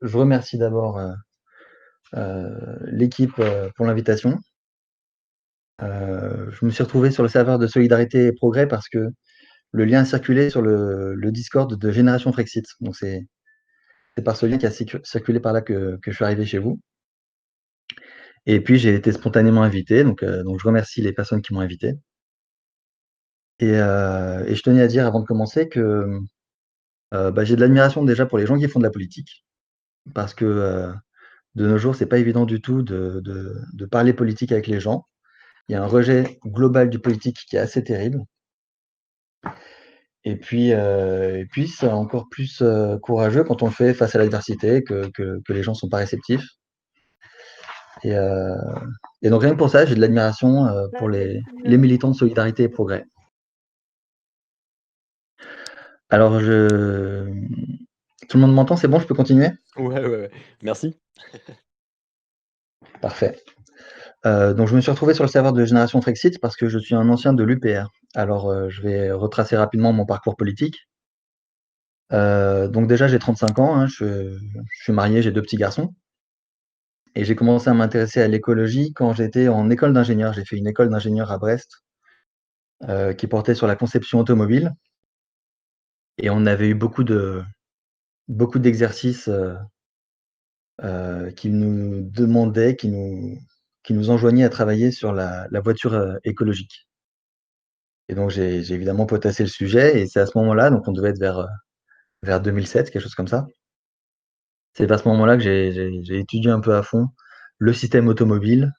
je remercie d'abord l'équipe pour l'invitation. Je me suis retrouvé sur le serveur de Solidarité et Progrès parce que le lien a circulé sur le Discord de Génération Frexit. Donc c'est par ce lien qui a circulé par là que je suis arrivé chez vous. Et puis j'ai été spontanément invité, donc je remercie les personnes qui m'ont invité. Et je tenais à dire avant de commencer que j'ai de l'admiration déjà pour les gens qui font de la politique, parce que de nos jours, c'est pas évident du tout de parler politique avec les gens. Il y a un rejet global du politique qui est assez terrible. Et puis c'est encore plus courageux quand on le fait face à l'adversité, que les gens sont pas réceptifs. Et, euh, et donc rien que pour ça, j'ai de l'admiration pour les militants de Solidarité et Progrès. Alors tout le monde m'entend, c'est bon, je peux continuer? Ouais. Merci. Parfait. Donc je me suis retrouvé sur le serveur de Génération Frexit parce que je suis un ancien de l'UPR. Alors je vais retracer rapidement mon parcours politique. Donc déjà j'ai 35 ans, hein, je suis marié, j'ai 2 petits garçons et j'ai commencé à m'intéresser à l'écologie quand j'étais en école d'ingénieur. J'ai fait une école d'ingénieur à Brest, qui portait sur la conception automobile et on avait eu beaucoup d'exercices, qui nous demandaient, qui nous enjoignaient à travailler sur la voiture, écologique. Et donc j'ai évidemment potassé le sujet et c'est à ce moment-là, donc on devait être vers 2007, quelque chose comme ça. C'est à ce moment-là que j'ai étudié un peu à fond le système automobile,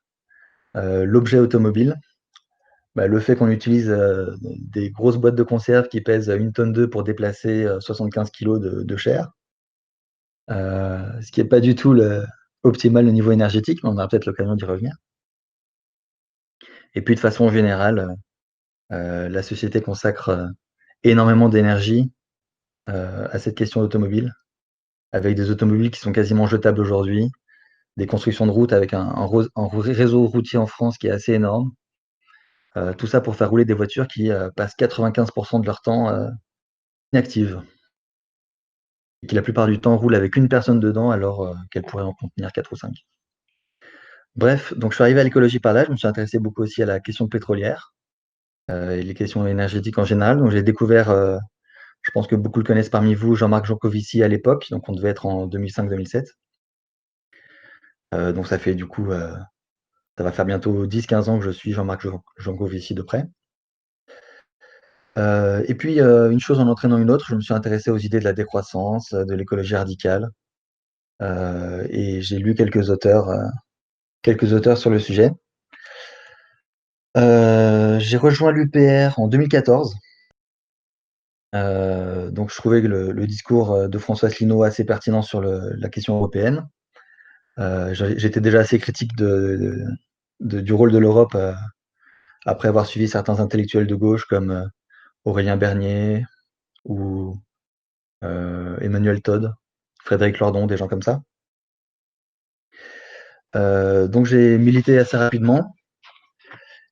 l'objet automobile, le fait qu'on utilise des grosses boîtes de conserve qui pèsent 1 tonne 2 pour déplacer 75 kilos de chair, ce qui n'est pas du tout optimal au niveau énergétique, mais on aura peut-être l'occasion d'y revenir. Et puis de façon générale, la société consacre énormément d'énergie à cette question d'automobile, avec des automobiles qui sont quasiment jetables aujourd'hui, des constructions de routes avec un réseau routier en France qui est assez énorme. Tout ça pour faire rouler des voitures qui passent 95% de leur temps inactives et qui la plupart du temps roulent avec une personne dedans alors qu'elle pourrait en contenir 4 ou 5. Bref, donc je suis arrivé à l'écologie par là, je me suis intéressé beaucoup aussi à la question pétrolière et les questions énergétiques en général. Donc j'ai découvert, je pense que beaucoup le connaissent parmi vous, Jean-Marc Jancovici à l'époque, donc on devait être en 2005-2007. Donc ça fait du coup, ça va faire bientôt 10-15 ans que je suis Jean-Marc Jancovici de près. Et puis, une chose en entraînant une autre, je me suis intéressé aux idées de la décroissance, de l'écologie radicale, et j'ai lu quelques auteurs sur le sujet. J'ai rejoint l'UPR en 2014. Donc je trouvais que le discours de François Asselineau assez pertinent sur la question européenne. J'étais déjà assez critique du rôle de l'Europe, après avoir suivi certains intellectuels de gauche comme Aurélien Bernier ou Emmanuel Todd, Frédéric Lordon, des gens comme ça. Donc j'ai milité assez rapidement.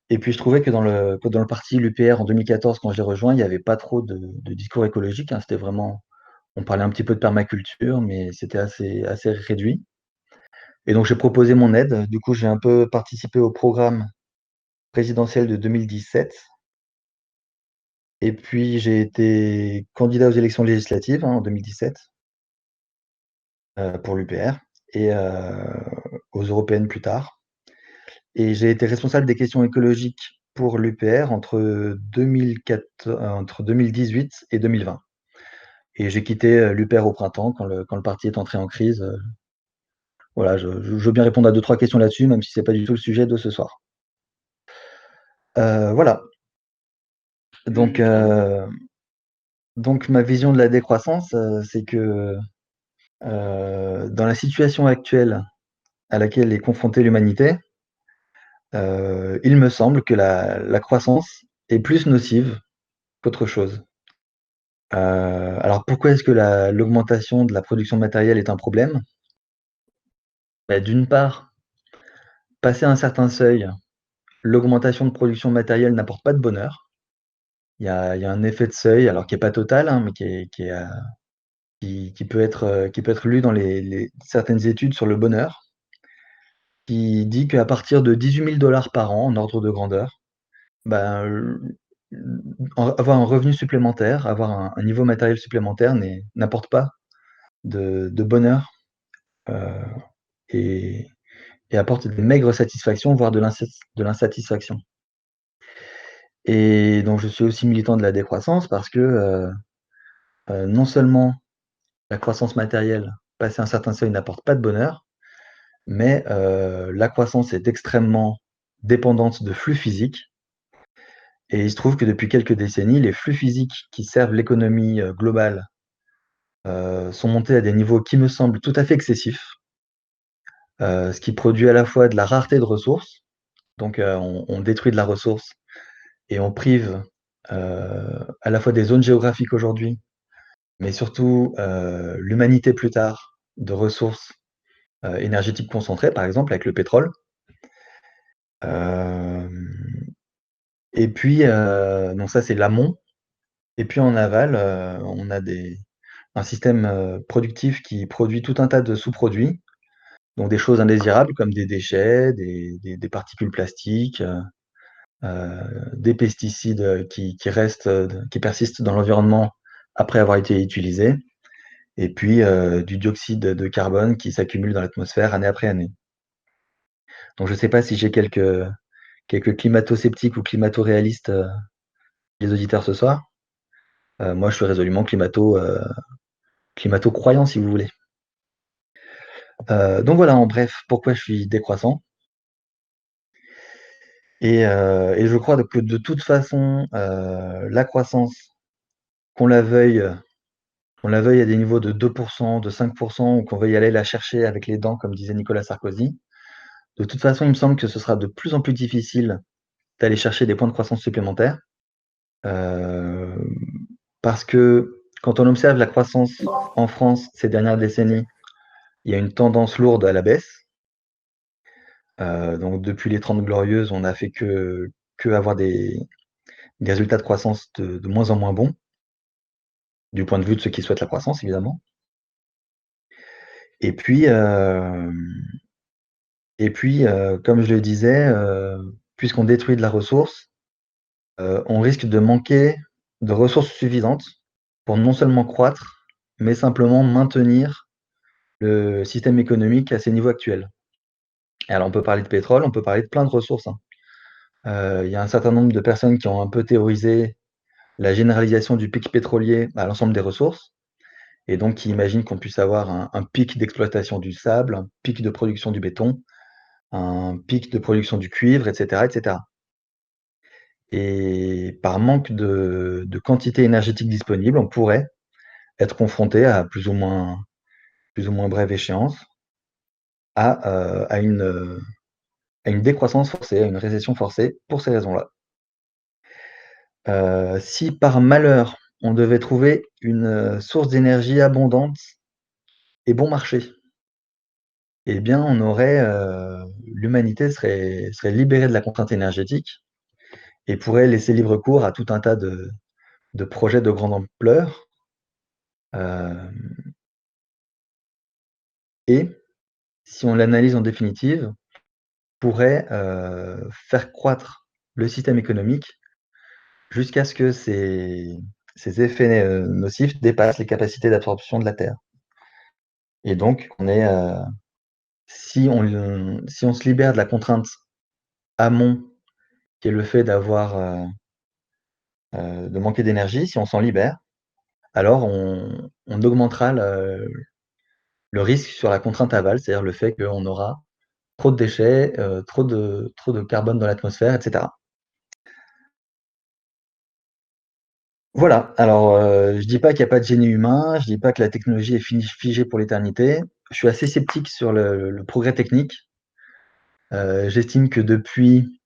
Et puis je trouvais que dans le parti l'UPR en 2014, quand je l'ai rejoint, il n'y avait pas trop de discours écologique, hein. C'était vraiment, on parlait un petit peu de permaculture, mais c'était assez réduit. Et donc j'ai proposé mon aide. Du coup, j'ai un peu participé au programme présidentiel de 2017. Et puis j'ai été candidat aux élections législatives, hein, en 2017 pour l'UPR et aux européennes plus tard. Et j'ai été responsable des questions écologiques pour l'UPR entre 2018 et 2020. Et j'ai quitté l'UPR au printemps quand le parti est entré en crise. Voilà, je veux bien répondre à 2-3 questions là-dessus, même si c'est pas du tout le sujet de ce soir. Voilà. Donc, donc ma vision de la décroissance, c'est que dans la situation actuelle à laquelle est confrontée l'humanité, il me semble que la croissance est plus nocive qu'autre chose. Alors pourquoi est-ce que l'augmentation de la production matérielle est un problème? D'une part, passé un certain seuil, l'augmentation de production matérielle n'apporte pas de bonheur. Il y a un effet de seuil, alors qui est pas total, hein, mais qui est qui peut être lu dans certaines études sur le bonheur, qui dit qu'à partir de 18 000 $ par an, en ordre de grandeur, ben, avoir un revenu supplémentaire, avoir un niveau matériel supplémentaire n'apporte pas de bonheur, heu et apporte des maigres satisfactions, voire de l'insatisfaction. Et donc je suis aussi militant de la décroissance parce que, non seulement la croissance matérielle, passé un certain seuil, n'apporte pas de bonheur, mais la croissance est extrêmement dépendante de flux physiques. Et il se trouve que depuis quelques décennies, les flux physiques qui servent l'économie, globale, sont montés à des niveaux qui me semblent tout à fait excessifs, ce qui produit à la fois de la rareté de ressources, donc on détruit de la ressource et on prive, à la fois des zones géographiques aujourd'hui, mais surtout, l'humanité plus tard, de ressources, énergétiques concentrées, par exemple avec le pétrole. Hem et puis, donc ça c'est l'amont. Et puis en aval, on a un système, productif qui produit tout un tas de sous-produits, donc des choses indésirables comme des déchets, des particules plastiques, des pesticides, qui restent, qui persistent dans l'environnement après avoir été utilisés, et puis, du dioxyde de carbone qui s'accumule dans l'atmosphère année après année. Donc je ne sais pas si j'ai quelques climato-sceptiques ou climato-réalistes, les auditeurs ce soir. Moi je suis résolument climato-croyant si vous voulez. Donc voilà, en bref, pourquoi je suis décroissant. Et je crois que de toute façon, la croissance, qu'on la veuille qu'on la veuille à des niveaux de 2 de 5, ou qu'on veuille aller la chercher avec les dents, comme disait Nicolas Sarkozy, de toute façon, il me semble que ce sera de plus en plus difficile d'aller chercher des points de croissance supplémentaires. Hem, Parce que quand on observe la croissance en France ces dernières décennies, il y a une tendance lourde à la baisse. Donc depuis les 30 glorieuses, on n'a fait que avoir des résultats de croissance de moins en moins bons, du point de vue de ceux qui souhaitent la croissance évidemment. Et puis, comme je le disais, puisqu'on détruit de la ressource, on risque de manquer de ressources suffisantes pour non seulement croître, mais simplement maintenir le système économique à ses niveaux actuels. Et alors on peut parler de pétrole, on peut parler de plein de ressources, hein. Il y a un certain nombre de personnes qui ont un peu théorisé la généralisation du pic pétrolier à l'ensemble des ressources, et donc qui imaginent qu'on puisse avoir un pic d'exploitation du sable, un pic de production du béton, un pic de production du cuivre, et cetera, et cetera. Et par manque de quantité énergétique disponible, on pourrait être confronté à plus ou moins brève échéance à une décroissance forcée, à une récession forcée pour ces raisons-là. Si par malheur, on devait trouver une, source d'énergie abondante et bon marché, eh bien on aurait, l'humanité serait libérée de la contrainte énergétique et pourrait laisser libre cours à tout un tas de projets de grande ampleur, hem et si on l'analyse en définitive, pourrait, faire croître le système économique jusqu'à ce que ces effets, nocifs dépassent les capacités d'absorption de la Terre. Et donc on est, si on se libère de la contrainte amont, qui est le fait de manquer d'énergie, si on s'en libère, alors on augmentera le risque sur la contrainte aval, c'est-à-dire le fait qu'on aura trop de déchets, trop de carbone dans l'atmosphère, et cetera. Voilà, alors, je dis pas qu'il y a pas de génie humain, je dis pas que la technologie est figée pour l'éternité. Je suis assez sceptique sur le progrès technique. J'estime que depuis,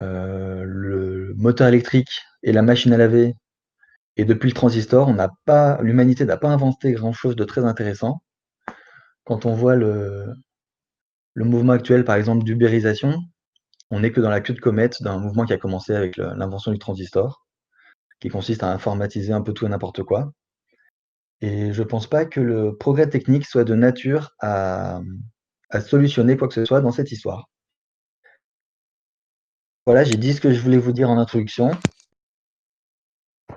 le moteur électrique et la machine à laver, et depuis le transistor, l'humanité n'a pas inventé grand-chose de très intéressant. Quand on voit le mouvement actuel, par exemple, d'ubérisation, on n'est que dans la queue de comète d'un mouvement qui a commencé avec l'invention du transistor, qui consiste à informatiser un peu tout et n'importe quoi. et je pense pas que le progrès technique soit de nature à solutionner quoi que ce soit dans cette histoire. Voilà, j'ai dit ce que je voulais vous dire en introduction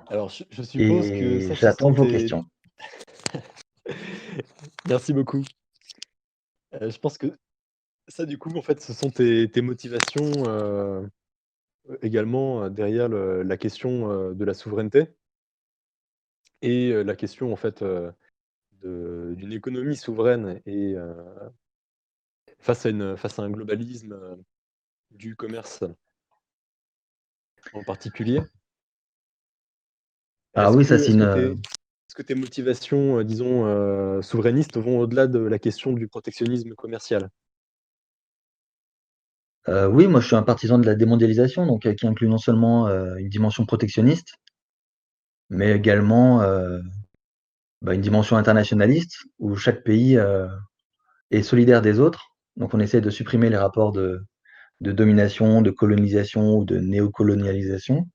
Alors, je suppose que et ça, ce j'attends sont vos tes... questions. Merci beaucoup. Je pense que ça, du coup, en fait, ce sont tes motivations également derrière la question de la souveraineté et la question, en fait, d'une économie souveraine et face à un globalisme du commerce en particulier. Ah oui, ça c'est Est-ce que une, tes motivations, disons, souverainistes vont au-delà de la question du protectionnisme commercial? oui, moi je suis un partisan de la démondialisation, donc qui inclut non seulement, une dimension protectionniste, mais également, une dimension internationaliste où chaque pays, est solidaire des autres. Donc on essaie de supprimer les rapports de domination, de colonisation ou de néocolonialisation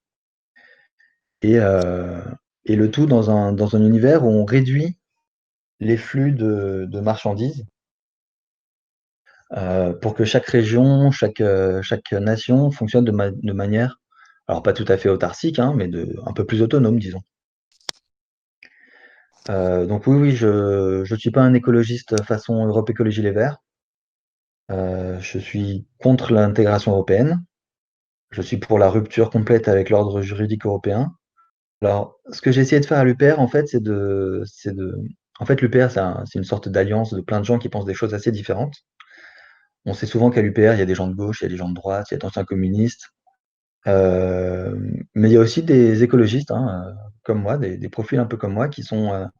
et heu et le tout dans un univers où on réduit les flux de marchandises, pour que chaque région, chaque nation fonctionne de manière, alors pas tout à fait autarcique, hein, mais un peu plus autonome, disons. Donc oui, oui, je suis pas un écologiste façon Europe Écologie Les Verts. Je suis contre l'intégration européenne. Je suis pour la rupture complète avec l'ordre juridique européen. Alors, ce que j'ai essayé de faire à l'UPR, en fait, en fait, l'UPR, c'est une sorte d'alliance de plein de gens qui pensent des choses assez différentes. On sait souvent qu'à l'UPR, il y a des gens de gauche, il y a des gens de droite, il y a d'anciens communistes. Mais il y a aussi des écologistes, hein, comme moi, des profils un peu comme moi, qui sont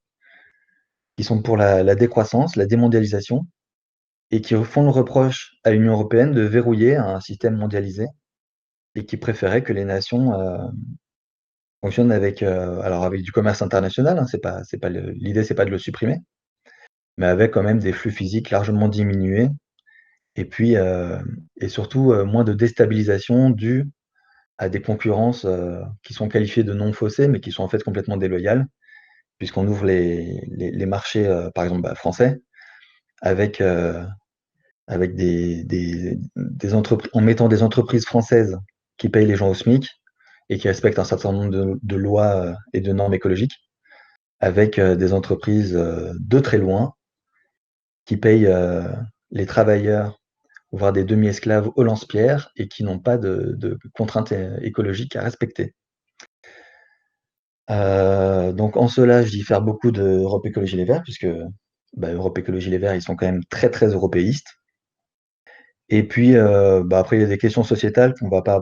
pour la décroissance, la démondialisation, et qui font le reproche à l'Union européenne de verrouiller un système mondialisé, et qui préféraient que les nations fonctionnent avec du commerce international, hein, c'est pas l'idée, c'est pas de le supprimer, mais avec quand même des flux physiques largement diminués, et puis et surtout moins de déstabilisation due à des concurrences qui sont qualifiées de non faussées, mais qui sont en fait complètement déloyales, puisqu'on ouvre les marchés, par exemple français, avec, avec des entreprises, en mettant des entreprises françaises qui payent les gens au SMIC et qui respectent un certain nombre de lois et de normes écologiques, avec des entreprises de très loin qui payent les travailleurs, voire des demi-esclaves au lance-pierre et qui n'ont pas de contraintes écologiques à respecter. Donc en cela, je diffère beaucoup d'Europe Écologie Les Verts, puisque Europe Écologie Les Verts, ils sont quand même très très européistes. Et puis après, il y a des questions sociétales on va pas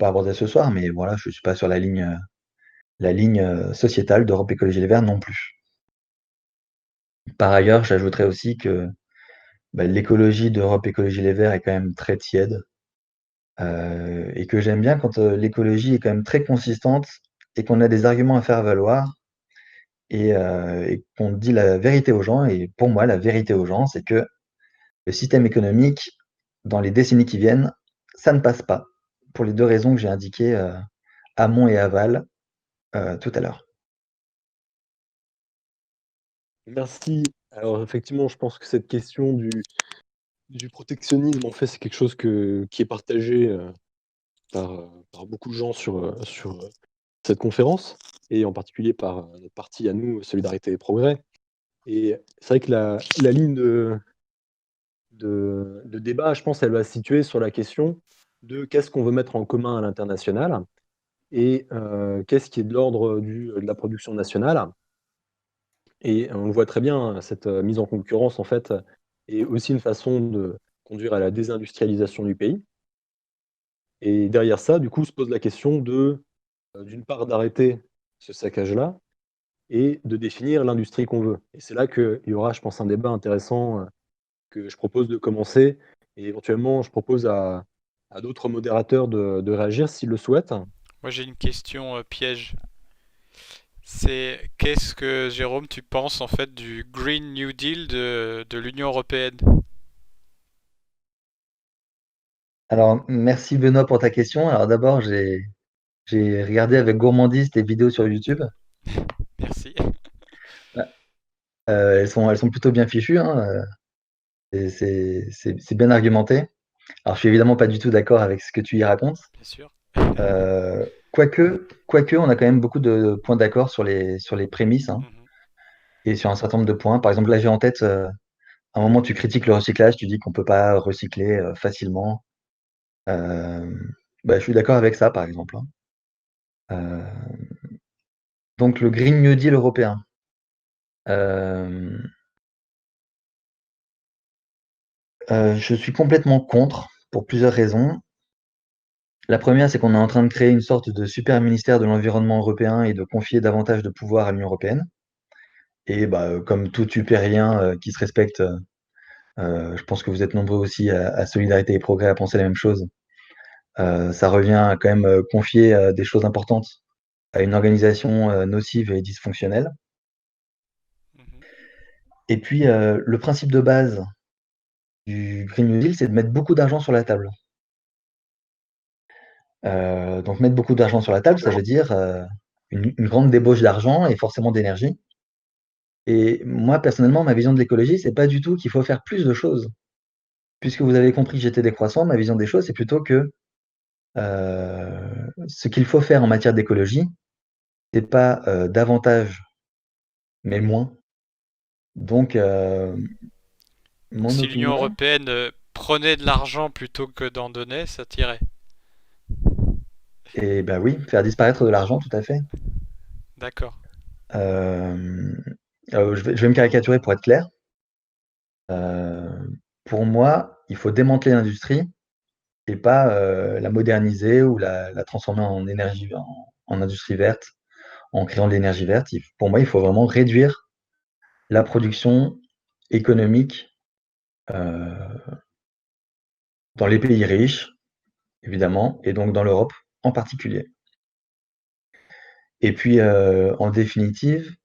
aborder ce soir, mais voilà, je suis pas sur la ligne sociétale d'Europe Écologie Les Verts non plus. Par ailleurs, j'ajouterais aussi que l'écologie d'Europe Écologie Les Verts est quand même très tiède, et que j'aime bien quand l'écologie est quand même très consistante et qu'on a des arguments à faire valoir et qu'on dit la vérité aux gens. Et pour moi, la vérité aux gens, c'est que le système économique, dans les décennies qui viennent, ça ne passe pas, pour les deux raisons que j'ai indiquées, amont et aval, tout à l'heure. Merci. Alors effectivement, je pense que cette question du protectionnisme, en fait, c'est quelque chose qui est partagé, par beaucoup de gens sur cette conférence et en particulier par, notre parti à nous, Solidarité et Progrès. Et c'est vrai que la ligne de débat, je pense, elle va se situer sur la question de qu'est-ce qu'on veut mettre en commun à l'international et qu'est-ce qui est de l'ordre de la production nationale. Et on le voit très bien, cette, mise en concurrence, en fait, est aussi une façon de conduire à la désindustrialisation du pays. Et derrière ça, du coup, se pose la question d'une part, d'arrêter ce saccage-là et de définir l'industrie qu'on veut. Et c'est là qu'il y aura, je pense, un débat intéressant, que je propose de commencer et éventuellement, je propose à d'autres modérateurs de réagir s'ils le souhaitent. Moi, j'ai une question piège. C'est qu'est-ce que, Jérôme, tu penses en fait du Green New Deal de l'Union européenne? Alors, merci Benoît pour ta question. Alors d'abord, j'ai regardé avec gourmandise tes vidéos sur YouTube. Merci. Elles sont plutôt bien fichues, hein, c'est bien argumenté. Alors je suis évidemment pas du tout d'accord avec ce que tu y racontes. Bien sûr. Quoique, on a quand même beaucoup de points d'accord sur les prémices, hein, Mhm. et sur un certain nombre de points. Par exemple, là j'ai en tête, à un moment tu critiques le recyclage, tu dis qu'on peut pas recycler facilement. Euh, je suis d'accord avec ça, par exemple, hein. Euh, donc le Green New Deal européen. Euh, je suis complètement contre pour plusieurs raisons. La première, c'est qu'on est en train de créer une sorte de super ministère de l'environnement européen et de confier davantage de pouvoir à l'Union européenne. Et comme tout Upérien qui se respecte, je pense que vous êtes nombreux aussi à Solidarité et Progrès à penser la même chose. Ça revient à quand même confier des choses importantes à une organisation nocive et dysfonctionnelle. Mhm. Et puis, le principe de base du Green New Deal, c'est de mettre beaucoup d'argent sur la table. Donc mettre beaucoup d'argent sur la table, ça veut dire une grande débauche d'argent et forcément d'énergie. Et moi, personnellement, ma vision de l'écologie, c'est pas du tout qu'il faut faire plus de choses. Puisque vous avez compris que j'étais décroissant, ma vision des choses, c'est plutôt que ce qu'il faut faire en matière d'écologie, c'est pas davantage, mais moins. Donc, Donc mon si l'Union opinion, européenne prenait de l'argent plutôt que d'en donner, ça tirait. et ben oui, faire disparaître de l'argent, tout à fait. D'accord. Euh, je vais me caricaturer pour être clair. Euh, pour moi, il faut démanteler l'industrie et pas la moderniser ou la transformer en énergie, en industrie verte, en créant de l'énergie verte. Pour moi, il faut vraiment réduire la production économique euh, dans les pays riches, évidemment, et donc dans l'Europe en particulier. Et puis, en définitive,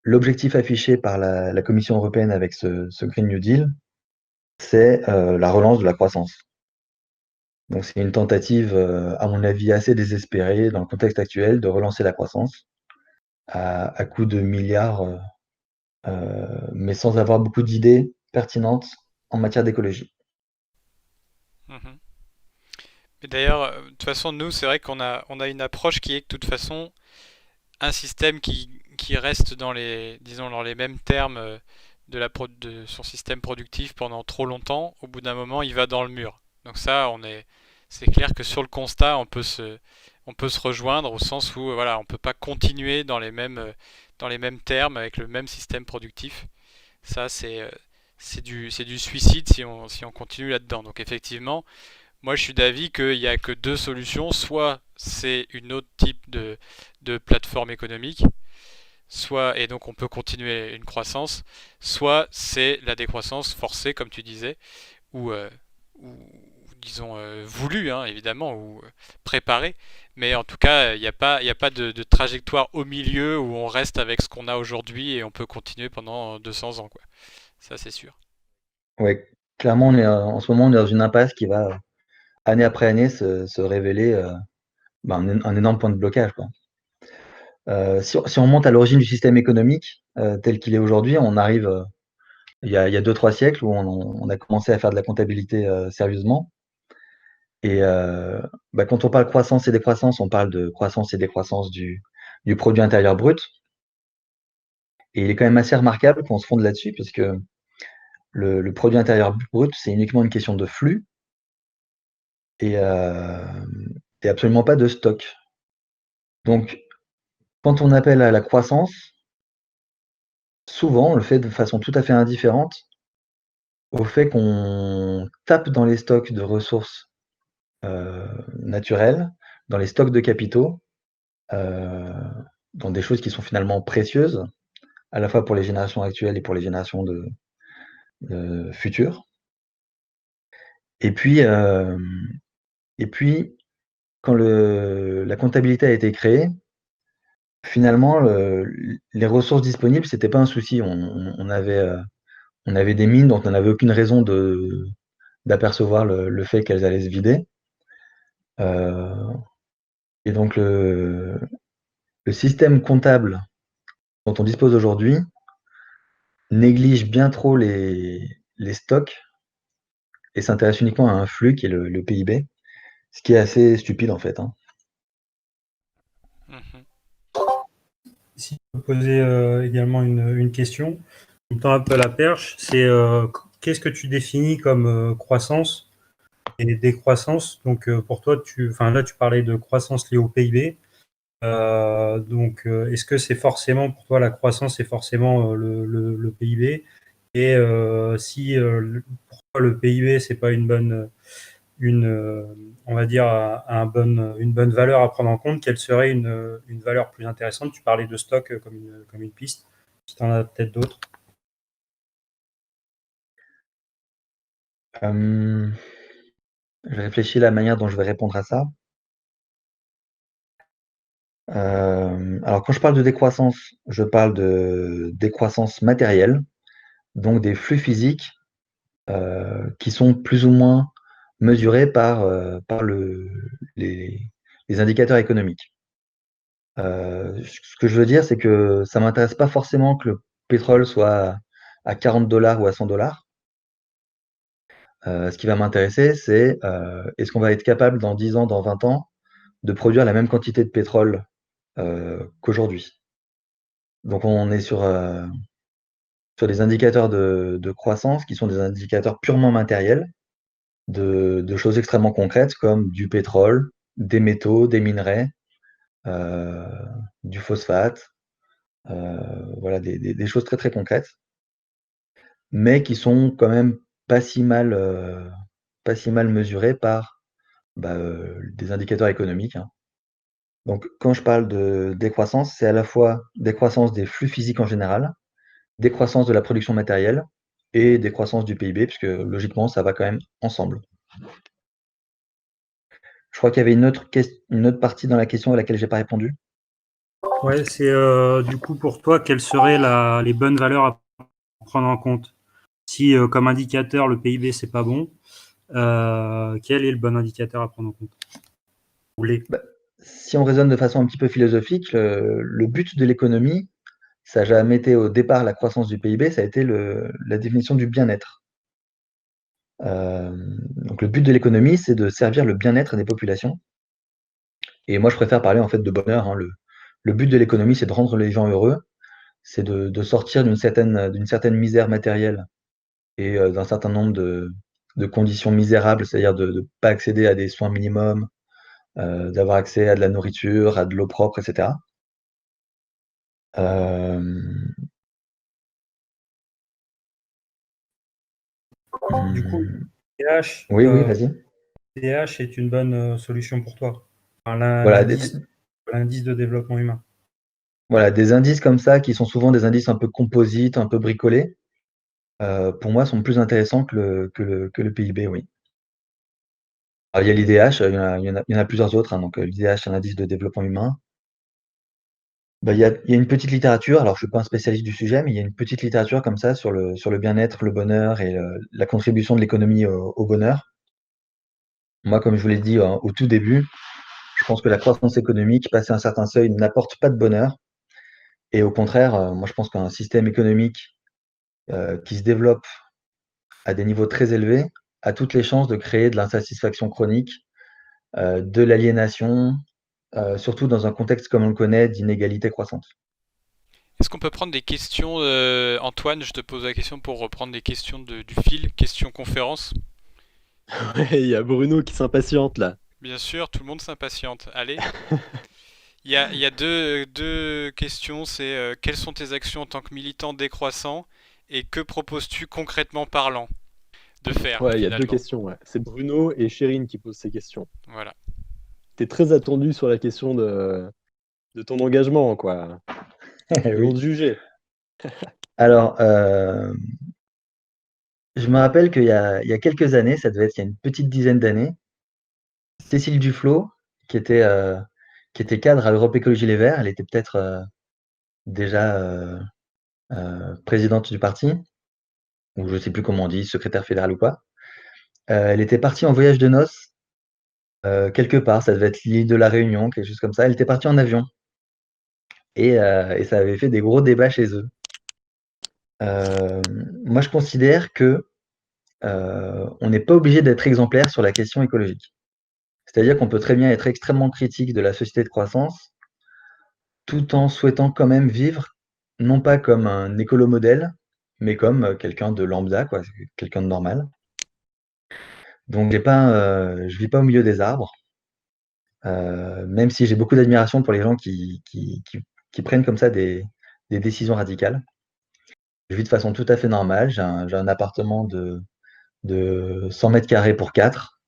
l'objectif affiché par la Commission européenne avec ce Green New Deal, c'est la relance de la croissance. Donc c'est une tentative, à mon avis, assez désespérée dans le contexte actuel de relancer la croissance à coup de milliards, mais sans avoir beaucoup d'idées pertinentes en matière d'écologie. Mhm. Et d'ailleurs, de toute façon, nous, c'est vrai qu'on a une approche qui est que de toute façon, un système qui reste dans les, disons, dans les mêmes termes de son système productif pendant trop longtemps, au bout d'un moment, il va dans le mur. Donc ça, c'est clair que sur le constat, on peut se rejoindre au sens où, voilà, on peut pas continuer dans les mêmes termes avec le même système productif. Ça, c'est du suicide si on continue là-dedans. Donc effectivement, moi, je suis d'avis qu'il n'y a que deux solutions. Soit c'est une autre type de plateforme économique, soit, et donc on peut continuer une croissance, soit c'est la décroissance forcée, comme tu disais, ou disons voulue, hein, évidemment, ou préparée. Mais en tout cas, il y a pas de trajectoire au milieu où on reste avec ce qu'on a aujourd'hui et on peut continuer pendant 200 ans, quoi. Ça, c'est sûr. Ouais, clairement, en ce moment, on est dans une impasse qui va, année après année, se révéler un énorme point de blocage, quoi. Si on monte à l'origine du système économique tel qu'il est aujourd'hui, on arrive il y a 2-3 siècles où on a commencé à faire de la comptabilité sérieusement. Et quand on parle croissance et décroissance, on parle de croissance et décroissance du produit intérieur brut. Et il est quand même assez remarquable qu'on se fonde là-dessus, parce que le produit intérieur brut, c'est uniquement une question de flux et absolument pas de stock. Donc, quand on appelle à la croissance, souvent, on le fait de façon tout à fait indifférente au fait qu'on tape dans les stocks de ressources naturelles, dans les stocks de capitaux, euh, dans des choses qui sont finalement précieuses, à la fois pour les générations actuelles et pour les générations futures. Et puis, quand la comptabilité a été créée, finalement, les ressources disponibles, c'était pas un souci. On avait des mines dont on n'avait aucune raison d'apercevoir le fait qu'elles allaient se vider. Euh, et donc, le système comptable dont on dispose aujourd'hui néglige bien trop les stocks et s'intéresse uniquement à un flux qui est le PIB, ce qui est assez stupide en fait, hein. Mhm. Si je peux poser également une question, on tend un peu la perche, c'est qu'est-ce que tu définis comme croissance et décroissance? Donc pour toi, là tu parlais de croissance liée au PIB. Est-ce que c'est forcément pour toi la croissance c'est forcément le PIB? Et si pour toi le PIB c'est pas une on va dire une bonne valeur à prendre en compte, quelle serait une valeur plus intéressante? Tu parlais de stock comme une piste. Si tu en as peut-être d'autres. Je réfléchis à la manière dont je vais répondre à ça. Alors quand je parle de décroissance, je parle de décroissance matérielle, donc des flux physiques qui sont plus ou moins mesurés par les indicateurs économiques. Ce que je veux dire, c'est que ça m'intéresse pas forcément que le pétrole soit à 40 $ ou à 100 $. Ce qui va m'intéresser, c'est est-ce qu'on va être capable dans 10 ans, dans 20 ans, de produire la même quantité de pétrole qu'aujourd'hui. Donc on est sur des indicateurs de croissance qui sont des indicateurs purement matériels de choses extrêmement concrètes comme du pétrole, des métaux, des minerais, euh, du phosphate, voilà, des choses très très concrètes, mais qui sont quand même pas si mal mesurées par des indicateurs économiques, hein. Donc quand je parle de décroissance, c'est à la fois décroissance des flux physiques en général, décroissance de la production matérielle et décroissance du PIB, puisque logiquement, ça va quand même ensemble. Je crois qu'il y avait une autre partie dans la question à laquelle j'ai pas répondu. Ouais, c'est du coup pour toi, quelles seraient les bonnes valeurs à prendre en compte? Si comme indicateur le PIB c'est pas bon, quel est le bon indicateur à prendre en compte? Ou les? Bah, si on raisonne de façon un petit peu philosophique, le but de l'économie, ça n'a jamais été au départ la croissance du PIB, ça a été la définition du bien-être. Donc le but de l'économie, c'est de servir le bien-être des populations. Et moi, je préfère parler en fait de bonheur, hein. Le but de l'économie, c'est de rendre les gens heureux, c'est de sortir d'une certaine misère matérielle et d'un certain nombre de conditions misérables, c'est-à-dire de ne pas accéder à des soins minimums, d'avoir accès à de la nourriture, à de l'eau propre, etc. Euh, Du coup, hmm, TH, oui, oui, vas-y. TH est une bonne solution pour toi. Enfin, Voilà, l'indice de développement humain. voilà, des indices comme ça, qui sont souvent des indices un peu composites, un peu bricolés, pour moi, sont plus intéressants que le PIB, oui. Alors, il y a l'IDH, il y en a plusieurs autres, hein, donc l'IDH, c'est un indice de développement humain. Il y a une petite littérature, alors je ne suis pas un spécialiste du sujet, mais il y a une petite littérature comme ça sur le bien-être, le bonheur et la contribution de l'économie au bonheur. Moi, comme je vous l'ai dit au tout début, je pense que la croissance économique, passé un certain seuil, n'apporte pas de bonheur. Et au contraire, moi je pense qu'un système économique qui se développe à des niveaux très élevés a toutes les chances de créer de l'insatisfaction chronique, de l'aliénation, surtout dans un contexte comme on le connaît d'inégalité croissante. Est-ce qu'on peut prendre des questions, Antoine? Je te pose la question pour reprendre des questions du fil, questions conférence. Ouais, il y a Bruno qui s'impatiente là. Bien sûr, tout le monde s'impatiente. Allez. Il y a deux questions, c'est quelles sont tes actions en tant que militant décroissant et que proposes-tu concrètement parlant de faire Ouais, il y a deux finalement? questions. Ouais. C'est Bruno et Chérine qui posent ces questions. Voilà. T'es très attendu sur la question de ton engagement, quoi. Ils vont Oui. te juger. Alors, je me rappelle il y a quelques années, ça devait être il y a une petite dizaine d'années, Cécile Duflot, qui était, euh, qui était cadre à Europe Écologie Les Verts, elle était peut-être déjà présidente du parti, ou je ne sais plus comment on dit, secrétaire fédérale ou pas. Elle était partie en voyage de noces quelque part, ça devait être l'île de la Réunion, quelque chose comme ça. Elle était partie en avion et ça avait fait des gros débats chez eux. Moi, je considère que on n'est pas obligé d'être exemplaire sur la question écologique. C'est-à-dire qu'on peut très bien être extrêmement critique de la société de croissance, tout en souhaitant quand même vivre, non pas comme un écolo-modèle, mais comme quelqu'un de lambda, quoi, quelqu'un de normal. Donc je vis pas au milieu des arbres, même si j'ai beaucoup d'admiration pour les gens qui prennent comme ça des décisions radicales. Je vis de façon tout à fait normale. J'ai un appartement de 100 mètres carrés pour 4,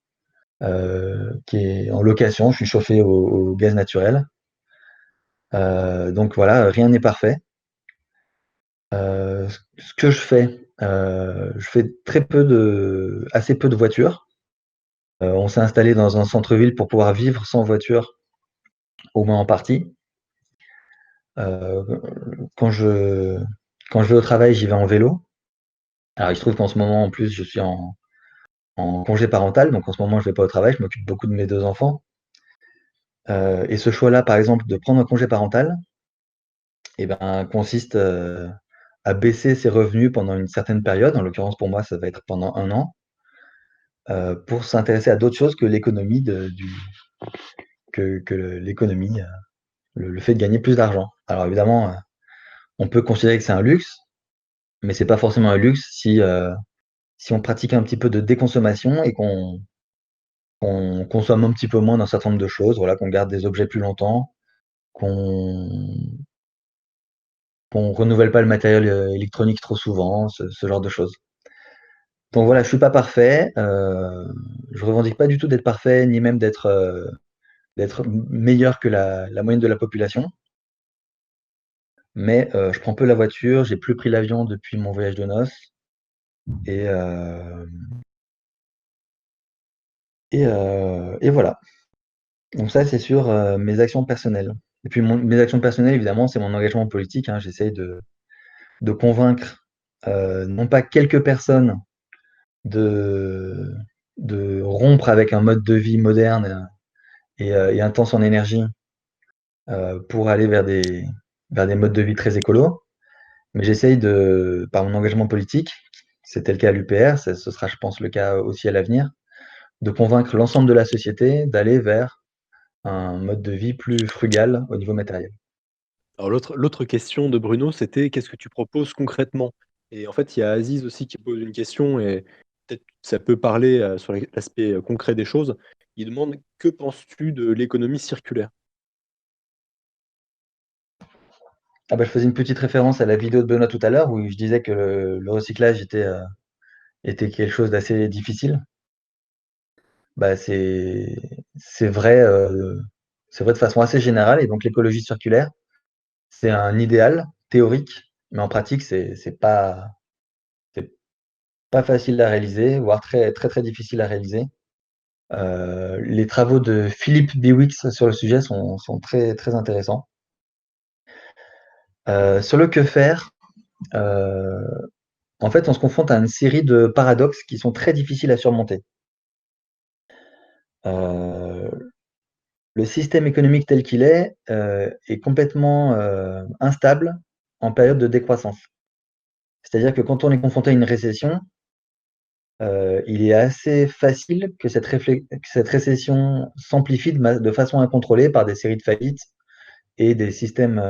qui est en location. Je suis chauffé au gaz naturel. Donc voilà, rien n'est parfait. Ce que je fais assez peu de voitures. On s'est installé dans un centre-ville pour pouvoir vivre sans voiture, au moins en partie. Euh, quand je, quand je vais au travail, j'y vais en vélo. Alors il se trouve qu'en ce moment, en plus, je suis en congé parental, donc en ce moment, je vais pas au travail, je m'occupe beaucoup de mes 2 enfants. Et ce choix-là, par exemple, de prendre un congé parental, eh ben, consiste, à baisser ses revenus pendant une certaine période. En l'occurrence, pour moi, ça va être pendant 1 an, pour s'intéresser à d'autres choses que l'économie que l'économie, le fait de gagner plus d'argent. Alors évidemment, on peut considérer que c'est un luxe, mais c'est pas forcément un luxe si on pratique un petit peu de déconsommation et qu'on consomme un petit peu moins d'un certain nombre de choses, voilà, qu'on garde des objets plus longtemps, qu'on renouvelle pas le matériel électronique trop souvent, ce genre de choses. Donc voilà, je suis pas parfait. Je revendique pas du tout d'être parfait, ni même d'être meilleur que la moyenne de la population. Mais je prends peu la voiture, j'ai plus pris l'avion depuis mon voyage de noces. Et, et voilà. Donc ça, c'est sur mes actions personnelles. Et puis mes actions personnelles, évidemment, c'est mon engagement politique, hein. J'essaye de convaincre non pas quelques personnes de, de rompre avec un mode de vie moderne et intense en énergie pour aller vers des modes de vie très écolos. Mais j'essaye par mon engagement politique, c'était le cas à l'UPR, ce sera, je pense, le cas aussi à l'avenir, de convaincre l'ensemble de la société d'aller vers un mode de vie plus frugal au niveau matériel. Alors l'autre question de Bruno, c'était: «Qu'est-ce que tu proposes concrètement?» Et en fait, il y a Aziz aussi qui pose une question et peut-être ça peut parler, sur l'aspect, concret des choses. Il demande: «Que penses-tu de l'économie circulaire?» Ah bah, je faisais une petite référence à la vidéo de Benoît tout à l'heure où je disais que le recyclage était quelque chose d'assez difficile. Bah, c'est vrai de façon assez générale et donc l'écologie circulaire, c'est un idéal théorique, mais en pratique, c'est pas facile à réaliser, voire très, très, très difficile à réaliser. Les travaux de Philippe Biwix sur le sujet sont très, très intéressants. Sur le que faire, heu, en fait, on se confronte à une série de paradoxes qui sont très difficiles à surmonter. Heu, le système économique tel qu'il est complètement, instable en période de décroissance. C'est-à-dire que quand on est confronté à une récession, il est assez facile que cette récession s'amplifie de façon incontrôlée par des séries de faillites et des systèmes,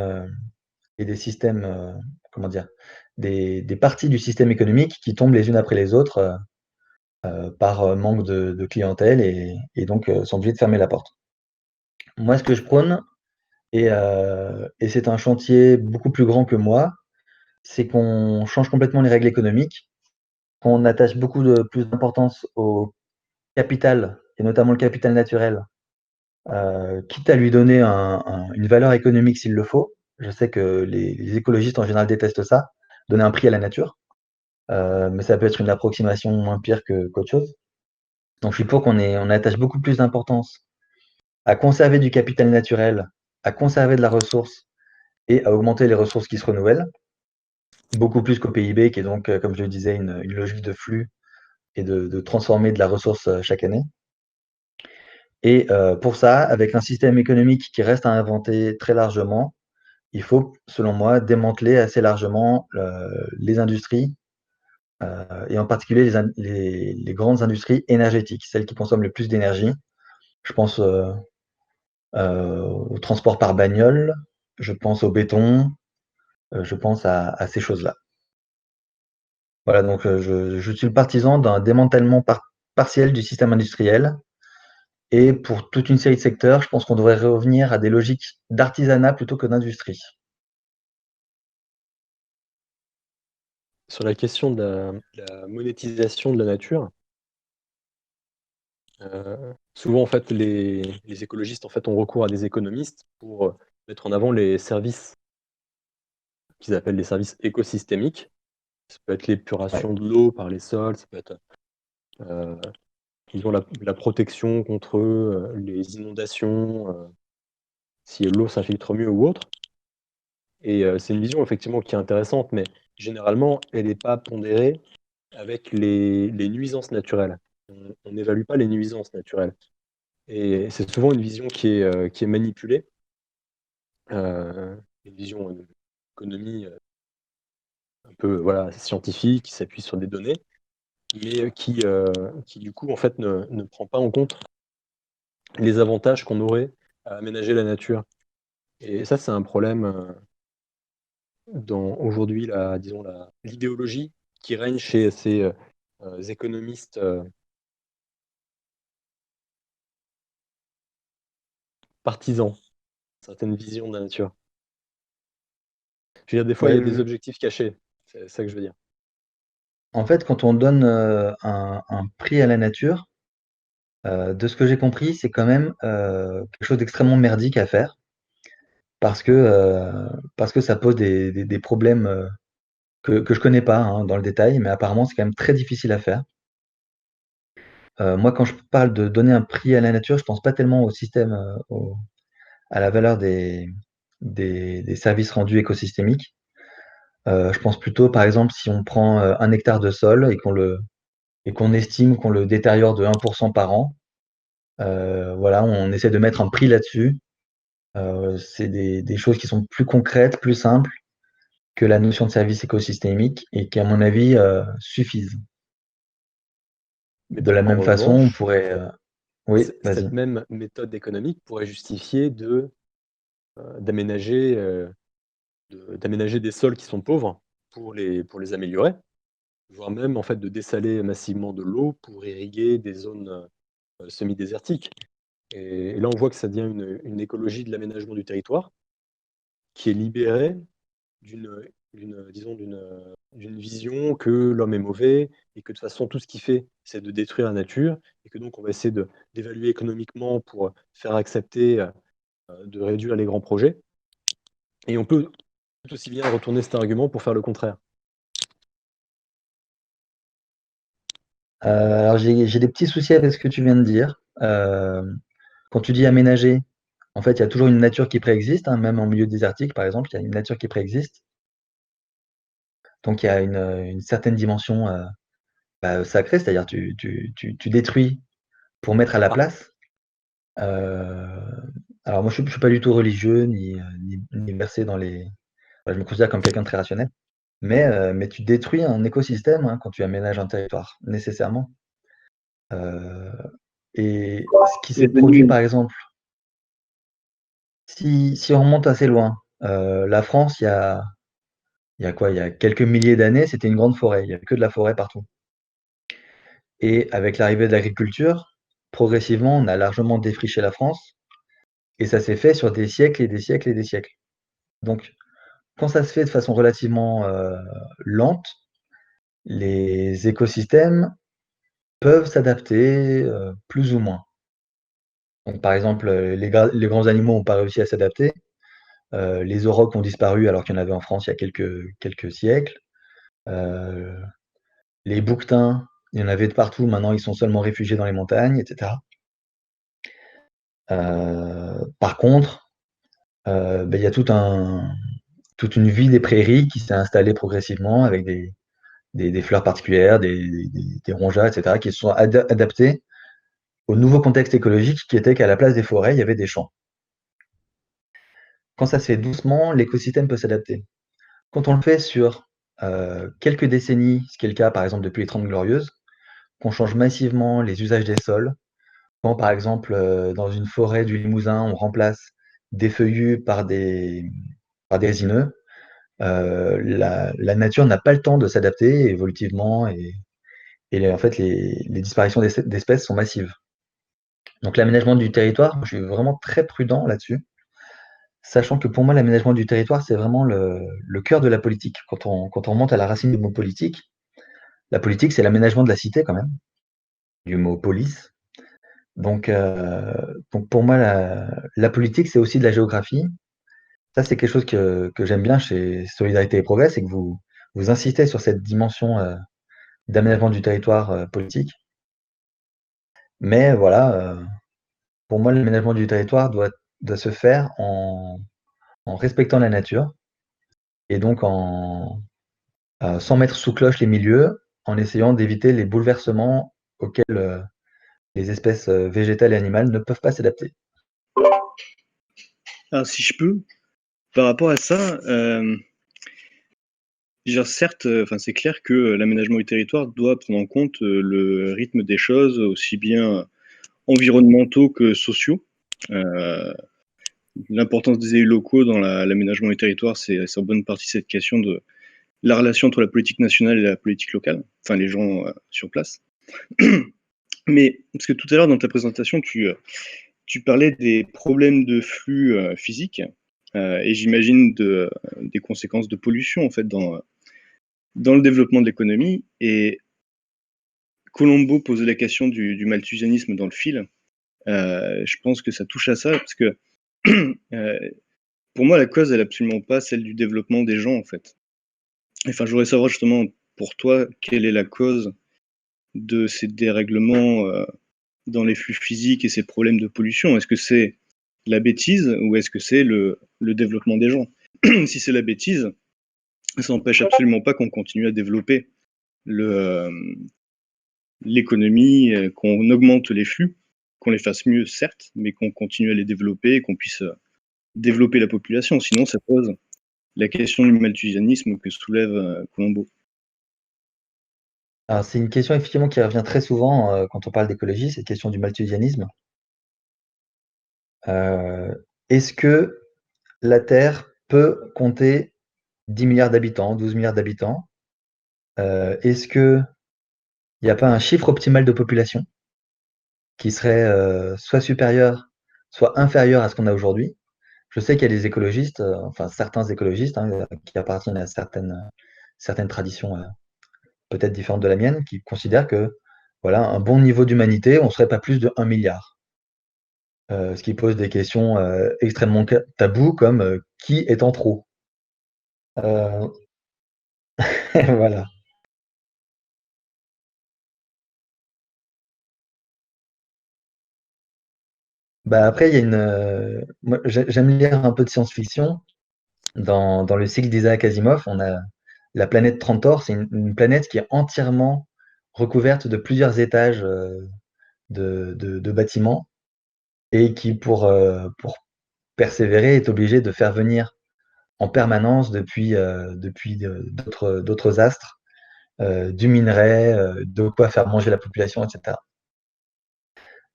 comment dire? Des parties du système économique qui tombent les unes après les autres, par, manque de clientèle et donc sont obligés de fermer la porte. Moi, ce que je prône et c'est un chantier beaucoup plus grand que moi, c'est qu'on change complètement les règles économiques, qu'on attache beaucoup de plus d'importance au capital et notamment le capital naturel, quitte à lui donner une valeur économique s'il le faut. Je sais que les écologistes en général détestent ça, donner un prix à la nature, mais ça peut être une approximation moins pire qu'autre chose. Donc je suis pour on attache beaucoup plus d'importance à conserver du capital naturel, à conserver de la ressource et à augmenter les ressources qui se renouvellent, beaucoup plus qu'au PIB qui est donc, comme je le disais, une logique de flux et de transformer de la ressource, chaque année. Et pour ça, avec un système économique qui reste à inventer très largement, il faut, selon moi, démanteler assez largement les industries, et en particulier les grandes industries énergétiques, celles qui consomment le plus d'énergie. Je pense au transport par bagnole, je pense au béton, je pense à ces choses-là. Voilà, donc je suis le partisan d'un démantèlement partiel du système industriel. Et pour toute une série de secteurs, je pense qu'on devrait revenir à des logiques d'artisanat plutôt que d'industrie. Sur la question de la monétisation de la nature, souvent en fait les écologistes en fait ont recours à des économistes pour, mettre en avant les services qu'ils appellent les services écosystémiques. Ça peut être Ouais. l'épuration de l'eau par les sols, ça peut être, heu, disons la protection contre, les inondations, si l'eau s'infiltre mieux ou autre. Et c'est une vision effectivement qui est intéressante, mais généralement elle n'est pas pondérée avec les nuisances naturelles. On n'évalue pas les nuisances naturelles et c'est souvent une vision qui est manipulée, une vision, économie, un peu, voilà, scientifique, qui s'appuie sur des données, mais qui du coup, en fait, ne prend pas en compte les avantages qu'on aurait à aménager la nature et ça, c'est un problème, dans aujourd'hui l'idéologie qui règne chez ces, économistes, partisans, certaines visions de la nature. Je veux dire, des fois, il y Ouais, a des objectifs cachés, c'est ça que je veux dire. en fait, quand on donne un prix à la nature, de ce que j'ai compris, c'est quand même quelque chose d'extrêmement merdique à faire parce que ça pose des problèmes que je connais pas hein, dans le détail, mais apparemment c'est quand même très difficile à faire. Moi, quand je parle de donner un prix à la nature, je pense pas tellement au système, à la valeur des services rendus écosystémiques. Je pense plutôt, par exemple, si on prend 1 hectare de sol et qu'on estime qu'on le détériore de 1% par an, voilà, on essaie de mettre un prix là-dessus. C'est des choses qui sont plus concrètes, plus simples que la notion de service écosystémique et qui, à mon avis, suffisent. Mais De la en même façon, on revanche, pourrait, oui, vas-y. cette même méthode économique pourrait justifier d'aménager, d'aménager des sols qui sont pauvres pour les améliorer, voire même en fait de dessaler massivement de l'eau pour irriguer des zones, semi-désertiques. Et là, on voit que ça devient une écologie de l'aménagement du territoire qui est libérée d'une vision que l'homme est mauvais et que de toute façon tout ce qu'il fait, c'est de détruire la nature et que donc on va essayer d'évaluer économiquement pour, faire accepter, de réduire les grands projets et on peut tout aussi bien retourner cet argument pour faire le contraire. Alors j'ai des petits soucis avec ce que tu viens de dire. Quand tu dis aménager, en fait, il y a toujours une nature qui préexiste, hein, même en milieu désertique, par exemple, il y a une nature qui préexiste. Donc il y a une certaine dimension, sacrée, c'est-à-dire tu détruis pour mettre à la place. Heu, alors moi je suis pas du tout religieux ni versé dans les je me considère comme quelqu'un de très rationnel, mais tu détruis un écosystème, hein, quand tu aménages un territoire, nécessairement. Heu et ce qui s'est produit, par exemple, si on remonte assez loin, la France, il y a quoi? Il y a quelques milliers d'années, c'était une grande forêt, il y avait que de la forêt partout et avec l'arrivée de l'agriculture, progressivement, on a largement défriché la France et ça s'est fait sur des siècles et des siècles et des siècles. Donc quand ça se fait de façon relativement, lente, les écosystèmes peuvent s'adapter, plus ou moins. Donc par exemple, les grands animaux n'ont pas réussi à s'adapter, les aurochs ont disparu alors qu'il y en avait en France il y a quelques siècles. Heu, les bouquetins, il y en avait de partout, maintenant ils sont seulement réfugiés dans les montagnes et cetera. Par contre, il y a toute une vie des prairies qui s'est installée progressivement avec des fleurs particulières, des rongeurs et cetera qui se sont adaptés au nouveau contexte écologique qui était qu'à la place des forêts, il y avait des champs. quand ça se fait doucement, l'écosystème peut s'adapter. Quand on le fait sur quelques décennies, ce qui est le cas par exemple depuis les 30 Glorieuses, qu'on change massivement les usages des sols, quand par exemple dans une forêt du Limousin, on remplace des feuillus par des résineux, la nature n'a pas le temps de s'adapter évolutivement et en fait les disparitions d'espèces sont massives. Donc l'aménagement du territoire, je suis vraiment très prudent là-dessus, sachant que pour moi l'aménagement du territoire c'est vraiment le cœur de la politique. Quand on remonte à la racine du mot politique, la politique c'est l'aménagement de la cité quand même, du mot police. Donc pour moi la politique c'est aussi de la géographie. Ça c'est quelque chose que j'aime bien chez Solidarité et Progrès, c'est que vous insistez sur cette dimension d'aménagement du territoire politique. Mais voilà, pour moi, l'aménagement du territoire doit se faire en respectant la nature et donc sans mettre sous cloche les milieux, en essayant d'éviter les bouleversements auxquels les espèces végétales et animales ne peuvent pas s'adapter. Alors, si je peux, par rapport à ça, certes, c'est clair que l'aménagement du territoire doit prendre en compte le rythme des choses, aussi bien environnementaux que sociaux. L'importance des élus locaux dans l'aménagement du territoire, c'est en bonne partie cette question de la relation entre la politique nationale et la politique locale, enfin les gens sur place. Mais, parce que tout à l'heure dans ta présentation, tu parlais des problèmes de flux physiques, et j'imagine des conséquences de pollution en fait dans le développement de l'économie. Et Colombo posait la question du malthusianisme dans le fil. Je pense que ça touche à ça, parce que pour moi, la cause, elle n'est absolument pas celle du développement des gens, en fait. Enfin, je voudrais savoir justement, pour toi, quelle est la cause de ces dérèglements dans les flux physiques et ces problèmes de pollution. Est-ce que c'est la bêtise ou est-ce que c'est le développement des gens? Si c'est la bêtise, ça n'empêche absolument pas qu'on continue à développer l'économie, qu'on augmente les flux, qu'on les fasse mieux, certes, mais qu'on continue à les développer et qu'on puisse développer la population. Sinon, ça pose la question du malthusianisme que soulève Colombo. Alors, c'est une question effectivement qui revient très souvent quand on parle d'écologie, cette question du malthusianisme. Est-ce que la Terre peut compter 10 milliards d'habitants, 12 milliards d'habitants? Est-ce qu'il n'y a pas un chiffre optimal de population qui serait soit supérieur, soit inférieur à ce qu'on a aujourd'hui? Je sais qu'il y a des écologistes, enfin certains écologistes qui appartiennent à certaines traditions peut-être différentes de la mienne, qui considèrent que voilà, un bon niveau d'humanité, on ne serait pas plus de 1 milliard. Ce qui pose des questions extrêmement tabous comme qui est en trop? Voilà. Bah, après, il y a moi, j'aime lire un peu de science-fiction. Dans le cycle d'Isaac Asimov, on a la planète Trantor, c'est une planète qui est entièrement recouverte de plusieurs étages de bâtiments et qui, pour persévérer, est obligée de faire venir en permanence depuis d'autres astres du minerai, de quoi faire manger la population, etc.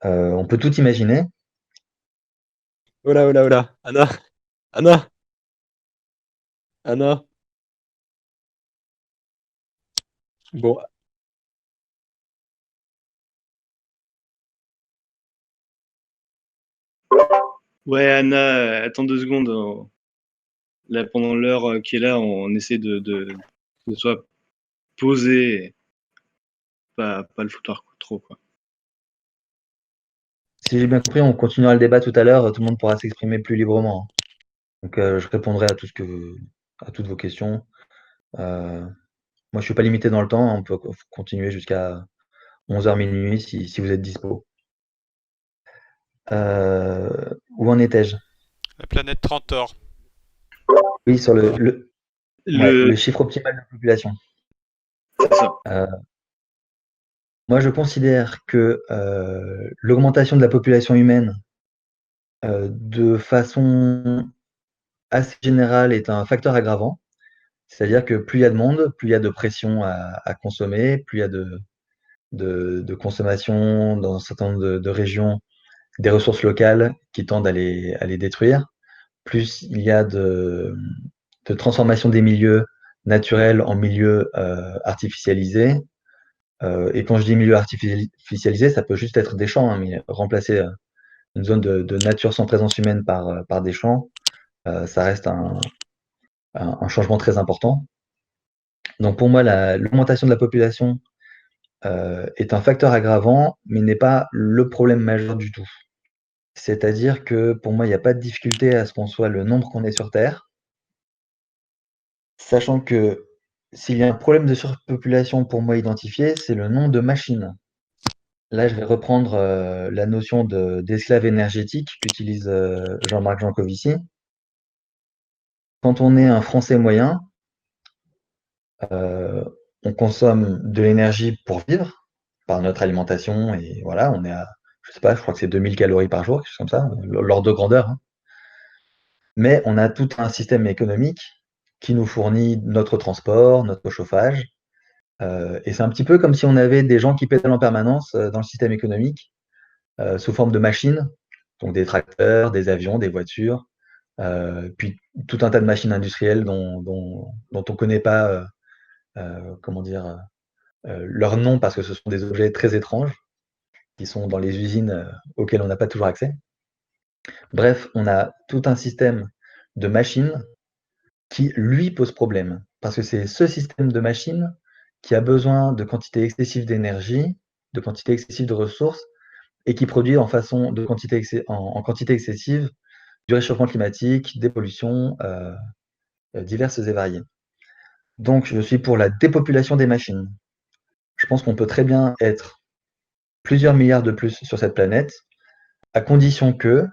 On peut tout imaginer. Oh là, oh là, oh là. Anna, Anna, Anna. Bon, Ouais, Anna, attends 2 secondes. Là, pendant l'heure qui est là, on essaie de soit poser, pas le foutoir trop, quoi. Si j'ai bien compris, on continuera le débat tout à l'heure, tout le monde pourra s'exprimer plus librement. Donc je répondrai à toutes vos questions. Moi, je suis pas limité dans le temps, on peut continuer jusqu'à 11h minuit si vous êtes dispo. Où en étais-je? La planète Trantor. Oui, sur le chiffre optimal de population. C'est ça. Moi, je considère que l'augmentation de la population humaine de façon assez général est un facteur aggravant. C'est-à-dire que plus il y a de monde, plus il y a de pression à consommer, plus il y a de consommation dans un certain nombre de régions, des ressources locales qui tendent à les détruire, plus il y a de transformation des milieux naturels en milieux artificialisés. Et quand je dis milieu artificialisé, ça peut juste être des champs, hein, mais remplacer une zone de nature sans présence humaine par des champs, ça reste un changement très important. Donc pour moi, l'augmentation de la population est un facteur aggravant, mais n'est pas le problème majeur du tout. C'est-à-dire que pour moi, il n'y a pas de difficulté à ce qu'on soit le nombre qu'on est sur Terre, sachant que s'il y a un problème de surpopulation pour moi identifié, c'est le nombre de machines. Là, je vais reprendre la notion d'esclave énergétique qu'utilise Jean-Marc Jancovici. Quand on est un Français moyen, on consomme de l'énergie pour vivre par notre alimentation et voilà, on est à, je sais pas, je crois que c'est 2000 calories par jour, quelque chose comme ça, l'ordre de grandeur, hein. Mais on a tout un système économique qui nous fournit notre transport, notre chauffage. Et c'est un petit peu comme si on avait des gens qui pédalent en permanence dans le système économique sous forme de machines, donc des tracteurs, des avions, des voitures, puis tout un tas de machines industrielles dont on ne connaît pas comment dire, leur nom parce que ce sont des objets très étranges qui sont dans les usines auxquelles on n'a pas toujours accès. Bref, on a tout un système de machines qui, lui, pose problème. Parce que c'est ce système de machines qui a besoin de quantités excessives d'énergie, de quantités excessives de ressources, et qui produit en quantité excessive du réchauffement climatique, des pollutions diverses et variées. Donc, je suis pour la dépopulation des machines. Je pense qu'on peut très bien être plusieurs milliards de plus sur cette planète, à condition que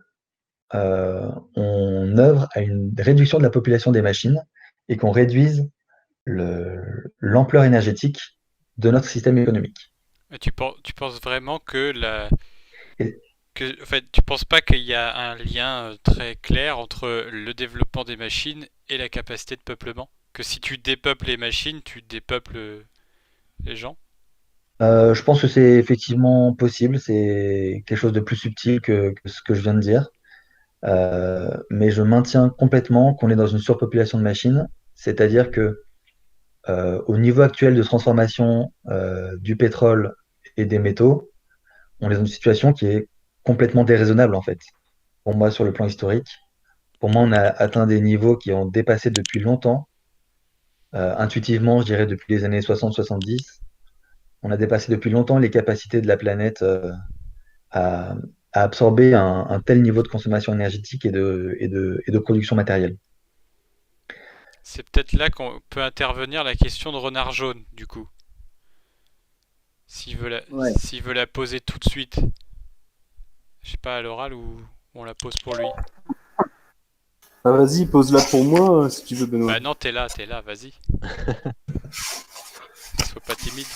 on œuvre à une réduction de la population des machines et qu'on réduise l'ampleur énergétique de notre système économique. Mais tu penses vraiment que Et, en fait, tu penses pas qu'il y a un lien très clair entre le développement des machines et la capacité de peuplement? Que si tu dépeuples les machines, tu dépeuples les gens? je pense que c'est effectivement possible, c'est quelque chose de plus subtil que ce que je viens de dire. Mais je maintiens complètement qu'on est dans une surpopulation de machines, c'est-à-dire que au niveau actuel de transformation du pétrole et des métaux, on est dans une situation qui est complètement déraisonnable en fait. Pour moi, sur le plan historique, pour moi, on a atteint des niveaux qui ont dépassé depuis longtemps. Intuitivement, je dirais depuis les années 60-70, on a dépassé depuis longtemps les capacités de la planète à, à absorber un tel niveau de consommation énergétique et de production matérielle. C'est peut-être là qu'on peut intervenir la question de Renard Jaune, du coup. Ouais. S'il veut la poser tout de suite. Je sais pas, à l'oral ou on la pose pour lui. Ah, vas-y, pose-la pour moi, si tu veux, Benoît. Bah non, t'es là, vas-y. Sois pas timide.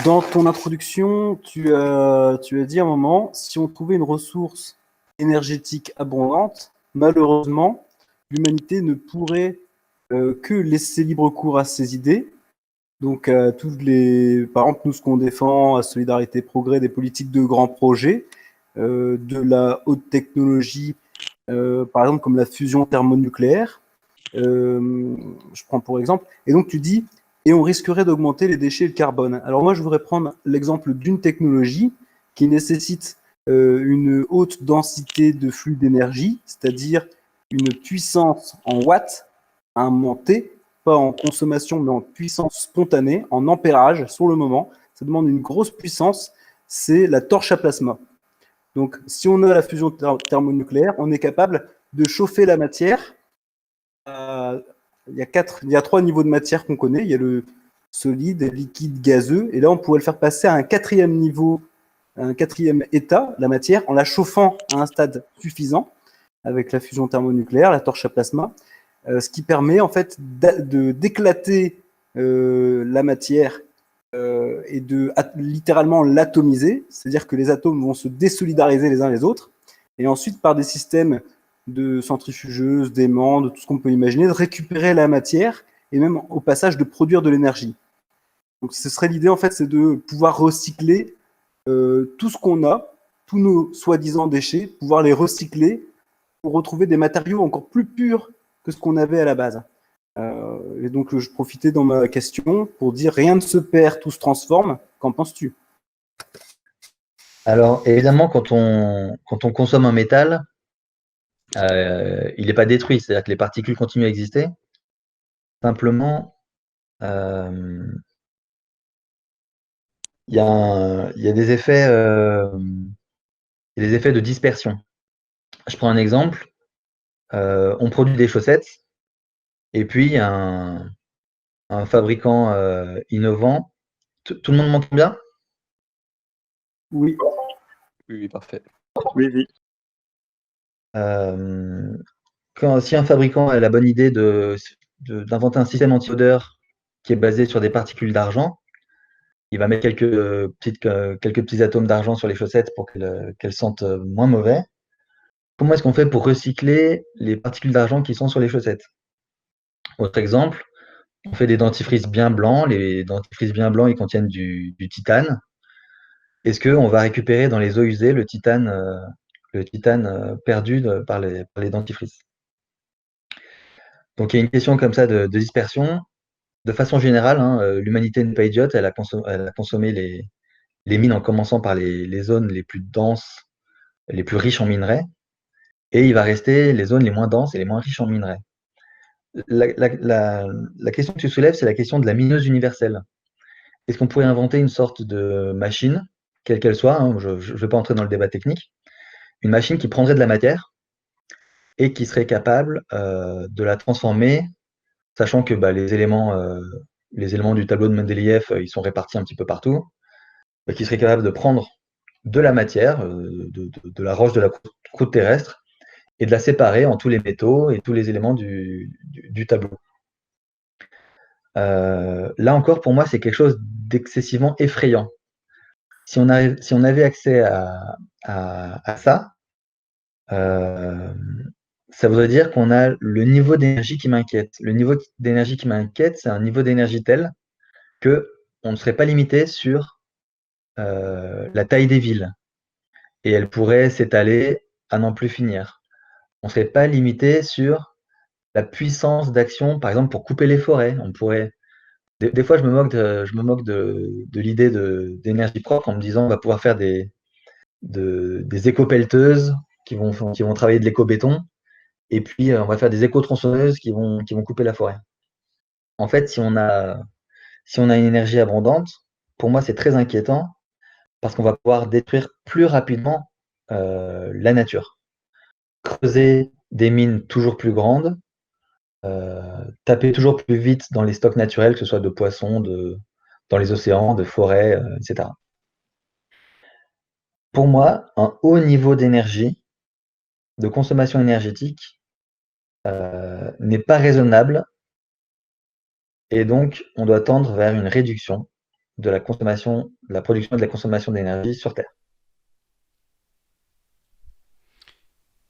Dans ton introduction, tu as dit à un moment, si on trouvait une ressource énergétique abondante, malheureusement, l'humanité ne pourrait que laisser libre cours à ses idées. Donc, par exemple, nous, ce qu'on défend à Solidarité Progrès, des politiques de grands projets, de la haute technologie, par exemple, comme la fusion thermonucléaire. Je prends pour exemple. Et donc, tu dis, et on risquerait d'augmenter les déchets et le carbone. Alors moi, je voudrais prendre l'exemple d'une technologie qui nécessite une haute densité de flux d'énergie, c'est-à-dire une puissance en watts à un moment T, pas en consommation, mais en puissance spontanée, en ampérage sur le moment. Ça demande une grosse puissance, c'est la torche à plasma. Donc, si on a la fusion thermonucléaire, on est capable de chauffer la matière. Il y a 3 niveaux de matière qu'on connaît. Il y a le solide, liquide, gazeux. Et là, on pourrait le faire passer à un 4e niveau, un 4e état, la matière, en la chauffant à un stade suffisant avec la fusion thermonucléaire, la torche à plasma, ce qui permet en fait d'éclater la matière et de littéralement l'atomiser, c'est-à-dire que les atomes vont se désolidariser les uns les autres, et ensuite par des systèmes de centrifugeuses, d'aimants, de tout ce qu'on peut imaginer, de récupérer la matière et même au passage de produire de l'énergie. Donc ce serait l'idée en fait, c'est de pouvoir recycler tout ce qu'on a, tous nos soi-disant déchets, pouvoir les recycler pour retrouver des matériaux encore plus purs que ce qu'on avait à la base. Et donc je profitais dans ma question pour dire rien ne se perd, tout se transforme. Qu'en penses-tu? Alors, évidemment, quand on consomme un métal, il n'est pas détruit, c'est-à-dire que les particules continuent à exister. Simplement, il y a des effets de dispersion. Je prends un exemple. On produit des chaussettes, et puis un fabricant innovant. Tout le monde m'entend bien? Oui. Oui, parfait. Oui, oui. Si un fabricant a la bonne idée d'inventer un système anti-odeur qui est basé sur des particules d'argent, il va mettre quelques petits atomes d'argent sur les chaussettes pour qu'elles sentent moins mauvais. Comment est-ce qu'on fait pour recycler les particules d'argent qui sont sur les chaussettes? Autre exemple, on fait des dentifrices bien blancs. Les dentifrices bien blancs, ils contiennent du titane. Est-ce qu'on va récupérer dans les eaux usées le titane perdu par les dentifrices? Donc il y a une question comme ça de dispersion. De façon générale, l'humanité n'est pas idiote, elle a consommé les mines en commençant par les zones les plus denses, les plus riches en minerais, et il va rester les zones les moins denses et les moins riches en minerais. La question que tu soulèves, c'est la question de la mineuse universelle. Est-ce qu'on pourrait inventer une sorte de machine, quelle qu'elle soit, je ne vais pas entrer dans le débat technique, une machine qui prendrait de la matière et qui serait capable de la transformer, sachant que les éléments du tableau de Mendeleïev, ils sont répartis un petit peu partout, qui serait capable de prendre de la matière, de la roche de la croûte terrestre, et de la séparer en tous les métaux et tous les éléments du tableau. Là encore, pour moi, c'est quelque chose d'excessivement effrayant. Si on avait accès à ça, ça voudrait dire qu'on a le niveau d'énergie qui m'inquiète. Le niveau d'énergie qui m'inquiète, c'est un niveau d'énergie tel qu'on ne serait pas limité sur la taille des villes. Et elle pourrait s'étaler à n'en plus finir. On ne serait pas limité sur la puissance d'action, par exemple, pour couper les forêts. On pourrait. Des fois, je me moque de l'idée d'énergie propre en me disant on va pouvoir faire des éco-pelleteuses qui vont travailler de l'éco-béton, et puis on va faire des éco-tronçonneuses qui vont couper la forêt. En fait, si on a une énergie abondante, pour moi, c'est très inquiétant parce qu'on va pouvoir détruire plus rapidement la nature. Creuser des mines toujours plus grandes, taper toujours plus vite dans les stocks naturels, que ce soit de poissons, dans les océans, de forêts, etc. Pour moi, un haut niveau d'énergie, de consommation énergétique, n'est pas raisonnable, et donc on doit tendre vers une réduction de la production et de la consommation d'énergie sur Terre.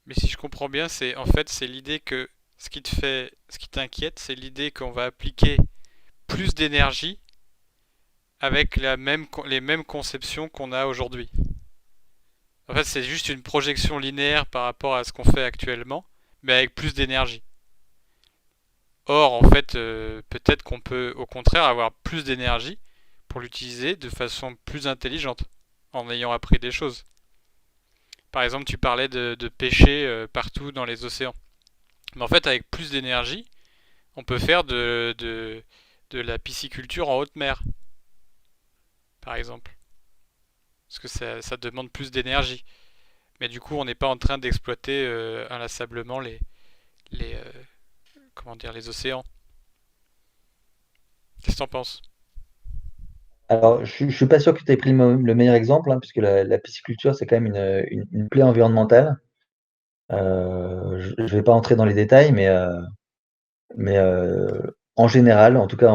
Mais si je comprends bien, c'est l'idée que ce qui t'inquiète, c'est l'idée qu'on va appliquer plus d'énergie avec les mêmes conceptions qu'on a aujourd'hui. En fait, c'est juste une projection linéaire par rapport à ce qu'on fait actuellement, mais avec plus d'énergie. Or, en fait, peut-être qu'on peut au contraire avoir plus d'énergie pour l'utiliser de façon plus intelligente, en ayant appris des choses. Par exemple, tu parlais de pêcher partout dans les océans. Mais en fait, avec plus d'énergie, on peut faire de la pisciculture en haute mer, par exemple. Parce que ça demande plus d'énergie. Mais du coup, on n'est pas en train d'exploiter inlassablement les océans. Qu'est-ce que t'en penses? Alors, je ne suis pas sûr que tu aies pris le meilleur exemple, puisque la pisciculture, c'est quand même une plaie environnementale. Je ne vais pas entrer dans les détails, mais en général, en tout cas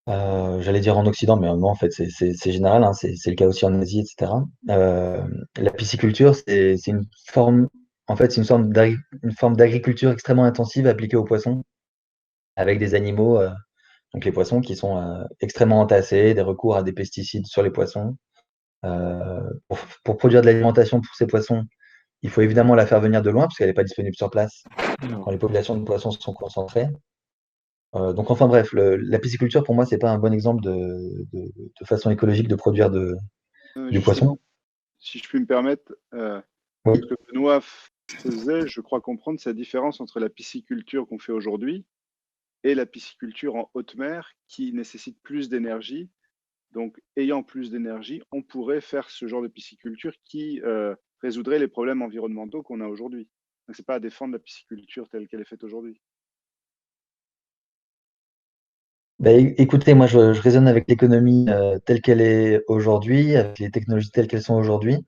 j'allais dire en Occident, mais non, en fait, c'est général, c'est le cas aussi en Asie, etc. La pisciculture, c'est une forme En fait, c'est une forme d'agriculture extrêmement intensive appliquée aux poissons, avec des animaux, donc les poissons qui sont extrêmement entassés, des recours à des pesticides sur les poissons. Pour produire de l'alimentation pour ces poissons, il faut évidemment la faire venir de loin, parce qu'elle n'est pas disponible sur place quand les populations de poissons sont concentrées. Donc enfin bref, la pisciculture, pour moi, c'est pas un bon exemple de façon écologique de produire du Justement, poisson. si je puis me permettre, Oui. ce que Benoît faisait, je crois comprendre, c'est la différence entre la pisciculture qu'on fait aujourd'hui et la pisciculture en haute mer qui nécessite plus d'énergie. Donc, ayant plus d'énergie, on pourrait faire ce genre de pisciculture qui résoudrait les problèmes environnementaux qu'on a aujourd'hui. Donc, c'est pas à défendre la pisciculture telle qu'elle est faite aujourd'hui. Écoutez, moi, je raisonne avec l'économie telle qu'elle est aujourd'hui, avec les technologies telles qu'elles sont aujourd'hui.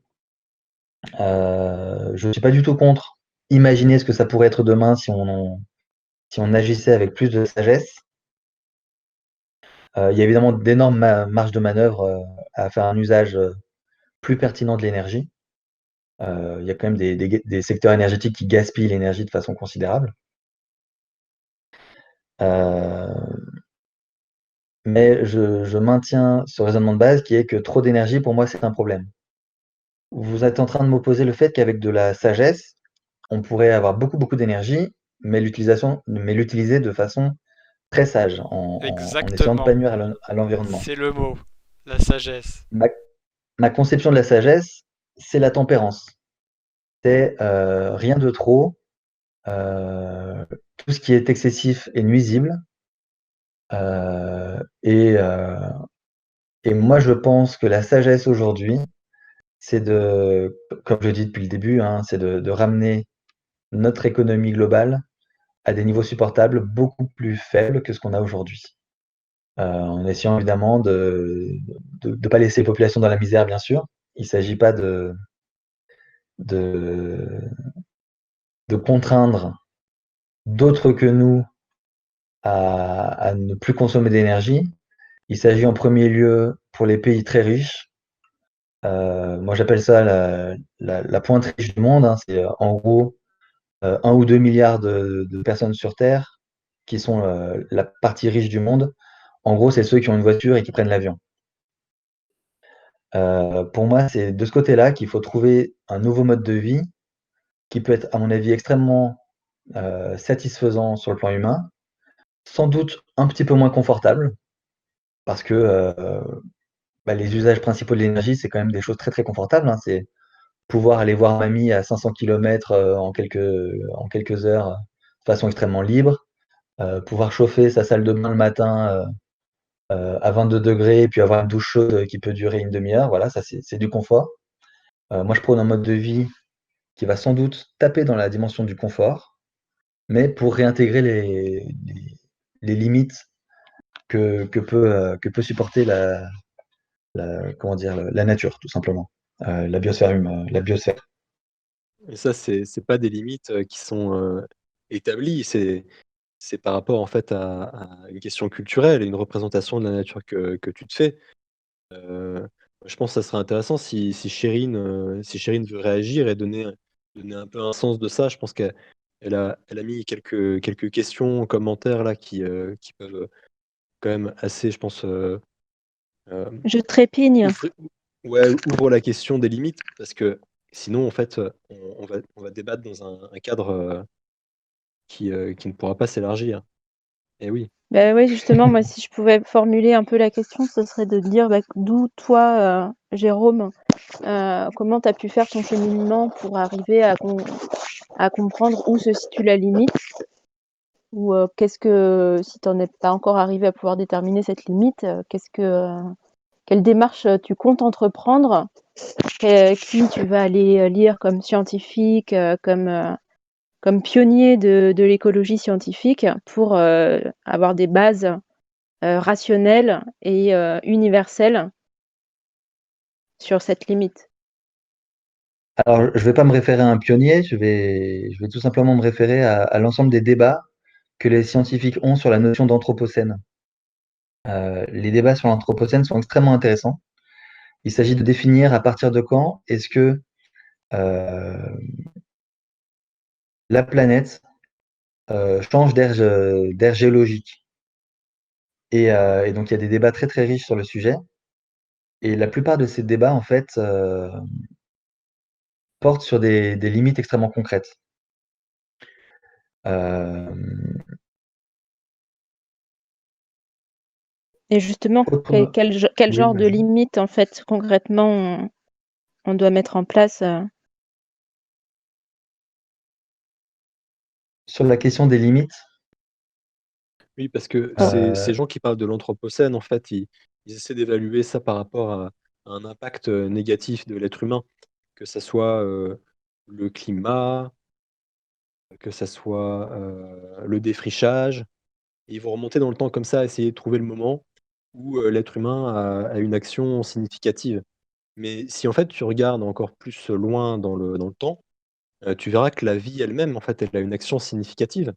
Je ne suis pas du tout contre imaginer ce que ça pourrait être demain si on agissait avec plus de sagesse. Il y a évidemment d'énormes marges de manœuvre à faire un usage plus pertinent de l'énergie. Il y a quand même des secteurs énergétiques qui gaspillent l'énergie de façon considérable. Mais je maintiens ce raisonnement de base qui est que trop d'énergie, pour moi, c'est un problème. Vous êtes en train de m'opposer le fait qu'avec de la sagesse, on pourrait avoir beaucoup d'énergie, mais l'utiliser de façon très sage, en essayant de ne Exactement. pas nuire à l'environnement. C'est le mot, la sagesse. Ma conception de la sagesse, c'est la tempérance. C'est rien de trop. Tout ce qui est excessif est nuisible. Et moi, je pense que la sagesse aujourd'hui, c'est comme je dis depuis le début, hein, c'est de ramener notre économie globale à des niveaux supportables beaucoup plus faibles que ce qu'on a aujourd'hui. En essayant évidemment de ne pas laisser les populations dans la misère, bien sûr. Il ne s'agit pas de contraindre d'autres que nous à ne plus consommer d'énergie. Il s'agit en premier lieu pour les pays très riches. Moi, j'appelle ça la pointe riche du monde, hein. C'est en gros 1 ou 2 milliards de personnes sur Terre qui sont la partie riche du monde. En gros, c'est ceux qui ont une voiture et qui prennent l'avion. Pour moi, c'est de ce côté-là qu'il faut trouver un nouveau mode de vie qui peut être, à mon avis, extrêmement satisfaisant sur le plan humain, sans doute un petit peu moins confortable, parce que les usages principaux de l'énergie, c'est quand même des choses très confortables, hein. C'est pouvoir aller voir mamie à 500 km en quelques heures de façon extrêmement libre, pouvoir chauffer sa salle de bain le matin à 22 degrés et puis avoir une douche chaude qui peut durer une demi-heure. Voilà, ça c'est du confort. Moi, je prône un mode de vie qui va sans doute taper dans la dimension du confort, mais pour réintégrer les limites que peut supporter comment dire, la nature, tout simplement. La biosphère humaine, la biosphère. Et ça, c'est pas des limites, qui sont, établies, c'est par rapport, en fait, à une question culturelle et une représentation de la nature que tu te fais. Heu, je pense que ça serait intéressant si Chérine veut réagir et donner un peu un sens de ça. Je pense qu'elle a mis quelques questions, commentaires là qui peuvent, quand même assez, je pense, hem, Je trépigne. ouvre la question des limites parce que sinon, en fait, on va débattre dans un cadre, qui ne pourra pas s'élargir. Et oui. Bah, ouais, justement, moi, si je pouvais formuler un peu la question, ce serait de dire, d'où toi, Jérôme, comment tu as pu faire ton cheminement pour arriver à comprendre où se situe la limite? Ou, si tu n'en es pas encore arrivé à pouvoir déterminer cette limite, quelle démarche, tu comptes entreprendre? Qui tu vas aller, lire comme scientifique, comme pionnier de l'écologie scientifique pour avoir des bases rationnelles et universelles sur cette limite. Alors, je ne vais pas me référer à un pionnier, je vais tout simplement me référer à l'ensemble des débats que les scientifiques ont sur la notion d'anthropocène. Les débats sur l'anthropocène sont extrêmement intéressants. Il s'agit de définir à partir de quand est-ce que la planète change d'aire géologique. Et donc, il y a des débats très, très riches sur le sujet. Et la plupart de ces débats, en fait, portent sur des limites extrêmement concrètes. Hem, Et justement, autre quel Oui, genre de vas-y. limites, en fait, concrètement, on doit mettre en place Sur la question des limites, Oui, parce que ces heu, gens qui parlent de l'anthropocène, en fait, ils essaient d'évaluer ça par rapport à un impact, négatif de l'être humain, que ça soit, le climat, que ça soit, le défrichage. Et ils vont remonter dans le temps comme ça, essayer de trouver le moment où, l'être humain a une action significative. Mais si, en fait, tu regardes encore plus loin dans le temps, tu verras que la vie elle-même, en fait, elle a une action significative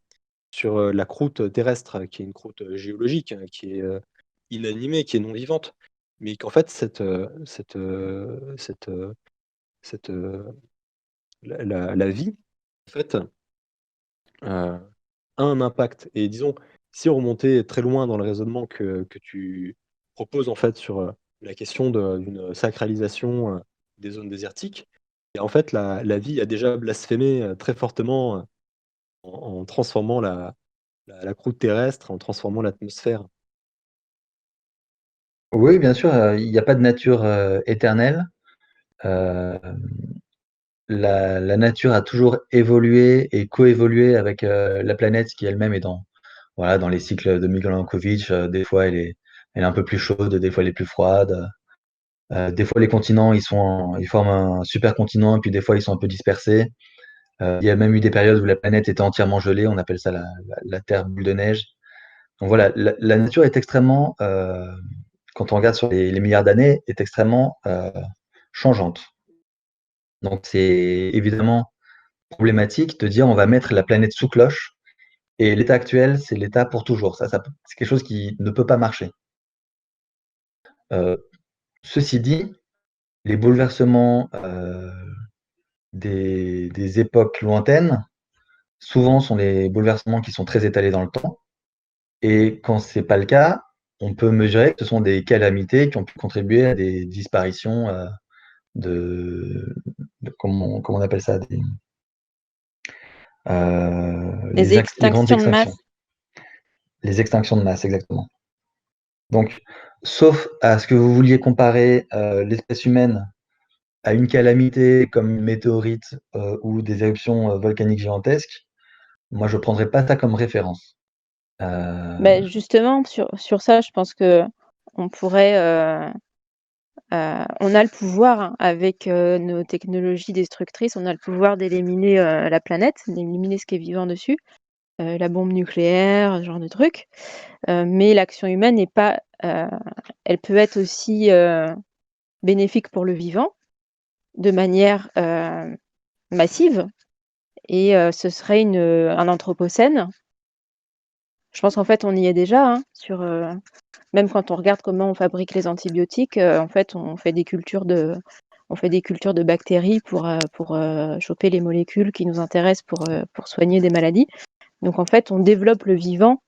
sur, la croûte terrestre, qui est une croûte, géologique, qui est, inanimée, qui est non vivante. Mais qu'en fait cette, la vie, en fait, a un impact. Et disons, si on remontait très loin dans le raisonnement que tu proposes, en fait, sur, la question d'une sacralisation, des zones désertiques, et en fait, la vie a déjà blasphémé, très fortement, en transformant la croûte terrestre, en transformant l'atmosphère. oui, bien sûr, il n'y a pas de nature, éternelle. Hem, la nature a toujours évolué et coévolué avec, la planète qui elle-même est dans les cycles de Milankovitch, des fois elle est un peu plus chaude, des fois elle est plus froide. Des fois les continents ils forment un supercontinent et puis des fois ils sont un peu dispersés. Il y a même eu des périodes où la planète était entièrement gelée, on appelle ça la terre boule de neige. Donc voilà, la nature est extrêmement, quand on regarde sur les milliards d'années, est extrêmement, changeante. Donc c'est évidemment problématique de dire: «On va mettre la planète sous cloche et l'état actuel, c'est l'état pour toujours». Ça c'est quelque chose qui ne peut pas marcher. Heu, Ceci dit, les bouleversements, des époques lointaines, souvent sont des bouleversements qui sont très étalés dans le temps. Et quand c'est pas le cas, on peut mesurer que ce sont des calamités qui ont pu contribuer à des disparitions, de comment on appelle ça? les Les grandes extinctions de extinctions. masse? Les extinctions de masse, exactement. Donc, sauf à ce que vous vouliez comparer, l'espèce humaine à une calamité comme une météorite, ou des éruptions, volcaniques gigantesques, moi je prendrais pas ça comme référence. Heu, Justement, sur ça, je pense qu'on pourrait, on a le pouvoir, hein, avec, nos technologies destructrices, on a le pouvoir d'éliminer, la planète, d'éliminer ce qui est vivant dessus, la bombe nucléaire, ce genre de truc. Mais l'action humaine n'est pas, elle peut être aussi, bénéfique pour le vivant, de manière, massive et ce serait un anthropocène. Je pense qu'en fait, on y est déjà, hein, même quand on regarde comment on fabrique les antibiotiques, en fait, on fait des cultures de bactéries pour, choper les molécules qui nous intéressent pour soigner des maladies. Donc en fait, on développe le vivant,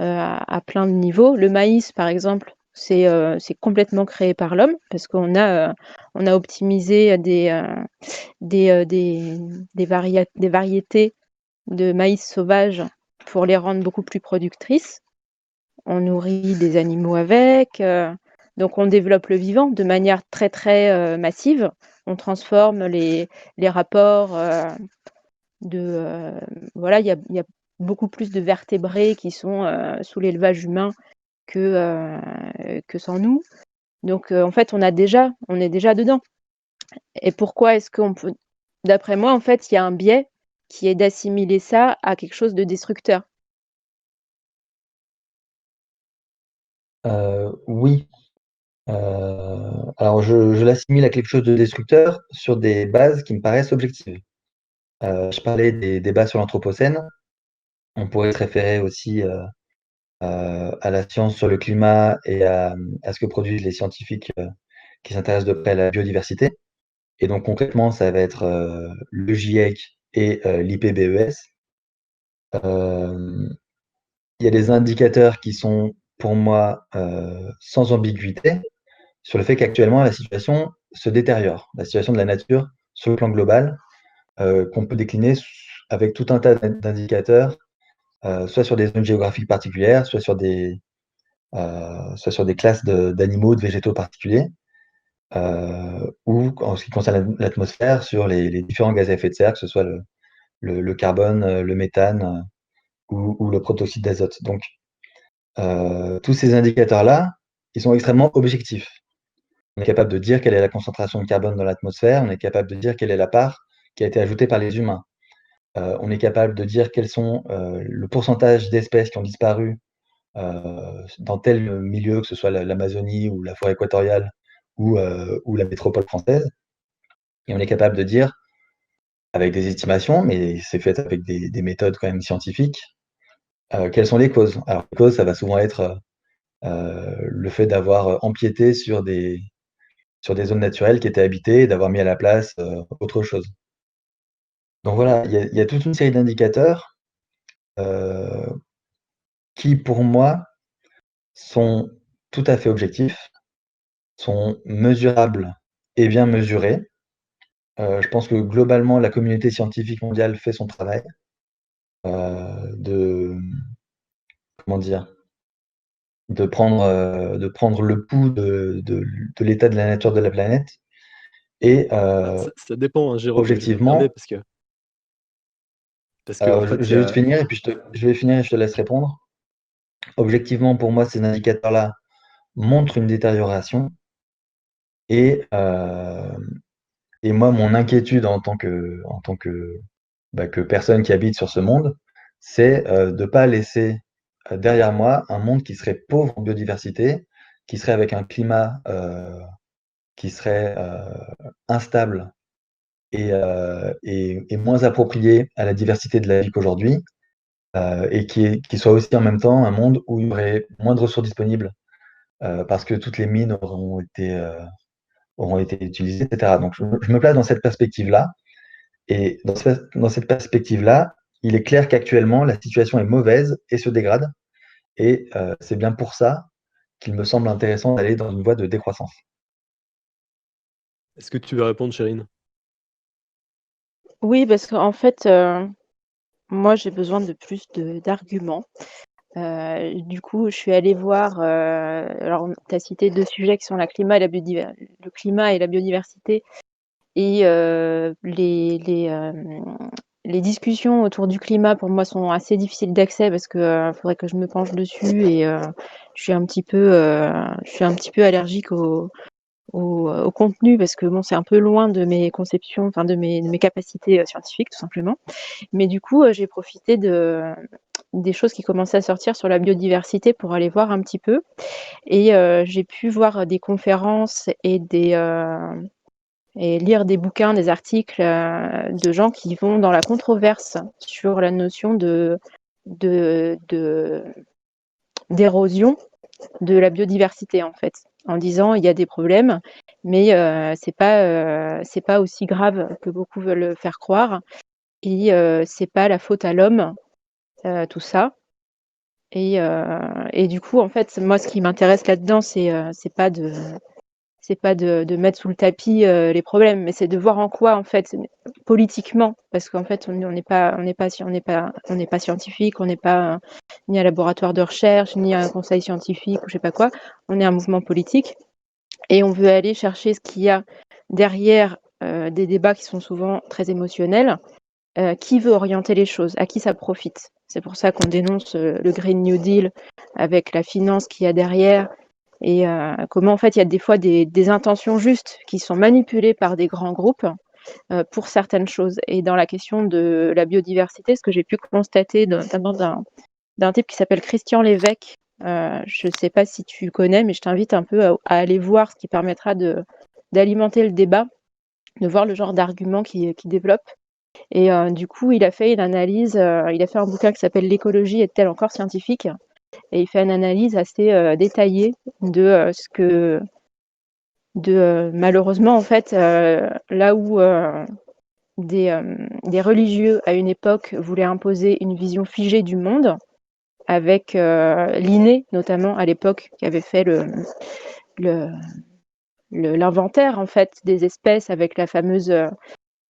à plein de niveaux. Le maïs, par exemple, c'est complètement créé par l'homme parce on a optimisé des variétés de maïs sauvages pour les rendre beaucoup plus productrices. On nourrit des animaux avec, donc on développe le vivant de manière très, très, massive. On transforme les rapports, voilà, il y a beaucoup plus de vertébrés qui sont, sous l'élevage humain que sans nous. Donc en fait, on est déjà dedans et pourquoi est-ce qu'on peut d'après moi, en fait, il y a un biais qui est d'assimiler ça à quelque chose de destructeur. oui, alors je l'assimile à quelque chose de destructeur sur des bases qui me paraissent objectives. Je parlais des débats sur l'anthropocène. On pourrait se référer aussi, à la science sur le climat et à ce que produisent les scientifiques, qui s'intéressent de près à la biodiversité. Et donc concrètement, ça va être, le GIEC et l'IPBES. Il y a des indicateurs qui sont, pour moi, sans ambiguïté, sur le fait qu'actuellement, la situation se détériore. La situation de la nature, sur le plan global, qu'on peut décliner avec tout un tas d'indicateurs, soit sur des zones géographiques particulières, soit sur des classes d'animaux, de végétaux particuliers, ou en ce qui concerne l'atmosphère, sur les différents gaz à effet de serre, que ce soit le carbone, le méthane ou le protoxyde d'azote. Donc, tous ces indicateurs-là, ils sont extrêmement objectifs. On est capable de dire quelle est la concentration de carbone dans l'atmosphère, on est capable de dire quelle est la part qui a été ajoutée par les humains. On est capable de dire quels sont le pourcentage d'espèces qui ont disparu dans tel milieu, que ce soit l'Amazonie ou la forêt équatoriale ou la métropole française. Et on est capable de dire, avec des estimations, mais c'est fait avec des méthodes quand même scientifiques, quelles sont les causes. Alors, les causes, ça va souvent être le fait d'avoir empiété sur des zones naturelles qui étaient habitées et d'avoir mis à la place autre chose. Donc voilà, il y a toute une série d'indicateurs qui, pour moi, sont tout à fait objectifs, sont mesurables et bien mesurés. Je pense que globalement, la communauté scientifique mondiale fait son travail de prendre le pouls de l'état de la nature de la planète. Et Ça dépend, hein, Jérôme, je me objectivement, permets parce que en fait, je vais juste finir et puis je vais finir et je te laisse répondre. Objectivement, pour moi, ces indicateurs-là montrent une détérioration. Et moi, mon inquiétude en tant que personne qui habite sur ce monde, c'est de ne pas laisser derrière moi un monde qui serait pauvre en biodiversité, qui serait avec un climat qui serait instable et moins approprié à la diversité de la vie qu'aujourd'hui, et qui soit aussi en même temps un monde où il y aurait moins de ressources disponibles, parce que toutes les mines auront été utilisées, etc. Donc je me place dans cette perspective-là. Et dans cette perspective-là, il est clair qu'actuellement, la situation est mauvaise et se dégrade. Et c'est bien pour ça qu'il me semble intéressant d'aller dans une voie de décroissance. Est-ce que tu veux répondre, Chérine? Oui, parce qu'en fait, moi, j'ai besoin de plus d'arguments. Du coup, je suis allée voir, alors tu as cité 2 sujets qui sont le climat et la biodiversité et les discussions autour du climat, pour moi, sont assez difficiles d'accès parce que, faudrait que je me penche dessus et je suis un petit peu allergique au contenu parce que bon, c'est un peu loin de mes conceptions, enfin de mes capacités scientifiques, tout simplement. Mais du coup, j'ai profité des choses qui commençaient à sortir sur la biodiversité pour aller voir un petit peu. Et j'ai pu voir des conférences et lire des bouquins, des articles de gens qui vont dans la controverse sur la notion d'érosion de la biodiversité, en fait, en disant il y a des problèmes, mais c'est pas aussi grave que beaucoup veulent faire croire, et c'est pas la faute à l'homme, tout ça. Et du coup, en fait, moi, ce qui m'intéresse là-dedans, c'est pas de mettre sous le tapis les problèmes, mais c'est de voir en quoi, en fait, politiquement, parce qu'en fait, on n'est pas scientifique, on n'est pas ni un laboratoire de recherche, ni un conseil scientifique, ou je sais pas quoi. On est un mouvement politique et on veut aller chercher ce qu'il y a derrière des débats qui sont souvent très émotionnels. Qui veut orienter les choses? À qui ça profite? C'est pour ça qu'on dénonce le Green New Deal avec la finance qu'il y a derrière et comment, en fait, il y a des fois des intentions justes qui sont manipulées par des grands groupes pour certaines choses. Et dans la question de la biodiversité, ce que j'ai pu constater notamment d'un type qui s'appelle Christian Lévesque, je ne sais pas si tu connais, mais je t'invite un peu à aller voir, ce qui permettra d'alimenter le débat, de voir le genre d'arguments qu'il développe. Et du coup, il a fait une analyse, il a fait un bouquin qui s'appelle L'écologie est-elle encore scientifique? Et il fait une analyse assez détaillée de ce que malheureusement, en fait, là où des religieux à une époque voulaient imposer une vision figée du monde, avec Linné notamment à l'époque qui avait fait l'inventaire en fait des espèces avec la fameuse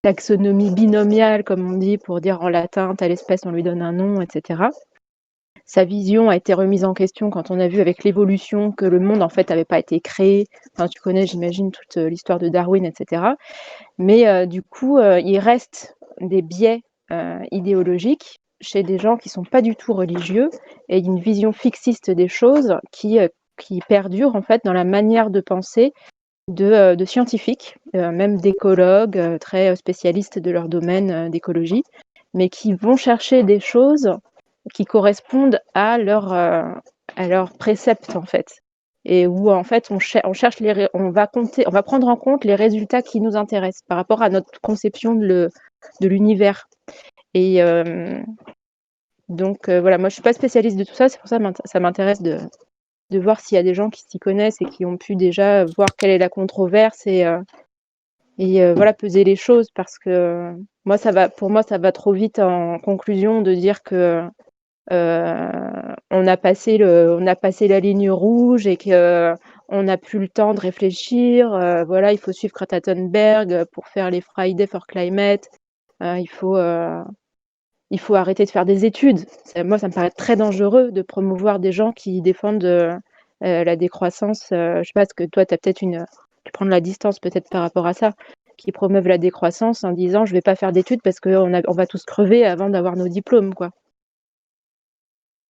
taxonomie binomiale, comme on dit, pour dire en latin telle espèce on lui donne un nom, etc. Sa vision a été remise en question quand on a vu avec l'évolution que le monde en fait n'avait pas été créé. Enfin, tu connais, j'imagine, toute l'histoire de Darwin, etc. Mais du coup, il reste des biais idéologiques chez des gens qui sont pas du tout religieux et une vision fixiste des choses qui perdure en fait dans la manière de penser de scientifiques, même d'écologues très spécialistes de leur domaine d'écologie, mais qui vont chercher des choses qui correspondent à leurs préceptes en fait, et où en fait on cherche on va prendre en compte les résultats qui nous intéressent par rapport à notre conception de l'univers. Et donc voilà, moi je suis pas spécialiste de tout ça, c'est pour ça que ça m'intéresse de voir s'il y a des gens qui s'y connaissent et qui ont pu déjà voir quelle est la controverse et voilà, peser les choses, parce que pour moi ça va trop vite en conclusion de dire que on a passé la ligne rouge et que on n'a plus le temps de réfléchir. Voilà, il faut suivre Greta Thunberg pour faire les Friday for Climate. Il faut arrêter de faire des études. Moi, ça me paraît très dangereux de promouvoir des gens qui défendent la décroissance. Je sais pas, est-ce que toi, tu prends de la distance peut-être par rapport à ça, qui promeuvent la décroissance en disant je vais pas faire d'études parce qu'on va tous crever avant d'avoir nos diplômes, quoi.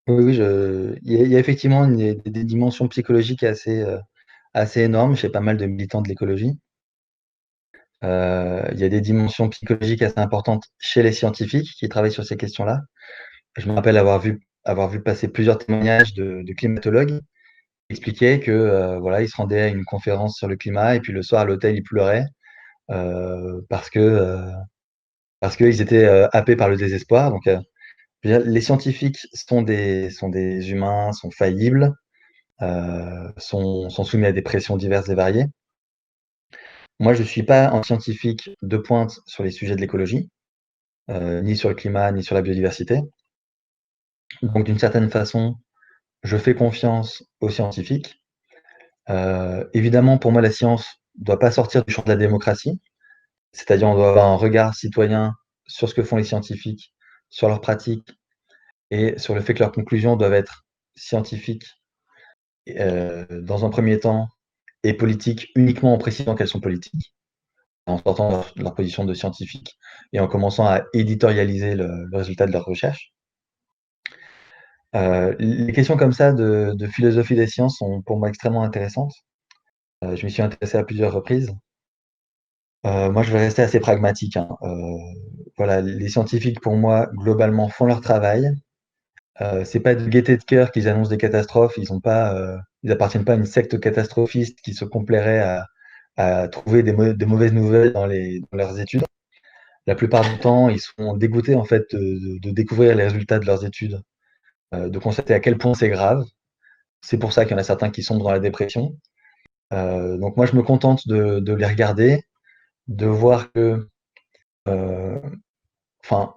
Oui, il y a effectivement des dimensions psychologiques assez énormes chez pas mal de militants de l'écologie. Il y a des dimensions psychologiques assez importantes chez les scientifiques qui travaillent sur ces questions-là. Je me rappelle avoir vu passer plusieurs témoignages de climatologues qui expliquaient que voilà, ils se rendaient à une conférence sur le climat et puis le soir à l'hôtel, ils pleuraient parce qu'ils étaient happés par le désespoir. Donc, je veux dire, les scientifiques sont des humains, sont faillibles, sont soumis à des pressions diverses et variées. Moi, je ne suis pas un scientifique de pointe sur les sujets de l'écologie, ni sur le climat, ni sur la biodiversité. Donc, d'une certaine façon, je fais confiance aux scientifiques. Évidemment, pour moi, la science ne doit pas sortir du champ de la démocratie, c'est-à-dire on doit avoir un regard citoyen sur ce que font les scientifiques, sur leurs pratiques et sur le fait que leurs conclusions doivent être scientifiques dans un premier temps et politiques uniquement en précisant qu'elles sont politiques, en sortant de leur position de scientifique et en commençant à éditorialiser le résultat de leur recherche. Les questions comme ça de philosophie des sciences sont pour moi extrêmement intéressantes. Je m'y suis intéressé à plusieurs reprises. Moi, je vais rester assez pragmatique, hein. Voilà, les scientifiques, pour moi, globalement, font leur travail. C'est pas de gaieté de cœur qu'ils annoncent des catastrophes. Ils appartiennent pas à une secte catastrophiste qui se complairait à trouver des mauvaises nouvelles dans leurs études. La plupart du temps, ils sont dégoûtés en fait de découvrir les résultats de leurs études, de constater à quel point c'est grave. C'est pour ça qu'il y en a certains qui sombrent dans la dépression. Donc moi, je me contente de les regarder, de voir que,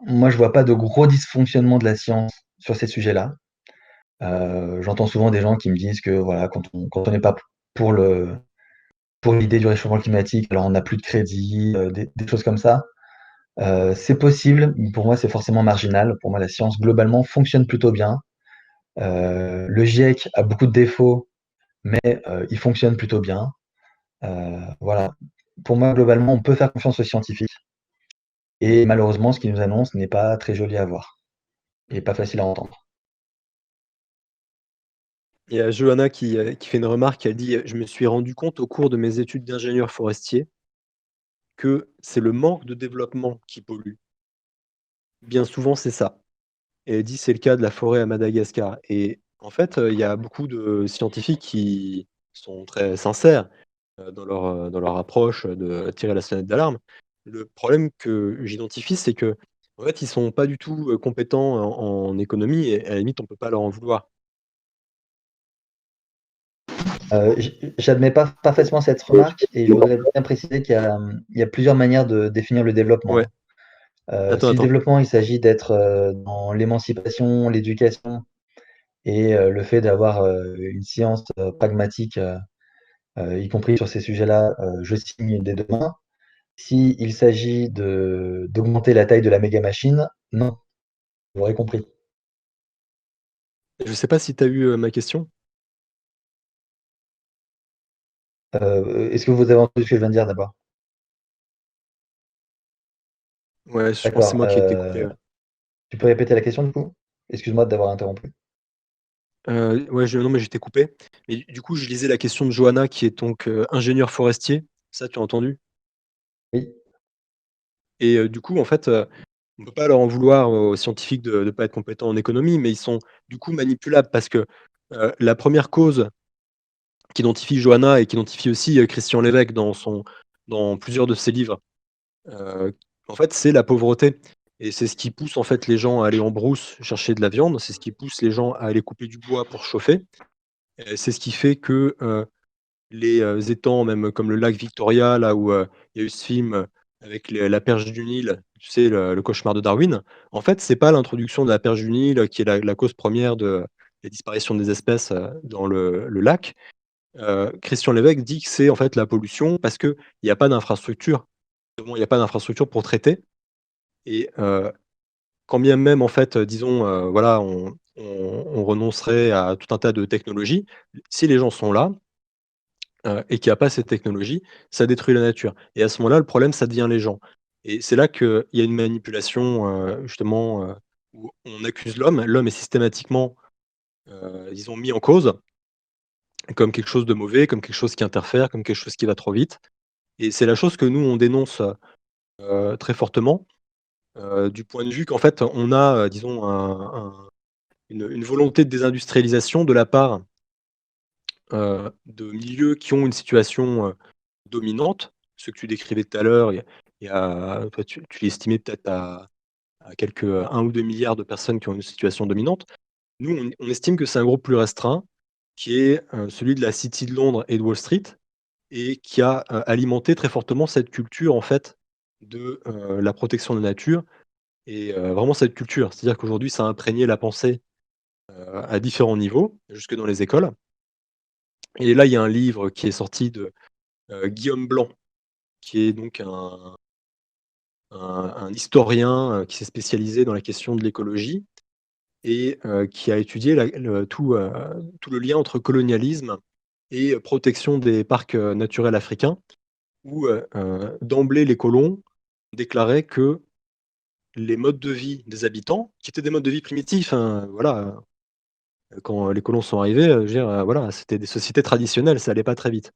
moi, je vois pas de gros dysfonctionnements de la science sur ces sujets-là. J'entends souvent des gens qui me disent que voilà, quand on n'est pas pour l'idée du réchauffement climatique, alors on n'a plus de crédit, des choses comme ça. C'est possible, mais pour moi, c'est forcément marginal. Pour moi, la science, globalement, fonctionne plutôt bien. Le GIEC a beaucoup de défauts, mais il fonctionne plutôt bien. Voilà. Pour moi, globalement, on peut faire confiance aux scientifiques. Et malheureusement, ce qu'ils nous annoncent n'est pas très joli à voir et pas facile à entendre. Il y a Johanna qui fait une remarque, elle dit: «Je me suis rendu compte au cours de mes études d'ingénieur forestier que c'est le manque de développement qui pollue. Bien souvent, c'est ça». Et elle dit: «C'est le cas de la forêt à Madagascar». Et en fait, il y a beaucoup de scientifiques qui sont très sincères, dans leur approche de tirer la sonnette d'alarme. Le problème que j'identifie, c'est que en fait, ils sont pas du tout, compétents en économie et à la limite, on peut pas leur en vouloir. J'admets pas parfaitement cette remarque et je voudrais bien préciser qu'il y a plusieurs manières de définir le développement. Ouais. Attends, Si le attends. développement, il s'agit d'être dans l'émancipation, l'éducation et le fait d'avoir une science pragmatique, y compris sur ces sujets-là, je signe dès demain. S'il s'agit d'augmenter la taille de la méga machine, non, vous aurez compris. Je sais pas si tu as eu ma question. Est-ce que vous avez entendu ce que je viens de dire d'abord? Ouais, je pense que c'est D'accord. moi qui ai été coupé. Ouais, Tu peux répéter la question du coup? Excuse-moi de t'avoir interrompu. Ouais, non, mais j'étais coupé. Mais du coup, je lisais la question de Johanna qui est donc ingénieur forestier. Ça, tu as entendu? Oui. Et du coup, en fait, on peut pas leur en vouloir aux scientifiques de ne pas être compétents en économie, mais ils sont du coup manipulables parce que la première cause qu'identifie Johanna et qu'identifie aussi Christian Lévesque dans plusieurs de ses livres, Heu, en fait, c'est la pauvreté et c'est ce qui pousse, en fait, les gens à aller en brousse chercher de la viande. C'est ce qui pousse les gens à aller couper du bois pour chauffer et c'est ce qui fait que, les, étangs, même comme le lac Victoria, là où, il y a eu ce film, avec la perche du Nil, tu sais, le cauchemar de Darwin. En fait, c'est pas l'introduction de la perche du Nil qui est la cause première de la disparition des espèces, dans le lac. Christian Lévesque dit que c'est, en fait, la pollution parce qu'il y a pas d'infrastructure. Bon, il y a pas d'infrastructure pour traiter et quand bien même, en fait, disons, voilà, on renoncerait à tout un tas de technologies, si les gens sont là, et qu'il y a pas cette technologie, ça détruit la nature et à ce moment-là, le problème, ça devient les gens et c'est là qu'il y a une manipulation, justement, où on accuse l'homme. L'homme est systématiquement, disons, mis en cause comme quelque chose de mauvais, comme quelque chose qui interfère, comme quelque chose qui va trop vite et c'est la chose que nous, on dénonce, très fortement. Du point de vue qu'en fait, on a, disons une volonté de désindustrialisation de la part, de milieux qui ont une situation, dominante. Ce que tu décrivais tout à l'heure, il y a toi tu l'estimais peut-être à quelques, 1 ou 2 milliards de personnes qui ont une situation dominante. Nous, on estime que c'est un groupe plus restreint, qui est, celui de la City de Londres et de Wall Street et qui a, alimenté très fortement cette culture en fait de, la protection de la nature et vraiment cette culture. C'est-à-dire qu'aujourd'hui, ça a imprégné la pensée, à différents niveaux, jusque dans les écoles. Et là, il y a un livre qui est sorti de, Guillaume Blanc, qui est donc un historien, qui s'est spécialisé dans la question de l'écologie et qui a étudié tout le lien entre colonialisme et protection des parcs, naturels africains où, d'emblée les colons déclaraient que les modes de vie des habitants, qui étaient des modes de vie primitifs, hein, voilà. Quand les colons sont arrivés, je veux dire, voilà, c'était des sociétés traditionnelles, ça allait pas très vite.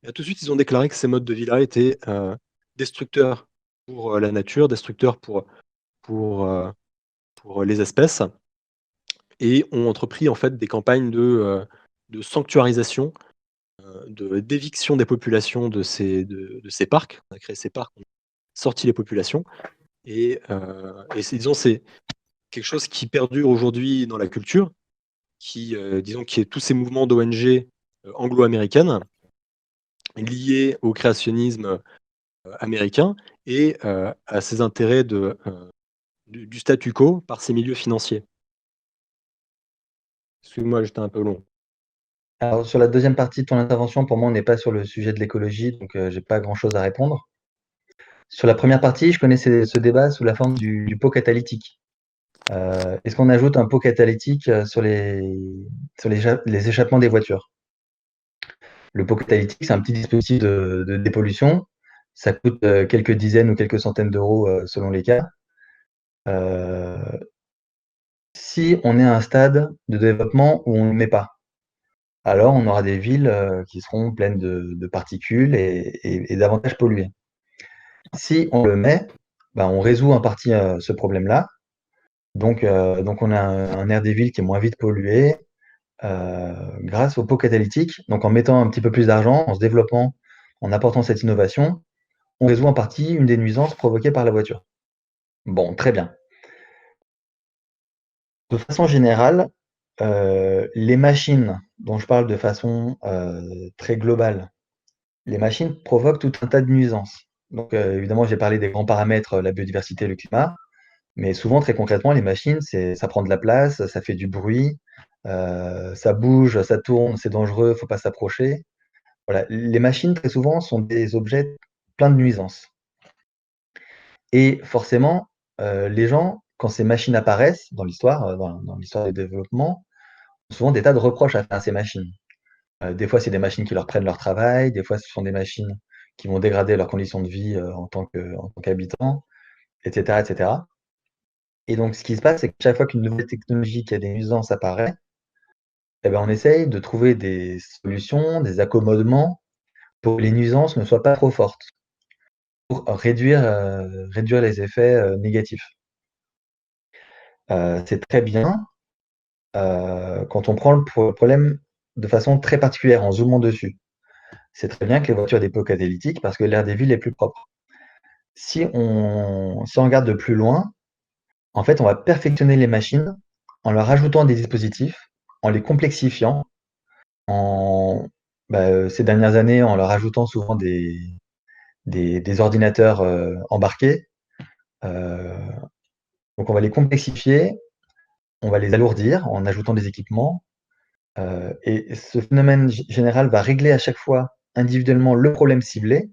Et tout de suite, ils ont déclaré que ces modes de vie-là étaient, destructeurs pour, la nature, destructeurs pour, heu, pour les espèces et ont entrepris en fait des campagnes de sanctuarisation, de d'éviction des populations de ces parcs. On a créé ces parcs, on a sorti les populations et c'est quelque chose qui perdure aujourd'hui dans la culture, qui, disons, qui est tous ces mouvements d'ONG, anglo-américaines, liés au créationnisme, américain et à ces intérêts du statu quo par ces milieux financiers. Excuse-moi, j'étais un peu long. Alors sur la deuxième partie de ton intervention, pour moi, on n'est pas sur le sujet de l'écologie, donc j'ai pas grand-chose à répondre. Sur la première partie, je connaissais ce débat sous la forme du pot catalytique. Est-ce qu'on ajoute un pot catalytique sur les échappements des voitures? Le pot catalytique, c'est un petit dispositif de dépollution. Ça coûte quelques dizaines ou quelques centaines d'euros selon les cas. Si on est à un stade de développement où on ne le met pas, alors on aura des villes qui seront pleines de particules et davantage polluées. Si on le met, ben, on résout en partie ce problème-là. Donc on a un air des villes qui est moins vite pollué grâce au pot catalytique. Donc en mettant un petit peu plus d'argent, en se développant, en apportant cette innovation, on résout en partie une des nuisances provoquées par la voiture. Bon, très bien. De façon générale, les machines dont je parle de façon très globale, les machines provoquent tout un tas de nuisances. Donc, évidemment, j'ai parlé des grands paramètres, la biodiversité, le climat, mais souvent, très concrètement, les machines, ça prend de la place, ça fait du bruit, ça bouge, ça tourne, c'est dangereux, faut pas s'approcher. Voilà, les machines, très souvent, sont des objets pleins de nuisances. Et forcément, les gens, quand ces machines apparaissent dans l'histoire, dans l'histoire du développement, ont souvent des tas de reproches à faire à ces machines. Des fois, c'est des machines qui leur prennent leur travail, des fois, ce sont des machines qui vont dégrader leurs conditions de vie, en tant qu'habitants, et cetera, et cetera. Et donc, ce qui se passe, c'est que chaque fois qu'une nouvelle technologie qui a des nuisances apparaît, eh ben, on essaye de trouver des solutions, des accommodements pour que les nuisances ne soient pas trop fortes, pour réduire les effets, négatifs. C'est très bien, quand on prend le problème de façon très particulière, en zoomant dessus. C'est très bien que les voitures aient des pots catalytiques parce que l'air des villes est plus propre. Si on regarde de plus loin, en fait, on va perfectionner les machines en leur ajoutant des dispositifs, en les complexifiant, en ces dernières années, en leur ajoutant souvent des ordinateurs, embarqués. Heu, donc on va les complexifier, on va les alourdir en ajoutant des équipements, et ce phénomène général va régler à chaque fois individuellement le problème ciblé,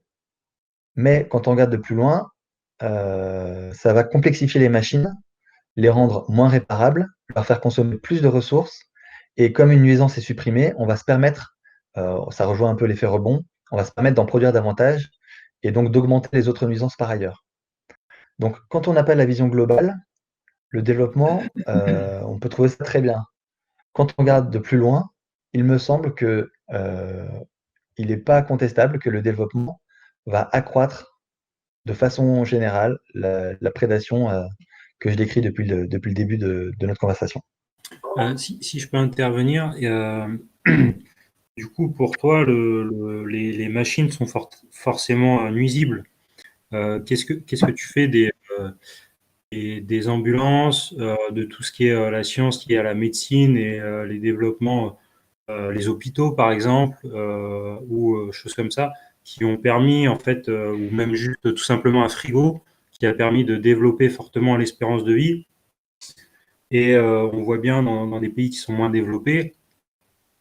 mais quand on regarde de plus loin, ça va complexifier les machines, les rendre moins réparables, leur faire consommer plus de ressources et comme une nuisance est supprimée, on va se permettre, ça rejoint un peu l'effet rebond, on va se permettre d'en produire davantage et donc d'augmenter les autres nuisances par ailleurs. Donc quand on n'a pas la vision globale, le développement, on peut trouver ça très bien. Quand on regarde de plus loin, il me semble que, il n'est pas contestable que le développement va accroître de façon générale la prédation, que je décris depuis le début de notre conversation. Si je peux intervenir, du coup, pour toi, les machines sont forcément nuisibles. Qu'est-ce que tu fais des ambulances, de tout ce qui est la science liée à la médecine et les développements, les hôpitaux par exemple, ou choses comme ça, qui ont permis en fait, ou même juste tout simplement un frigo, qui a permis de développer fortement l'espérance de vie. Et on voit bien dans des pays qui sont moins développés,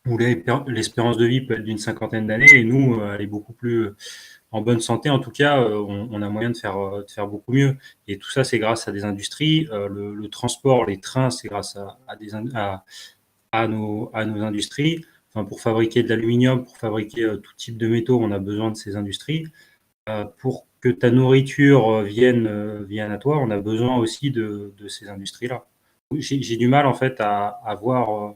où l'espérance de vie peut être d'une cinquantaine d'années, et nous, elle est beaucoup plus en bonne santé. En tout cas, on a moyen de faire beaucoup mieux. Et tout ça, c'est grâce à des industries. Le transport, les trains, c'est grâce à nos industries. Enfin, pour fabriquer de l'aluminium, pour fabriquer tout type de métaux, on a besoin de ces industries. Pour que ta nourriture vienne à toi, on a besoin aussi de ces industries-là. J'ai du mal en fait à voir,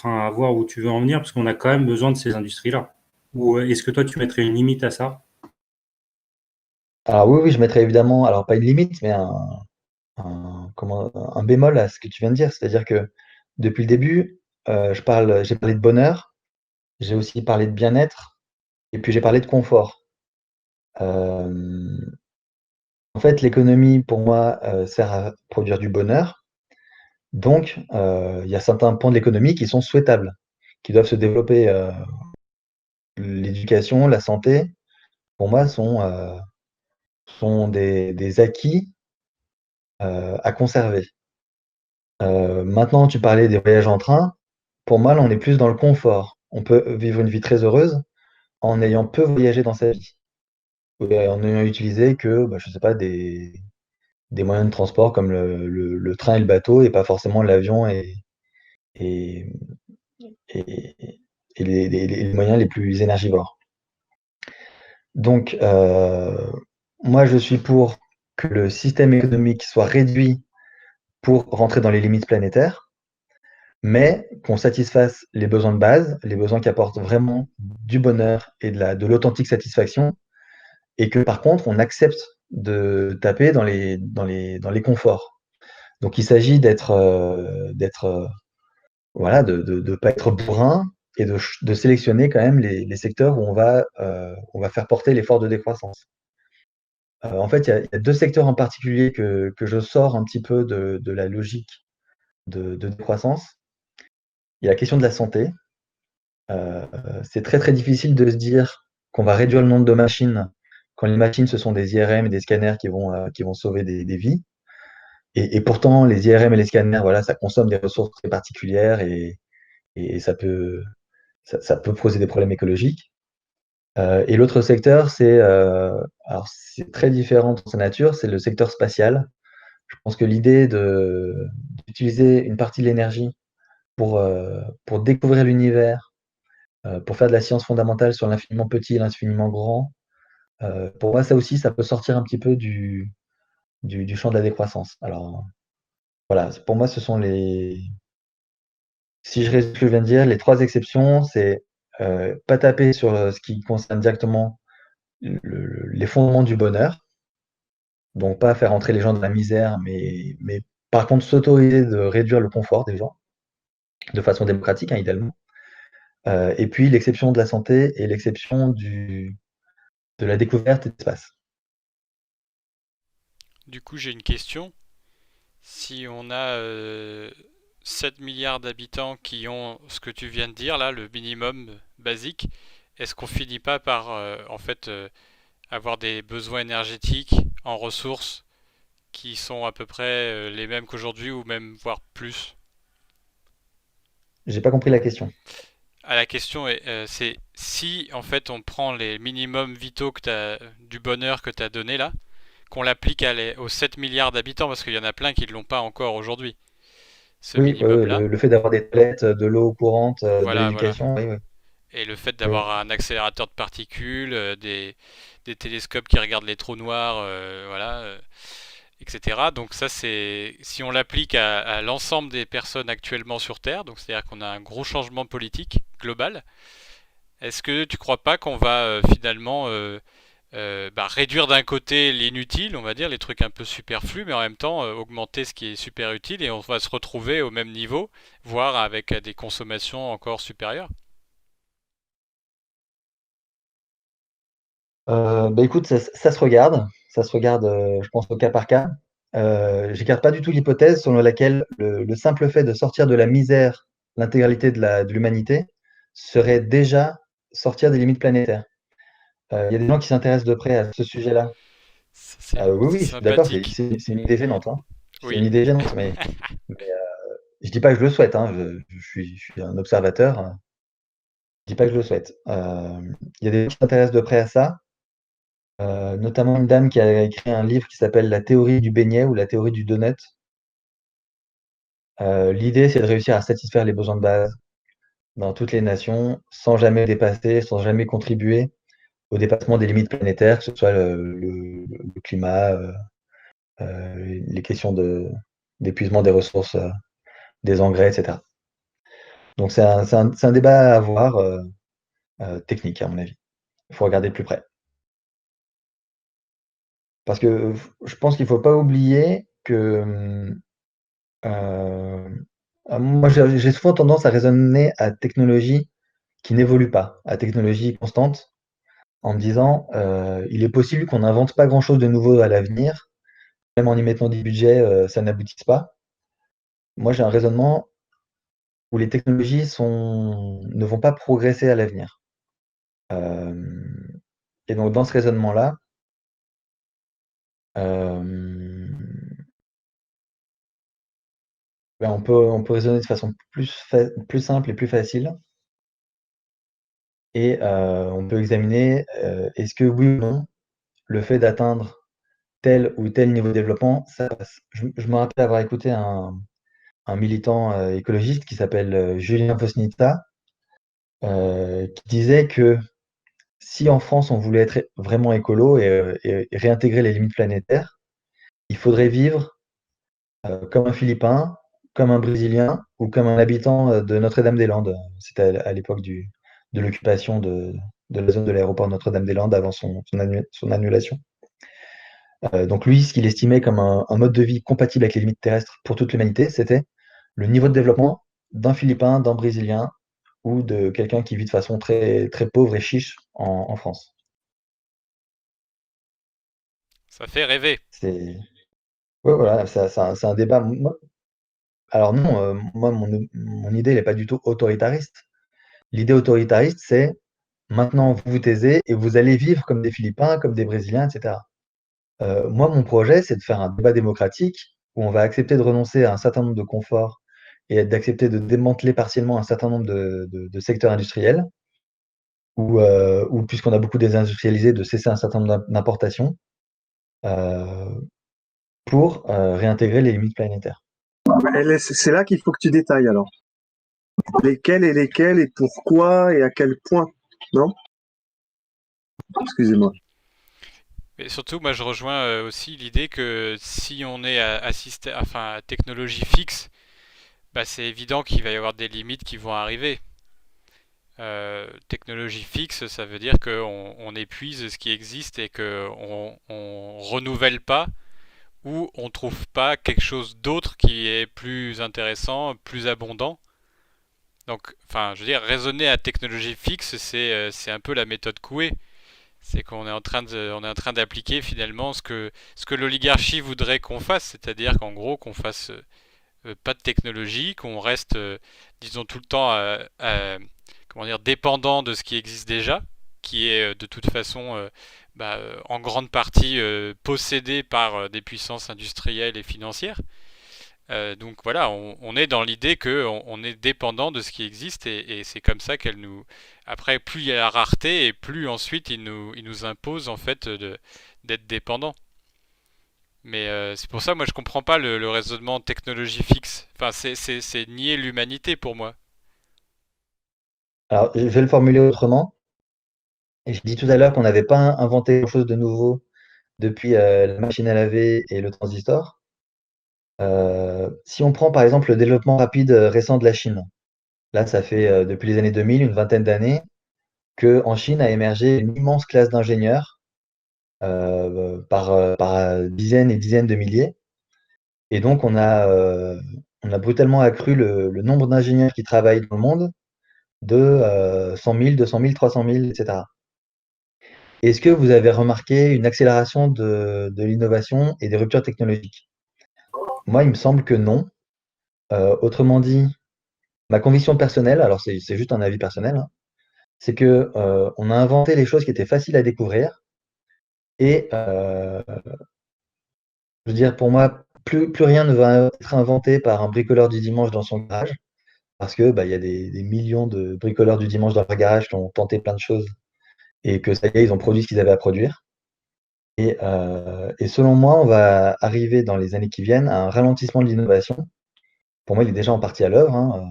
à voir où tu veux en venir, parce qu'on a quand même besoin de ces industries-là. Ou est-ce que toi tu mettrais une limite à ça? Alors oui, oui, je mettrais évidemment, alors pas une limite, mais un bémol à ce que tu viens de dire. C'est-à-dire que depuis le début, j'ai parlé de bonheur, j'ai aussi parlé de bien-être et puis j'ai parlé de confort. Hem, En fait, l'économie pour moi, sert à produire du bonheur. Donc, il y a certains pans de l'économie qui sont souhaitables, qui doivent se développer. L'éducation, la santé, pour moi, sont des acquis, à conserver. Maintenant, tu parlais des voyages en train. Pour moi, là, on est plus dans le confort. On peut vivre une vie très heureuse en ayant peu voyagé dans sa vie, en ayant utilisé que, je sais pas, des moyens de transport comme le train et le bateau et pas forcément l'avion et et et les moyens les plus énergivores. Donc, moi, je suis pour que le système économique soit réduit pour rentrer dans les limites planétaires, mais qu'on satisfasse les besoins de base, les besoins qui apportent vraiment du bonheur et de l'authentique satisfaction, et que par contre, on accepte de taper dans les conforts. Donc, il s'agit voilà, de pas être bourrin et de sélectionner quand même les secteurs où on va faire porter l'effort de décroissance. En fait, il y a 2 secteurs en particulier que je sors un petit peu de la logique de décroissance. Il y a la question de la santé. C'est très, très difficile de se dire qu'on va réduire le nombre de machines quand les machines, ce sont des IRM et des scanners qui vont sauver des vies. Et pourtant, les IRM et les scanners, voilà, ça consomme des ressources très particulières et ça peut poser des problèmes écologiques. Et l'autre secteur, alors c'est très différent dans sa nature, c'est le secteur spatial. Je pense que l'idée d'utiliser une partie de l'énergie pour découvrir l'univers, pour faire de la science fondamentale sur l'infiniment petit et l'infiniment grand, pour moi, ça aussi, ça peut sortir un petit peu du champ de la décroissance. Alors, voilà, pour moi, ce sont si je résume ce que je viens de dire, les 3 exceptions, c'est pas taper sur ce qui concerne directement les fondements du bonheur, donc pas faire entrer les gens dans la misère, mais par contre s'autoriser de réduire le confort des gens, de façon démocratique, hein, idéalement. Et puis l'exception de la santé et l'exception de la découverte et de l'espace. Du coup, j'ai une question. Si on a 7 milliards d'habitants qui ont ce que tu viens de dire, là, le minimum basique, est-ce qu'on finit pas par, en fait, avoir des besoins énergétiques en ressources qui sont à peu près les mêmes qu'aujourd'hui ou même voire plus? J'ai pas compris la question. La question est, c'est si en fait on prend les minimums vitaux du bonheur que tu as donné là, qu'on l'applique aux 7 milliards d'habitants, parce qu'il y en a plein qui ne l'ont pas encore aujourd'hui, ce Oui, minimum-là. le fait d'avoir des toilettes, de l'eau courante, de Voilà, voilà. l'éducation, oui, oui. Et le fait Oui. d'avoir un accélérateur de particules, des télescopes qui regardent les trous noirs, voilà, etc. Donc ça, c'est si on l'applique à l'ensemble des personnes actuellement sur Terre, donc c'est-à-dire qu'on a un gros changement politique global. Est-ce que tu crois pas qu'on va finalement réduire d'un côté l'inutile, on va dire, les trucs un peu superflus, mais en même temps augmenter ce qui est super utile et on va se retrouver au même niveau, voire avec des consommations encore supérieures? Écoute, ça se regarde. Ça se regarde, je pense, au cas par cas. J'écarte pas du tout l'hypothèse selon laquelle le simple fait de sortir de la misère l'intégralité de l'humanité serait déjà sortir des limites planétaires. Il y a des gens qui s'intéressent de près à ce sujet-là. C'est Oui, oui, je suis d'accord, sympathique. c'est une idée gênante, hein. C'est une Oui. idée gênante, mais, je dis pas que je le souhaite, hein. Je suis un observateur, hein. Je dis pas que je le souhaite. Il y a des gens qui s'intéressent de près à ça. Notamment une dame qui a écrit un livre qui s'appelle La théorie du beignet ou la théorie du donut. L'idée, c'est de réussir à satisfaire les besoins de base dans toutes les nations, sans jamais dépasser, sans jamais contribuer au dépassement des limites planétaires, que ce soit le climat, les questions d'épuisement des ressources, des engrais, etc. Donc c'est un débat à avoir, technique, à mon avis. Il faut regarder de plus près. Parce que je pense qu'il ne faut pas oublier que moi, j'ai souvent tendance à raisonner à technologie qui n'évolue pas, à technologie constante, en me disant, il est possible qu'on n'invente pas grand-chose de nouveau à l'avenir, même en y mettant des budgets, ça n'aboutisse pas. Moi, j'ai un raisonnement où les technologies ne vont pas progresser à l'avenir. Et donc, dans ce raisonnement-là, on peut raisonner de façon plus simple et plus facile. Et on peut examiner, est-ce que oui ou non, le fait d'atteindre tel ou tel niveau de développement, ça passe. Je me rappelle avoir écouté un militant écologiste qui s'appelle Julien Fosnitsa, qui disait que si en France on voulait être vraiment écolo et réintégrer les limites planétaires, il faudrait vivre comme un Philippin, comme un Brésilien ou comme un habitant de Notre-Dame-des-Landes. C'était à l'époque de l'occupation de la zone de l'aéroport Notre-Dame-des-Landes avant son annulation. Donc lui, ce qu'il estimait comme un mode de vie compatible avec les limites terrestres pour toute l'humanité, c'était le niveau de développement d'un Philippin, d'un Brésilien ou de quelqu'un qui vit de façon très, très pauvre et chiche en France. Ça fait rêver. Ouais, voilà, c'est un débat. Alors non, moi, mon idée, elle n'est pas du tout autoritariste. L'idée autoritariste, c'est maintenant vous vous taisez et vous allez vivre comme des Philippins, comme des Brésiliens, etc. Moi, mon projet, c'est de faire un débat démocratique où on va accepter de renoncer à un certain nombre de conforts et d'accepter de démanteler partiellement un certain nombre de secteurs industriels, ou puisqu'on a beaucoup désindustrialisé, de cesser un certain nombre d'importations pour réintégrer les limites planétaires. C'est là qu'il faut que tu détailles alors. Lesquels et pourquoi et à quel point, non? Excusez-moi. Mais surtout, moi, je rejoins aussi l'idée que si on est à technologie fixe, bah, c'est évident qu'il va y avoir des limites qui vont arriver. Technologie fixe, ça veut dire qu'on épuise ce qui existe et qu'on renouvelle pas ou on trouve pas quelque chose d'autre qui est plus intéressant, plus abondant. Donc, enfin, je veux dire, raisonner à technologie fixe, c'est un peu la méthode Coué. C'est qu'on est on est en train d'appliquer finalement ce que l'oligarchie voudrait qu'on fasse, c'est-à-dire qu'en gros qu'on fasse pas de technologie, qu'on reste, disons, tout le temps comment dire, dépendant de ce qui existe déjà, qui est de toute façon en grande partie possédé par des puissances industrielles et financières. Donc voilà, on est dans l'idée qu'on est dépendant de ce qui existe et c'est comme ça qu'elle nous. Après, plus il y a la rareté et plus ensuite il nous impose en fait d'être dépendant. Mais c'est pour ça, moi, je comprends pas le raisonnement technologie fixe. Enfin, c'est nier l'humanité pour moi. Alors, je vais le formuler autrement. Et je dis tout à l'heure qu'on n'avait pas inventé quelque chose de nouveau depuis la machine à laver et le transistor. Si on prend par exemple le développement rapide récent de la Chine, là, ça fait depuis les années 2000, une vingtaine d'années, qu'en Chine a émergé une immense classe d'ingénieurs par dizaines et dizaines de milliers. Et donc, on a brutalement accru le nombre d'ingénieurs qui travaillent dans le monde de 100 000, 200 000, 300 000, etc. Est-ce que vous avez remarqué une accélération de l'innovation et des ruptures technologiques? Moi, il me semble que non. Autrement dit, ma conviction personnelle, alors c'est juste un avis personnel, hein, c'est que on a inventé les choses qui étaient faciles à découvrir et je veux dire, pour moi, plus rien ne va être inventé par un bricoleur du dimanche dans son garage, parce que il y a des millions de bricoleurs du dimanche dans leur garage qui ont tenté plein de choses et que ça y est, ils ont produit ce qu'ils avaient à produire. Et selon moi, on va arriver dans les années qui viennent à un ralentissement de l'innovation. Pour moi, il est déjà en partie à l'œuvre, hein.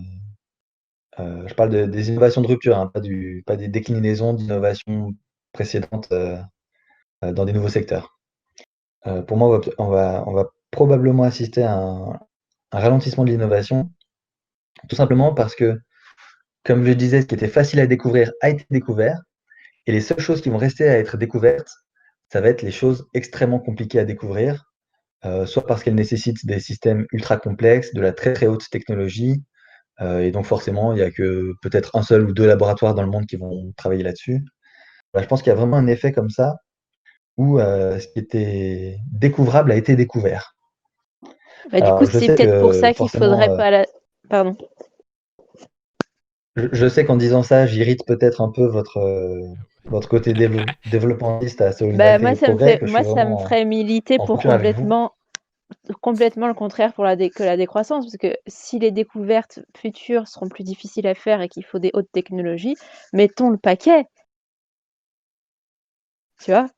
Je parle des innovations de rupture, hein, pas des déclinaisons d'innovations précédentes dans des nouveaux secteurs. Pour moi, on va probablement assister à un ralentissement de l'innovation, tout simplement parce que, comme je disais, ce qui était facile à découvrir a été découvert, et les seules choses qui vont rester à être découvertes, ça va être les choses extrêmement compliquées à découvrir, soit parce qu'elles nécessitent des systèmes ultra complexes, de la très très haute technologie, et donc forcément, il n'y a que peut-être un seul ou deux laboratoires dans le monde qui vont travailler là-dessus. Je pense qu'il y a vraiment un effet comme ça, où ce qui était découvrable a été découvert. Bah, du coup, c'est peut-être pour ça qu'il faudrait pas Pardon. Je sais qu'en disant ça, j'irrite peut-être un peu votre côté développementiste à Solidarité et Progrès. Moi, ça me ferait militer pour complètement le contraire que la décroissance, parce que si les découvertes futures seront plus difficiles à faire et qu'il faut des hautes technologies, mettons le paquet. Tu vois?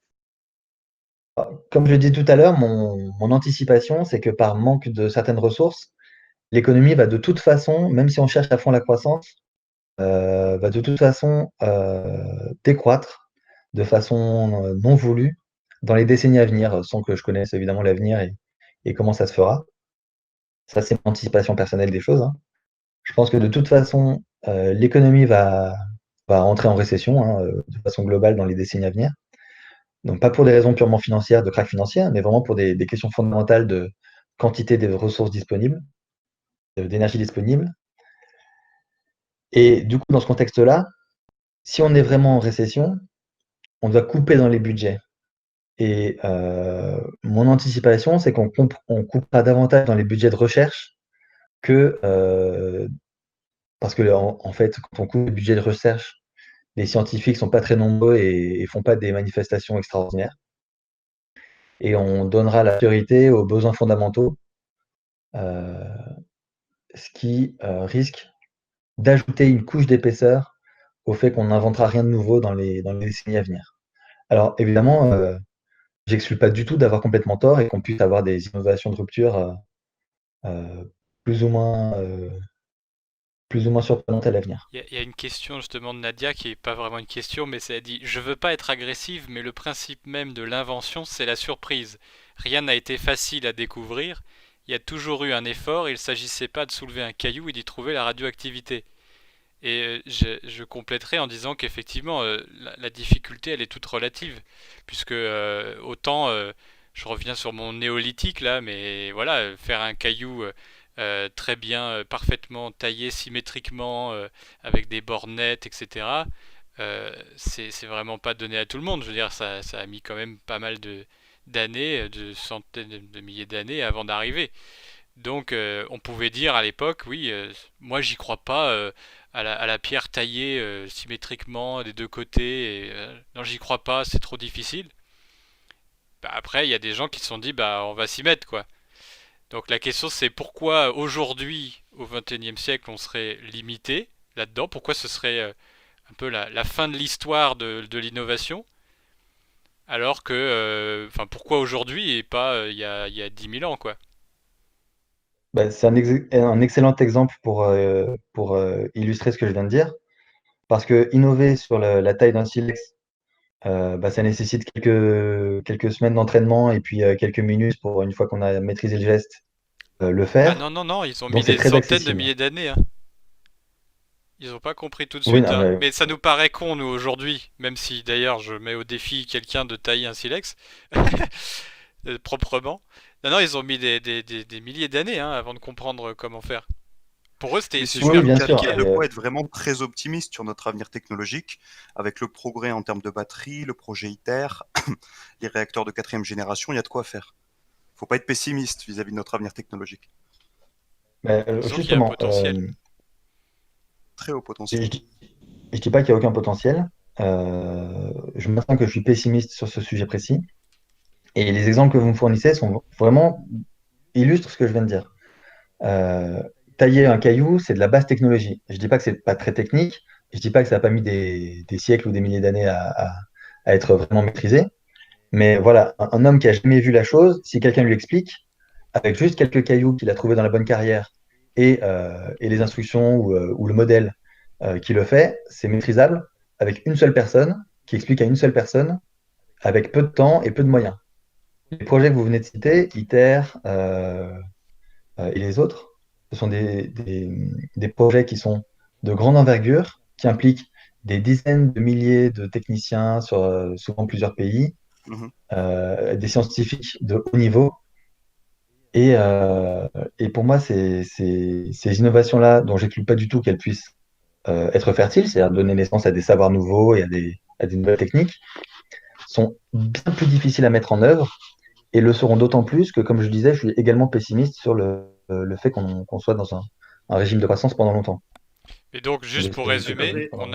Comme je l'ai dit tout à l'heure, mon anticipation, c'est que par manque de certaines ressources, l'économie va de toute façon, même si on cherche à fond la croissance, va de toute façon décroître de façon non voulue dans les décennies à venir, sans que je connaisse évidemment l'avenir et comment ça se fera. Ça, c'est mon anticipation personnelle des choses, hein. Je pense que de toute façon, l'économie va entrer en récession, hein, de façon globale dans les décennies à venir. Donc pas pour des raisons purement financières, de krach financier, mais vraiment pour des questions fondamentales de quantité des ressources disponibles, d'énergie disponible. Et du coup, dans ce contexte-là, si on est vraiment en récession, on doit couper dans les budgets. Et mon anticipation, c'est qu'on coupera davantage dans les budgets de recherche que parce que en fait, quand on coupe les budgets de recherche, les scientifiques sont pas très nombreux et font pas des manifestations extraordinaires. Et on donnera la priorité aux besoins fondamentaux, ce qui risque d'ajouter une couche d'épaisseur au fait qu'on n'inventera rien de nouveau dans les décennies à venir. Alors évidemment, j'exclus pas du tout d'avoir complètement tort et qu'on puisse avoir des innovations de rupture plus ou moins surprenantes à l'avenir. Il y a une question justement de Nadia qui est pas vraiment une question, mais c'est elle dit: je veux pas être agressive, mais le principe même de l'invention, c'est la surprise. Rien n'a été facile à découvrir. Il y a toujours eu un effort. Il s'agissait pas de soulever un caillou et d'y trouver la radioactivité. Et je compléterai en disant qu'effectivement, la difficulté, elle est toute relative, puisque autant, je reviens sur mon néolithique là, mais voilà, faire un caillou très bien, parfaitement taillé symétriquement, avec des bords nets, etc., c'est vraiment pas donné à tout le monde. Je veux dire, ça a mis quand même pas mal d'années, de centaines de milliers d'années avant d'arriver. Donc on pouvait dire à l'époque, oui, moi j'y crois pas à la pierre taillée symétriquement des deux côtés. Non, j'y crois pas, c'est trop difficile. Bah, après, il y a des gens qui se sont dit, bah on va s'y mettre quoi. Donc la question c'est pourquoi aujourd'hui, au XXIe siècle, on serait limité là-dedans? Pourquoi ce serait un peu la fin de l'histoire de l'innovation? Alors que, enfin, pourquoi aujourd'hui et pas il y a 10 000 ans quoi? Bah, c'est un excellent exemple pour illustrer ce que je viens de dire, parce que innover sur la taille d'un silex, bah, ça nécessite quelques semaines d'entraînement et puis quelques minutes pour une fois qu'on a maîtrisé le geste, le Ah faire. non, non, non, ils ont mis Donc c'est des très centaines de accessible. milliers d'années, hein. Ils ont pas compris tout de Oui, suite, non, hein. mais Mais ça nous paraît con, nous, aujourd'hui. Même si, d'ailleurs, je mets au défi quelqu'un de tailler un silex. Proprement. Non, non, ils ont mis des milliers d'années, hein, avant de comprendre comment faire. Pour eux, c'était Mais c'est oui, oui, super bien surtout sûr. qu'elle compliqué, hein. de quoi être vraiment très optimiste sur notre avenir technologique, avec le progrès en termes de batterie, le projet ITER, les réacteurs de 4e génération, il y a de quoi faire. Faut pas être pessimiste vis-à-vis de notre avenir technologique. Mais, Disons qu'il y a un justement, potentiel. Très haut je, potentiel. je dis pas qu'il n'y a aucun potentiel. Je maintiens que je suis pessimiste sur ce sujet précis. Et les exemples que vous me fournissez sont vraiment illustrent ce que je viens de dire. Euh, Tailler un caillou, c'est de la basse technologie. Je dis pas que c'est pas très technique. Je dis pas que ça n'a pas mis des siècles ou des milliers d'années à être vraiment maîtrisé. Mais voilà, un homme qui a jamais vu la chose, si quelqu'un lui explique, avec juste quelques cailloux qu'il a trouvés dans la bonne carrière et les instructions ou le modèle qui le fait, c'est maîtrisable avec une seule personne qui explique à une seule personne avec peu de temps et peu de moyens. Les projets que vous venez de citer, ITER et les autres, ce sont des projets qui sont de grande envergure, qui impliquent des dizaines de milliers de techniciens sur souvent plusieurs pays, Mhm. des scientifiques de haut niveau. Et pour moi, ces innovations-là, dont j'exclus pas du tout qu'elles puissent être fertiles, c'est-à-dire donner naissance à des savoirs nouveaux et à des nouvelles techniques, sont bien plus difficiles à mettre en œuvre et le seront d'autant plus que, comme je disais, je suis également pessimiste sur le fait qu'on soit dans un régime de croissance pendant longtemps. Et donc, juste pour résumer, on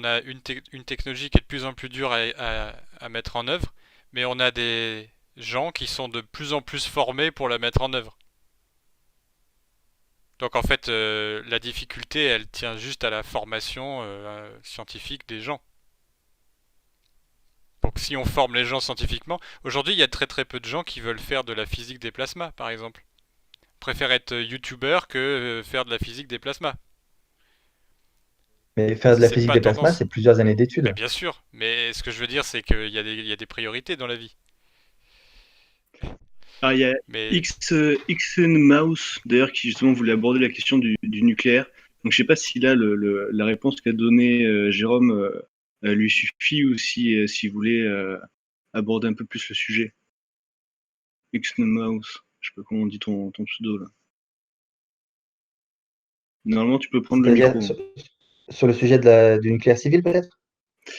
a une technologie qui est de plus en plus dure à mettre en œuvre, mais on a des gens qui sont de plus en plus formés pour la mettre en œuvre. Donc en fait, la difficulté, elle tient juste à la formation scientifique des gens. Donc si on forme les gens scientifiquement, aujourd'hui il y a très très peu de gens qui veulent faire de la physique des plasmas, par exemple. Préfèrent être youtubeur que faire de la physique des plasmas. Mais faire de la C'est physique pas des plasmas, tendance. c'est plusieurs années Mais d'études. bien sûr, mais ce que je veux dire, c'est qu'il y a des priorités dans la vie. Alors, il y a Mais Xen Mouse, d'ailleurs, qui justement voulait aborder la question du nucléaire. Donc, je sais pas si là, la réponse qu'a donnée Jérôme lui suffit ou s'il voulait aborder un peu plus le sujet. Xen Mouse, je sais pas comment on dit ton pseudo là. Normalement, tu peux prendre le C'est-à-dire micro. sur le sujet du nucléaire civil, peut-être?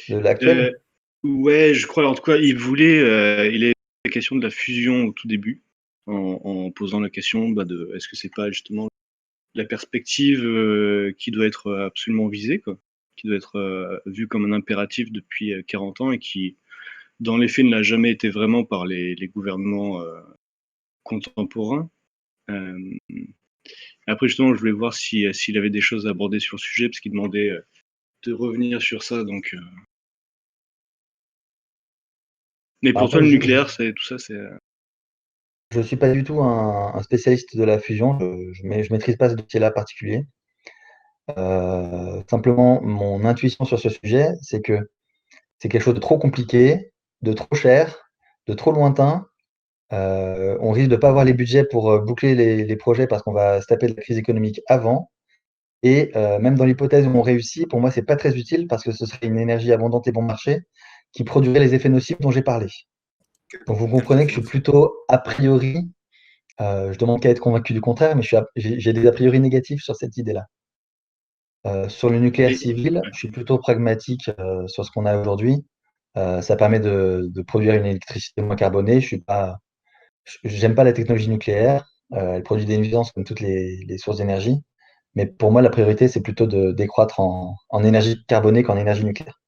De l'actuel? Ouais, je crois. En tout cas, il est la question de la fusion au tout début, en posant la question de est-ce que c'est pas justement la perspective qui doit être absolument visée, quoi. qui doit être vu comme un impératif depuis 40 ans et qui, dans les faits, ne l'a jamais été vraiment par les gouvernements contemporains. Après, justement, je voulais voir s'il avait des choses à aborder sur le sujet, parce qu'il demandait de revenir sur ça. Donc, mais pour toi, le nucléaire, tout ça, c'est. Je ne suis pas du tout un spécialiste de la fusion, je maîtrise pas ce dossier-là particulier. Simplement, mon intuition sur ce sujet, c'est que c'est quelque chose de trop compliqué, de trop cher, de trop lointain. On risque de pas avoir les budgets pour boucler les projets parce qu'on va se taper de la crise économique avant. Et même dans l'hypothèse où on réussit, pour moi, c'est pas très utile parce que ce serait une énergie abondante et bon marché qui produirait les effets nocifs dont j'ai parlé. Donc vous comprenez que je suis plutôt a priori, je demande qu'à être convaincu du contraire, mais j'ai des a priori négatifs sur cette idée-là. Sur le nucléaire civil, je suis plutôt pragmatique sur ce qu'on a aujourd'hui. Ça permet de produire une électricité moins carbonée. J'aime pas la technologie nucléaire. Elle produit des nuisances comme toutes les sources d'énergie. Mais pour moi, la priorité, c'est plutôt de décroître en énergie carbonée qu'en énergie nucléaire.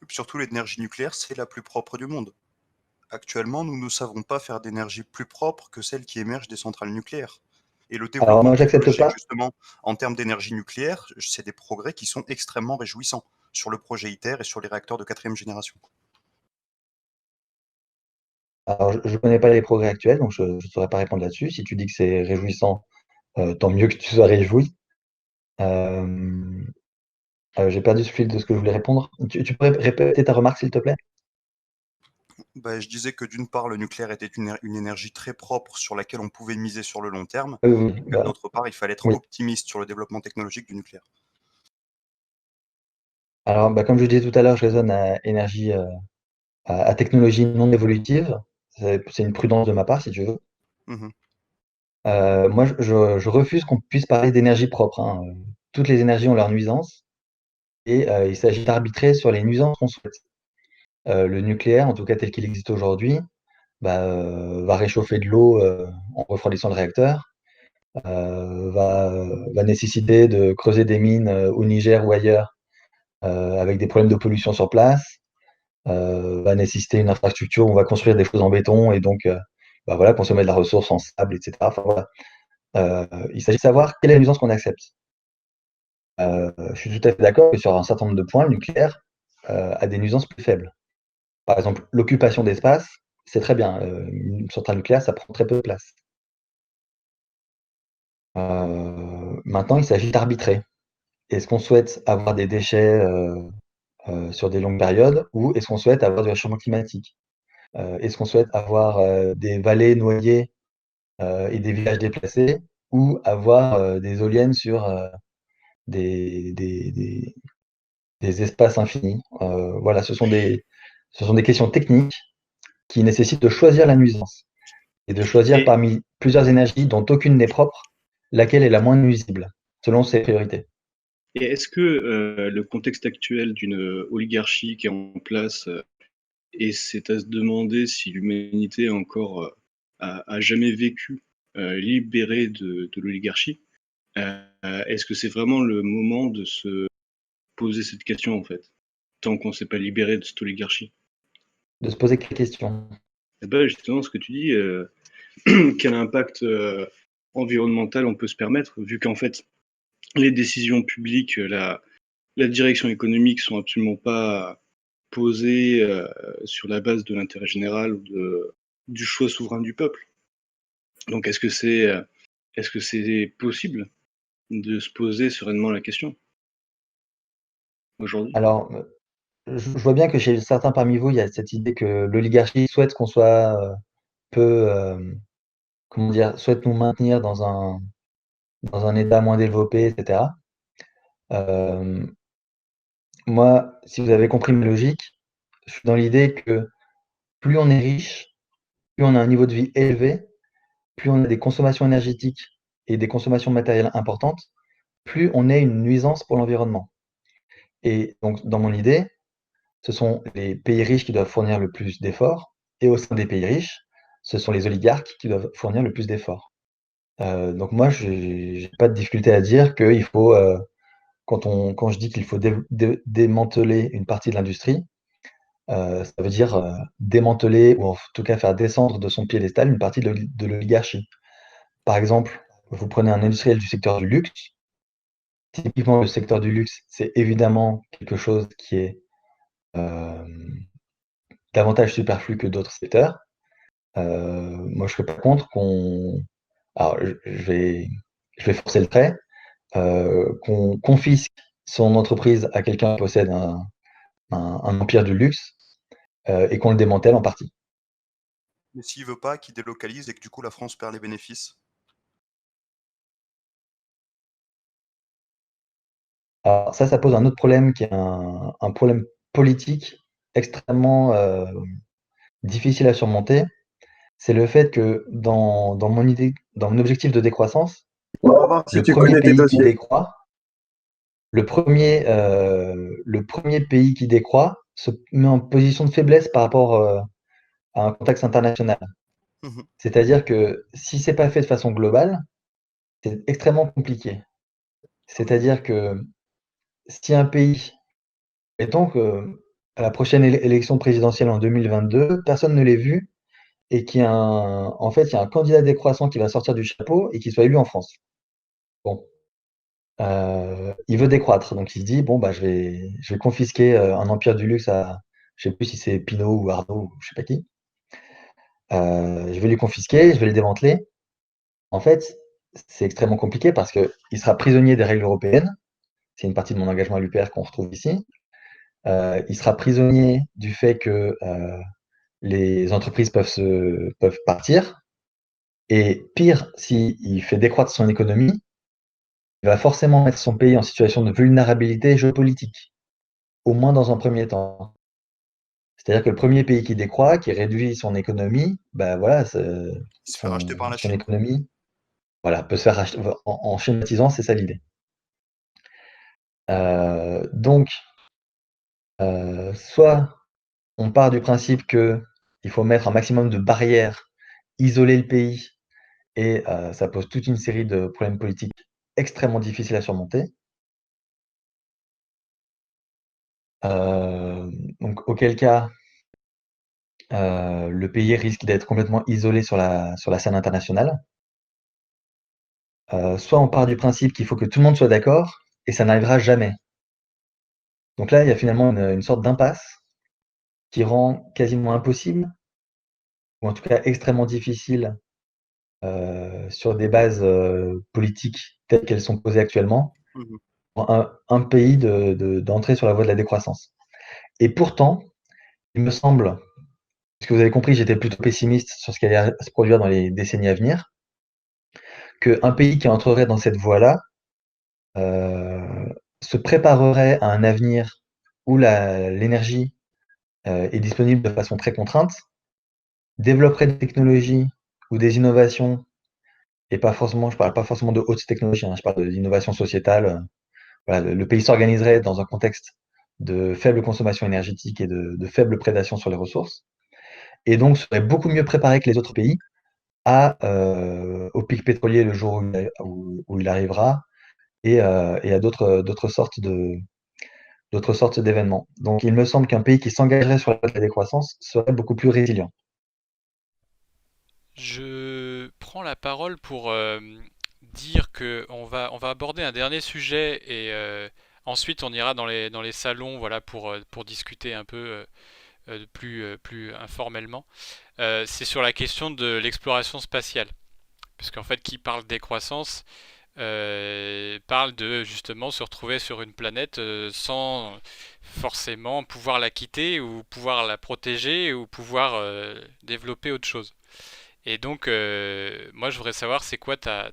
Et puis surtout, l'énergie nucléaire, c'est la plus propre du monde. Actuellement, nous ne savons pas faire d'énergie plus propre que celle qui émerge des centrales nucléaires. Et le Alors développement moi, j'accepte technologique, pas. justement, en termes d'énergie nucléaire, c'est des progrès qui sont extrêmement réjouissants sur le projet ITER et sur les réacteurs de 4e génération. Alors, je ne connais pas les progrès actuels, donc je ne saurais pas répondre là-dessus. Si tu dis que c'est réjouissant, tant mieux que tu sois réjoui. J'ai perdu ce fil de ce que je voulais répondre. Tu pourrais répéter ta remarque, s'il te plaît? Je disais que d'une part, le nucléaire était une énergie très propre sur laquelle on pouvait miser sur le long terme, Oui, et que d'autre part, il fallait être oui. optimiste sur le développement technologique du nucléaire. Alors, comme je disais tout à l'heure, je raisonne à énergie, à technologie non évolutive. C'est une prudence de ma part, si tu veux. Mhm. Moi, je refuse qu'on puisse parler d'énergie propre, hein. Toutes les énergies ont leurs nuisances et il s'agit d'arbitrer sur les nuisances qu'on souhaite. Le nucléaire, en tout cas tel qu'il existe aujourd'hui, va réchauffer de l'eau en refroidissant le réacteur, va nécessiter de creuser des mines au Niger ou ailleurs avec des problèmes de pollution sur place, va nécessiter une infrastructure où on va construire des choses en béton et donc voilà, consommer de la ressource en sable, etc. Enfin, voilà. Il s'agit de savoir quelle est la nuisance qu'on accepte. Je suis tout à fait d'accord que sur un certain nombre de points, le nucléaire a des nuisances plus faibles. Par exemple, l'occupation d'espace, c'est très bien. Une centrale nucléaire, ça prend très peu de place. Maintenant, il s'agit d'arbitrer. Est-ce qu'on souhaite avoir des déchets sur des longues périodes ou est-ce qu'on souhaite avoir du réchauffement climatique? Est-ce qu'on souhaite avoir des vallées noyées et des villages déplacés ou avoir des éoliennes sur des, des- des- des espaces infinis? Voilà, ce sont des questions techniques qui nécessitent de choisir la nuisance et de choisir Et, parmi plusieurs énergies dont aucune n'est propre, laquelle est la moins nuisible, selon ses priorités. et est-ce que le contexte actuel d'une oligarchie qui est en place, et c'est à se demander si l'humanité encore a jamais vécu libérée de l'oligarchie, est-ce que c'est vraiment le moment de se poser cette question en fait, tant qu'on ne s'est pas libéré de cette oligarchie? De se poser quelques questions. Eh ben, justement, ce que tu dis, quel impact environnemental on peut se permettre, vu qu'en fait, les décisions publiques, la direction économique sont absolument pas posées sur la base de l'intérêt général ou du choix souverain du peuple. Donc, est-ce que c'est possible de se poser sereinement la question aujourd'hui? Alors, je vois bien que chez certains parmi vous, il y a cette idée que l'oligarchie souhaite qu'on soit peu, comment dire, souhaite nous maintenir dans un état moins développé, etc. Euh, Moi, si vous avez compris ma logique, je suis dans l'idée que plus on est riche, plus on a un niveau de vie élevé, plus on a des consommations énergétiques et des consommations matérielles importantes, plus on est une nuisance pour l'environnement. Et donc, dans mon idée, ce sont les pays riches qui doivent fournir le plus d'efforts, et au sein des pays riches, ce sont les oligarques qui doivent fournir le plus d'efforts. Donc moi, j'ai pas de difficulté à dire qu'il faut quand je dis qu'il faut démanteler une partie de l'industrie, ça veut dire démanteler ou en tout cas faire descendre de son piédestal une partie de l'oligarchie. Par exemple, vous prenez un industriel du secteur du luxe. Typiquement, le secteur du luxe, c'est évidemment quelque chose qui est davantage superflu que d'autres secteurs. Moi, je ne serais pas contre qu'on. Alors, je vais forcer le trait, qu'on confisque son entreprise à quelqu'un qui possède un empire du luxe et qu'on le démantèle en partie. Mais s'il veut pas, qu'il délocalise et que du coup la France perd les bénéfices. Alors ça pose un autre problème qui est un problème politique extrêmement difficile à surmonter. C'est le fait que dans mon idée, dans mon objectif de décroissance, On va voir si le tu premier connais tes pays qui dossiers. décroît, le premier pays qui décroît se met en position de faiblesse par rapport à un contexte international. Mhm. C'est-à-dire que si c'est pas fait de façon globale, c'est extrêmement compliqué. C'est-à-dire que si un pays, mettons que à la prochaine élection présidentielle en 2022, personne ne l'ait vu et en fait, il y a un candidat décroissant qui va sortir du chapeau et qui soit élu en France. Bon, il veut décroître, donc il se dit bon bah je vais confisquer un empire du luxe à, je sais plus si c'est Pinault ou Arnaud ou je sais pas qui. Je vais lui confisquer, je vais le démanteler. En fait, c'est extrêmement compliqué parce que il sera prisonnier des règles européennes. C'est une partie de mon engagement à l'UPR qu'on retrouve ici. Il sera prisonnier du fait que les entreprises peuvent partir. Et pire, s'il fait décroître son économie, il va forcément mettre son pays en situation de vulnérabilité géopolitique, au moins dans un premier temps. C'est-à-dire que le premier pays qui décroît, qui réduit son économie, ben voilà, Il se fait racheter par la son Chine. économie, voilà, peut se faire racheter. En schématisant, c'est ça l'idée. Donc, soit on part du principe qu'il faut mettre un maximum de barrières, isoler le pays, et ça pose toute une série de problèmes politiques extrêmement difficiles à surmonter. Donc, auquel cas, le pays risque d'être complètement isolé sur la scène internationale. Soit on part du principe qu'il faut que tout le monde soit d'accord, et ça n'arrivera jamais. Donc là, il y a finalement une sorte d'impasse qui rend quasiment impossible, ou en tout cas extrêmement difficile, sur des bases politiques telles qu'elles sont posées actuellement, Mhm. pour un pays d'entrer sur la voie de la décroissance. Et pourtant, il me semble, puisque vous avez compris, j'étais plutôt pessimiste sur ce qui allait se produire dans les décennies à venir, qu'un pays qui entrerait dans cette voie-là se préparerait à un avenir où l'énergie est disponible de façon très contrainte, développerait des technologies ou des innovations, et pas forcément, je parle pas forcément de haute technologie, hein, je parle d'innovation sociétale. Voilà, le pays s'organiserait dans un contexte de faible consommation énergétique et de faible prédation sur les ressources, et donc serait beaucoup mieux préparé que les autres pays au pic pétrolier le jour où il arrivera, et à d'autres sortes d'événements. Donc il me semble qu'un pays qui s'engagerait sur la voie de la décroissance serait beaucoup plus résilient. Je prends la parole pour dire que on va aborder un dernier sujet et ensuite on ira dans les salons voilà, pour discuter un peu plus informellement. C'est sur la question de l'exploration spatiale. Parce qu'en fait, qui parle décroissance parle de justement se retrouver sur une planète sans forcément pouvoir la quitter ou pouvoir la protéger ou pouvoir développer autre chose. Et donc, moi, je voudrais savoir, c'est quoi ta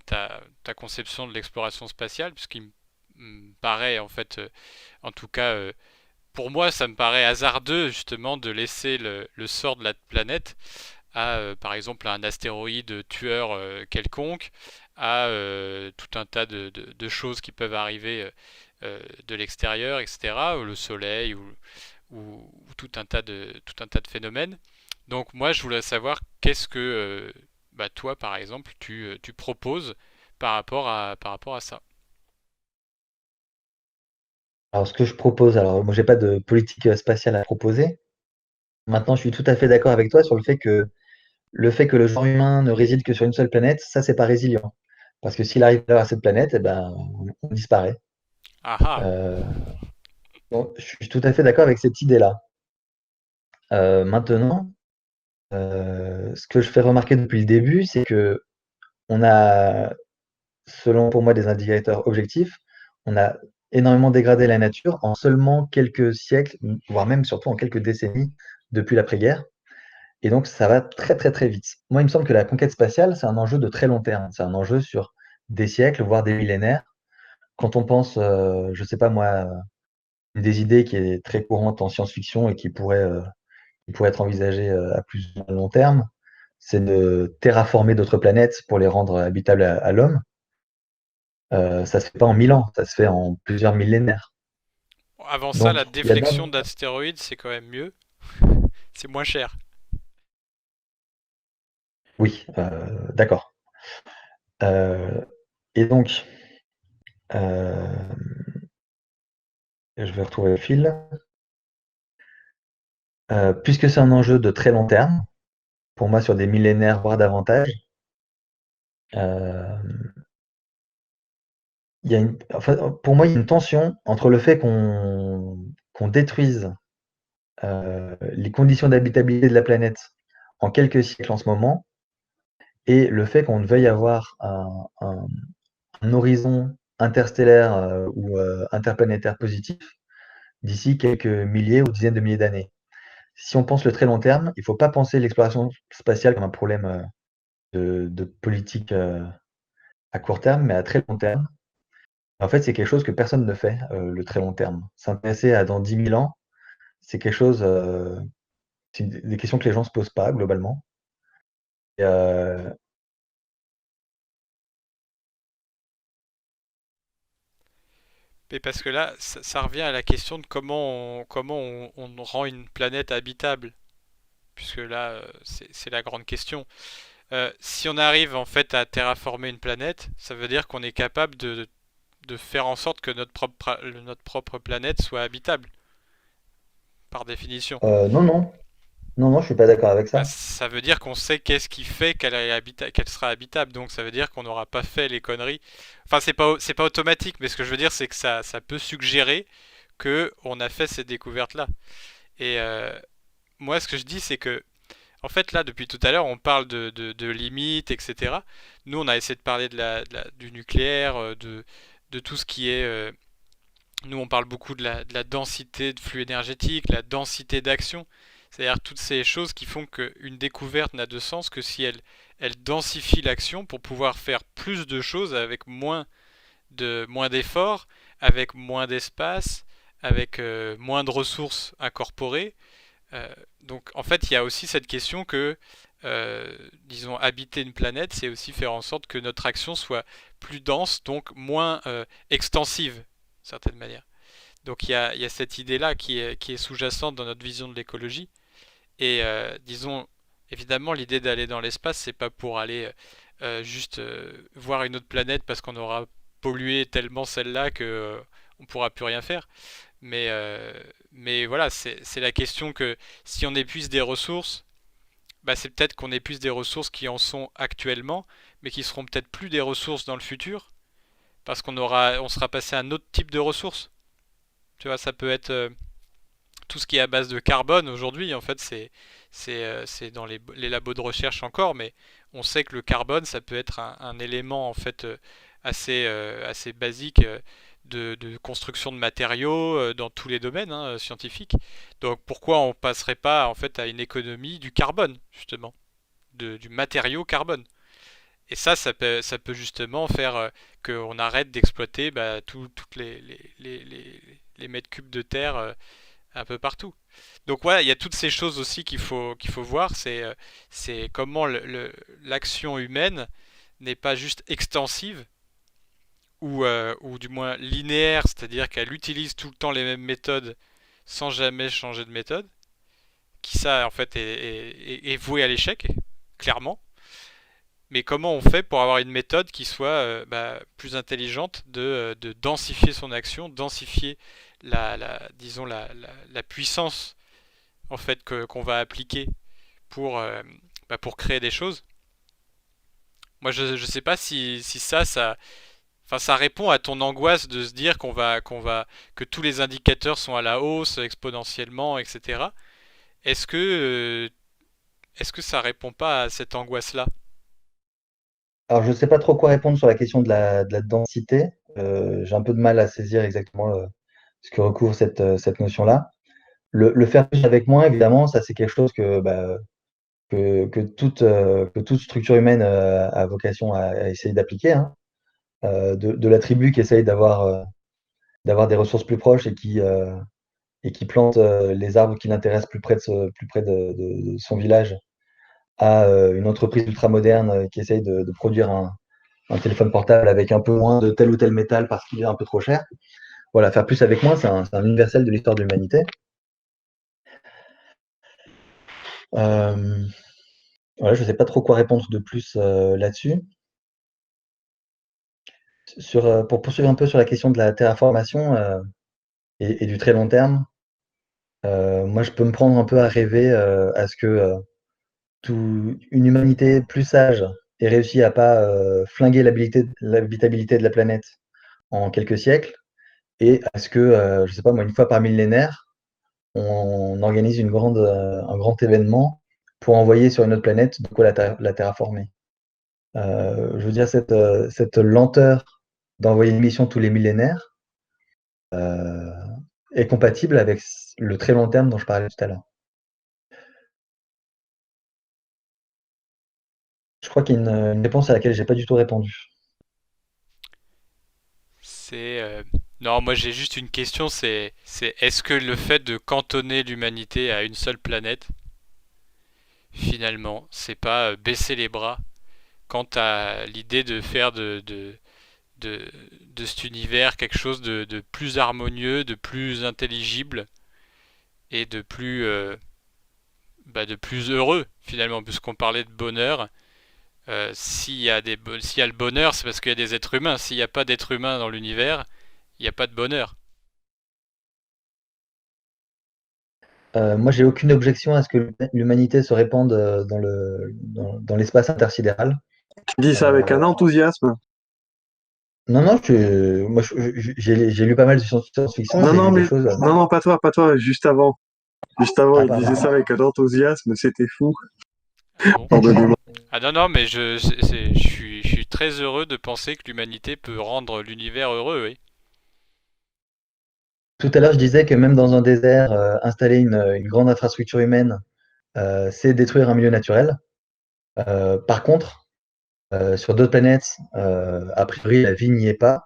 conception de l'exploration spatiale, puisqu'il me paraît, en fait, en tout cas, pour moi, ça me paraît hasardeux, justement, de laisser le sort de la planète à, par exemple, un astéroïde tueur quelconque, à tout un tas de choses qui peuvent arriver de l'extérieur, etc., ou le soleil, ou tout un tas de phénomènes. Donc moi, je voulais savoir qu'est-ce que bah, toi, par exemple, tu proposes par rapport à ça. Alors ce que je propose, alors moi j'ai pas de politique spatiale à proposer. Maintenant, je suis tout à fait d'accord avec toi sur le fait que le genre humain ne réside que sur une seule planète, ça c'est pas résilient. Parce que s'il arrive à cette planète, eh ben, on disparaît. Ah ah. Euh, donc, je suis tout à fait d'accord avec cette idée-là. Maintenant, ce que je fais remarquer depuis le début, c'est que on a, selon pour moi des indicateurs objectifs, on a énormément dégradé la nature en seulement quelques siècles, voire même surtout en quelques décennies depuis l'après-guerre. Et donc, ça va très, très, très vite. Moi, il me semble que la conquête spatiale, c'est un enjeu de très long terme. C'est un enjeu sur des siècles, voire des millénaires. Quand on pense, je sais pas moi, une des idées qui est très courante en science-fiction et qui pourrait être envisagée à plus long terme, c'est de terraformer d'autres planètes pour les rendre habitables à l'homme. Ça se fait pas en 1000 ans, ça se fait en plusieurs millénaires. Avant ça, la Donc, il y a bien... déflexion d'astéroïdes, c'est quand même mieux. C'est moins cher. Oui, d'accord. Et donc, euh, je vais retrouver le fil. Puisque c'est un enjeu de très long terme, pour moi sur des millénaires, voire davantage, euh, enfin, pour moi, il y a une tension entre le fait qu'on détruise les conditions d'habitabilité de la planète en quelques siècles en ce moment, et le fait qu'on veuille avoir un horizon interstellaire ou interplanétaire positif d'ici quelques milliers ou dizaines de milliers d'années. Si on pense le très long terme, il ne faut pas penser l'exploration spatiale comme un problème de politique à court terme, mais à très long terme. En fait, c'est quelque chose que personne ne fait, le très long terme. S'intéresser à dans 10 000 ans, c'est quelque chose, c'est des questions que les gens ne se posent pas globalement. Et, Mais parce que là, ça revient à la question de on rend une planète habitable. Puisque là, c'est la grande question. Si on arrive en fait à terraformer une planète, ça veut dire qu'on est capable de faire en sorte que notre propre planète soit habitable, par définition. non, non, non, non, je suis pas d'accord avec Bah, ça. ça veut dire qu'on sait qu'est-ce qui fait qu'elle sera habitable, donc ça veut dire qu'on n'aura pas fait les conneries. Enfin, c'est pas automatique, mais ce que je veux dire, c'est que ça peut suggérer que on a fait ces découvertes-là. Et moi, ce que je dis, c'est que, en fait, là, depuis tout à l'heure, on parle de limites, etc. Nous, on a essayé de parler du nucléaire, de tout ce qui est. Nous, on parle beaucoup de la densité de flux énergétique, la densité d'action. C'est-à-dire toutes ces choses qui font qu'une découverte n'a de sens que si elle densifie l'action pour pouvoir faire plus de choses avec moins d'efforts, avec moins d'espace, avec moins de ressources incorporées. Donc en fait, il y a aussi cette question que, disons, habiter une planète, c'est aussi faire en sorte que notre action soit plus dense, donc moins extensive, d'une certaine manière. Donc il y a cette idée-là qui est sous-jacente dans notre vision de l'écologie. Et disons, évidemment, l'idée d'aller dans l'espace, c'est pas pour aller juste voir une autre planète parce qu'on aura pollué tellement celle-là que on pourra plus rien faire. Mais, euh, mais voilà, c'est la question que si on épuise des ressources, bah c'est peut-être qu'on épuise des ressources qui en sont actuellement, mais qui seront peut-être plus des ressources dans le futur, parce on sera passé à un autre type de ressources. Tu vois, ça peut être tout ce qui est à base de carbone aujourd'hui, en fait, c'est dans les labos de recherche encore, mais on sait que le carbone, ça peut être un élément en fait assez basique de construction de matériaux dans tous les domaines scientifiques. Donc pourquoi on passerait pas en fait à une économie du carbone justement, du matériau carbone? Et ça peut justement faire qu'on arrête d'exploiter toutes les mètres cubes de terre un peu partout. Donc voilà, il y a toutes ces choses aussi qu'il faut voir, c'est comment l'action humaine n'est pas juste extensive ou du moins linéaire, c'est-à-dire qu'elle utilise tout le temps les mêmes méthodes sans jamais changer de méthode, qui ça en fait est voué à l'échec, clairement. Mais comment on fait pour avoir une méthode qui soit plus intelligente de densifier son action, densifier disons la puissance en fait qu'on va appliquer pour, pour créer des choses. Moi, je sais pas si enfin, ça répond à ton angoisse de se dire que tous les indicateurs sont à la hausse exponentiellement, etc. Est-ce que, est-ce que ça répond pas à cette angoisse-là? Alors, je ne sais pas trop quoi répondre sur la question de la densité. J'ai un peu de mal à saisir exactement ce que recouvre cette notion-là. Le faire plus avec moins, évidemment, ça c'est quelque chose que toute structure humaine a vocation à essayer d'appliquer, hein. De la tribu qui essaye d'avoir des ressources plus proches et qui plante les arbres qui l'intéressent plus près de son village, à une entreprise ultramoderne qui essaye de produire un téléphone portable avec un peu moins de tel ou tel métal parce qu'il est un peu trop cher. Voilà, faire plus avec moins, c'est un universel de l'histoire de l'humanité. Voilà, je ne sais pas trop quoi répondre de plus là-dessus. Pour poursuivre un peu sur la question de la terraformation et du très long terme, moi je peux me prendre un peu à rêver à ce que une humanité plus sage ait réussi à pas flinguer l'habitabilité de la planète en quelques siècles, et à ce que, je sais pas moi, une fois par millénaire, on organise un grand événement pour envoyer sur une autre planète de quoi la terraformer. Je veux dire, cette lenteur d'envoyer une mission tous les millénaires est compatible avec le très long terme dont je parlais tout à l'heure. Je crois qu'il y a une réponse à laquelle j'ai pas du tout répondu. Non, moi j'ai juste une question, c'est est-ce que le fait de cantonner l'humanité à une seule planète, finalement, c'est pas baisser les bras quant à l'idée de faire de, de cet univers quelque chose de plus harmonieux, de plus intelligible et de plus heureux, finalement, puisqu'on parlait de bonheur. S'il y a le bonheur, c'est parce qu'il y a des êtres humains. S'il n'y a pas d'êtres humains dans l'univers, il n'y a pas de bonheur. Moi, j'ai aucune objection à ce que l'humanité se répande dans l'espace intersidéral. Tu dis ça avec un enthousiasme. Non, non, moi, j'ai lu pas mal de science-fiction. Non, pas toi, juste avant. Juste avant, Ah, il disait ça avec un enthousiasme, c'était fou. Bon. Pardonnez-moi. Ah non, mais je suis très heureux de penser que l'humanité peut rendre l'univers heureux, oui. Tout à l'heure, je disais que même dans un désert, installer une grande infrastructure humaine, c'est détruire un milieu naturel. Par contre, sur d'autres planètes, a priori, la vie n'y est pas.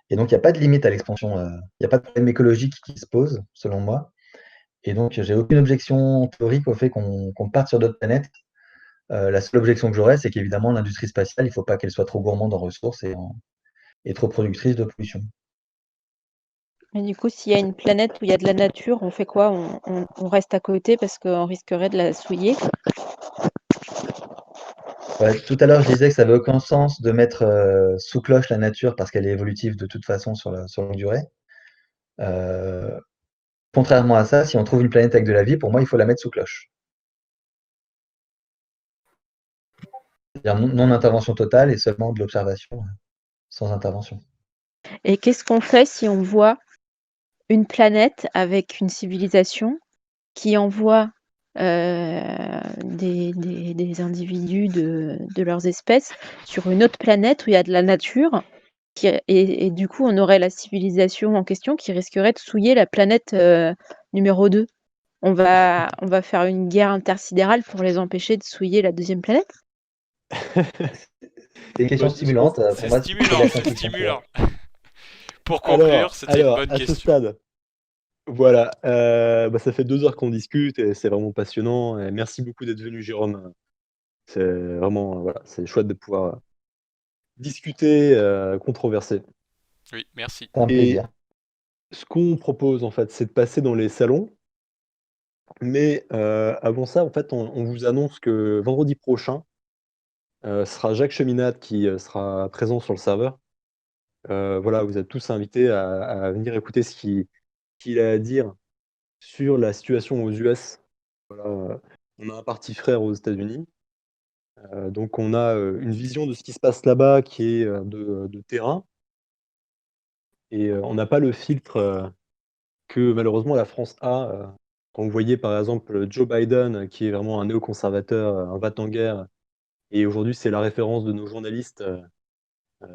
Et donc, il n'y a pas de limite à l'expansion. Il n'y a pas de problème écologique qui se pose, selon moi. Et donc, j'ai aucune objection théorique au fait qu'on parte sur d'autres planètes. La seule objection que j'aurais, c'est qu'évidemment, l'industrie spatiale, il ne faut pas qu'elle soit trop gourmande en ressources et trop productrice de pollution. Et du coup, s'il y a une planète où il y a de la nature, on fait quoi? On reste à côté parce qu'on risquerait de la souiller? Ouais, tout à l'heure, je disais que ça n'avait aucun sens de mettre sous cloche la nature parce qu'elle est évolutive de toute façon sur longue durée. Contrairement à ça, si on trouve une planète avec de la vie, pour moi, il faut la mettre sous cloche. C'est-à-dire non-intervention totale et seulement de l'observation sans intervention. Et qu'est-ce qu'on fait si on voit une planète avec une civilisation qui envoie des individus de leurs espèces sur une autre planète où il y a de la nature, et du coup, on aurait la civilisation en question qui risquerait de souiller la planète numéro 2. On va faire une guerre intersidérale pour les empêcher de souiller la deuxième planète? C'est une question stimulante. Pour moi, C'est stimulant. Pour conclure, c'était une bonne à question. ce stade, voilà, ça fait 2 heures qu'on discute et c'est vraiment passionnant. Et merci beaucoup d'être venu, Jérôme. C'est vraiment, voilà, c'est chouette de pouvoir discuter, controverser. Oui, merci. C'est un plaisir. Ce qu'on propose, en fait, c'est de passer dans les salons. Mais avant ça, en fait, on vous annonce que vendredi prochain, ce sera Jacques Cheminade qui sera présent sur le serveur. Voilà, vous êtes tous invités à venir écouter ce qu'il a à dire sur la situation aux US. Voilà, on a un parti frère aux États-Unis, donc on a, une vision de ce qui se passe là-bas qui est, de terrain et on n'a pas le filtre, que malheureusement la France a, quand vous voyez par exemple, Joe Biden qui est vraiment un néoconservateur, un va-t-en-guerre et aujourd'hui c'est la référence de nos journalistes,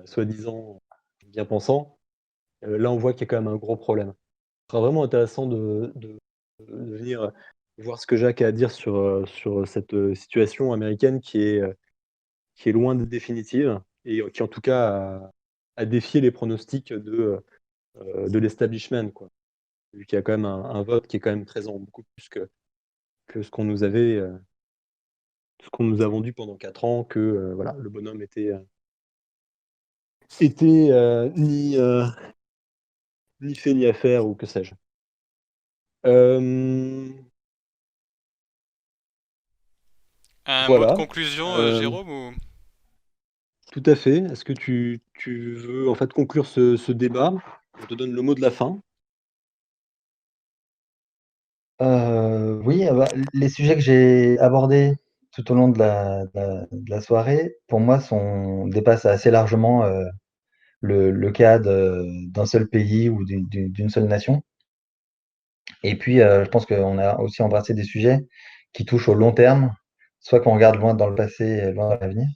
soi-disant bien pensants, là on voit qu'il y a quand même un gros problème. Ce sera vraiment intéressant de venir, voir ce que Jacques a à dire sur cette, situation américaine qui est loin d'être définitive et qui en tout cas a défié les pronostics de l'establishment, quoi. Vu qu'il y a quand même un vote qui est quand même présent, beaucoup plus que ce qu'on nous a vendu pendant 4 ans que, voilà, le bonhomme était, ni fait ni à faire ou que sais-je. Un mot de Voilà, conclusion, Jérôme, ou... tout à fait. Est-ce que tu veux, en fait, conclure ce débat? Je te donne le mot de la fin. Oui, bah, les sujets que j'ai abordés tout au long de la soirée, pour moi, dépassent assez largement le cadre d'un seul pays ou d'une seule nation. Et puis, je pense qu'on a aussi embrassé des sujets qui touchent au long terme, soit qu'on regarde loin dans le passé et loin dans l'avenir.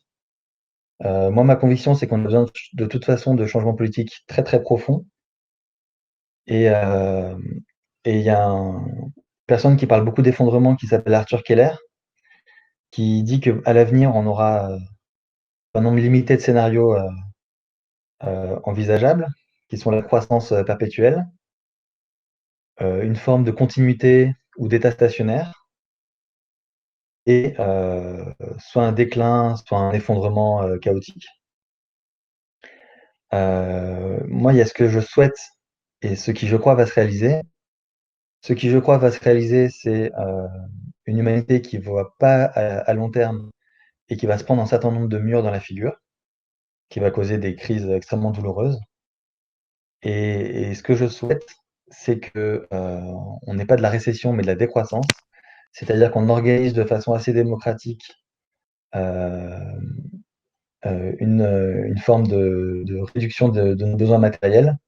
Moi, ma conviction, c'est qu'on a besoin de toute façon de changements politiques très très profonds. Et il y a une personne qui parle beaucoup d'effondrement qui s'appelle Arthur Keller, qui dit qu'à l'avenir, on aura un nombre limité de scénarios envisageables, qui sont la croissance perpétuelle, une forme de continuité ou d'état stationnaire, et soit un déclin, soit un effondrement chaotique. Moi, il y a ce que je souhaite et ce qui, je crois, va se réaliser. Ce qui, je crois, va se réaliser, c'est une humanité qui ne voit pas à long terme et qui va se prendre un certain nombre de murs dans la figure, qui va causer des crises extrêmement douloureuses. Et ce que je souhaite, c'est que on n'ait pas de la récession, mais de la décroissance. C'est-à-dire qu'on organise de façon assez démocratique une forme de réduction de nos besoins matériels.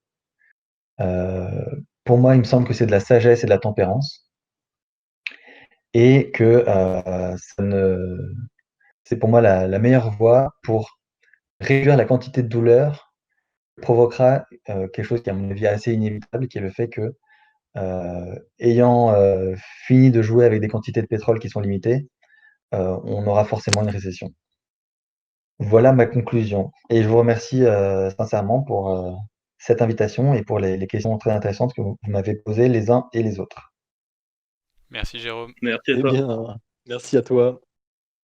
Pour moi, il me semble que c'est de la sagesse et de la tempérance. Et que c'est pour moi la meilleure voie pour réduire la quantité de douleur que provoquera quelque chose qui, à mon avis, est assez inévitable, qui est le fait que, ayant fini de jouer avec des quantités de pétrole qui sont limitées, on aura forcément une récession. Voilà ma conclusion. Et je vous remercie sincèrement pour cette invitation et pour les questions très intéressantes que vous m'avez posées les uns et les autres. Merci, Jérôme. Merci à Eh toi. bien, merci à toi.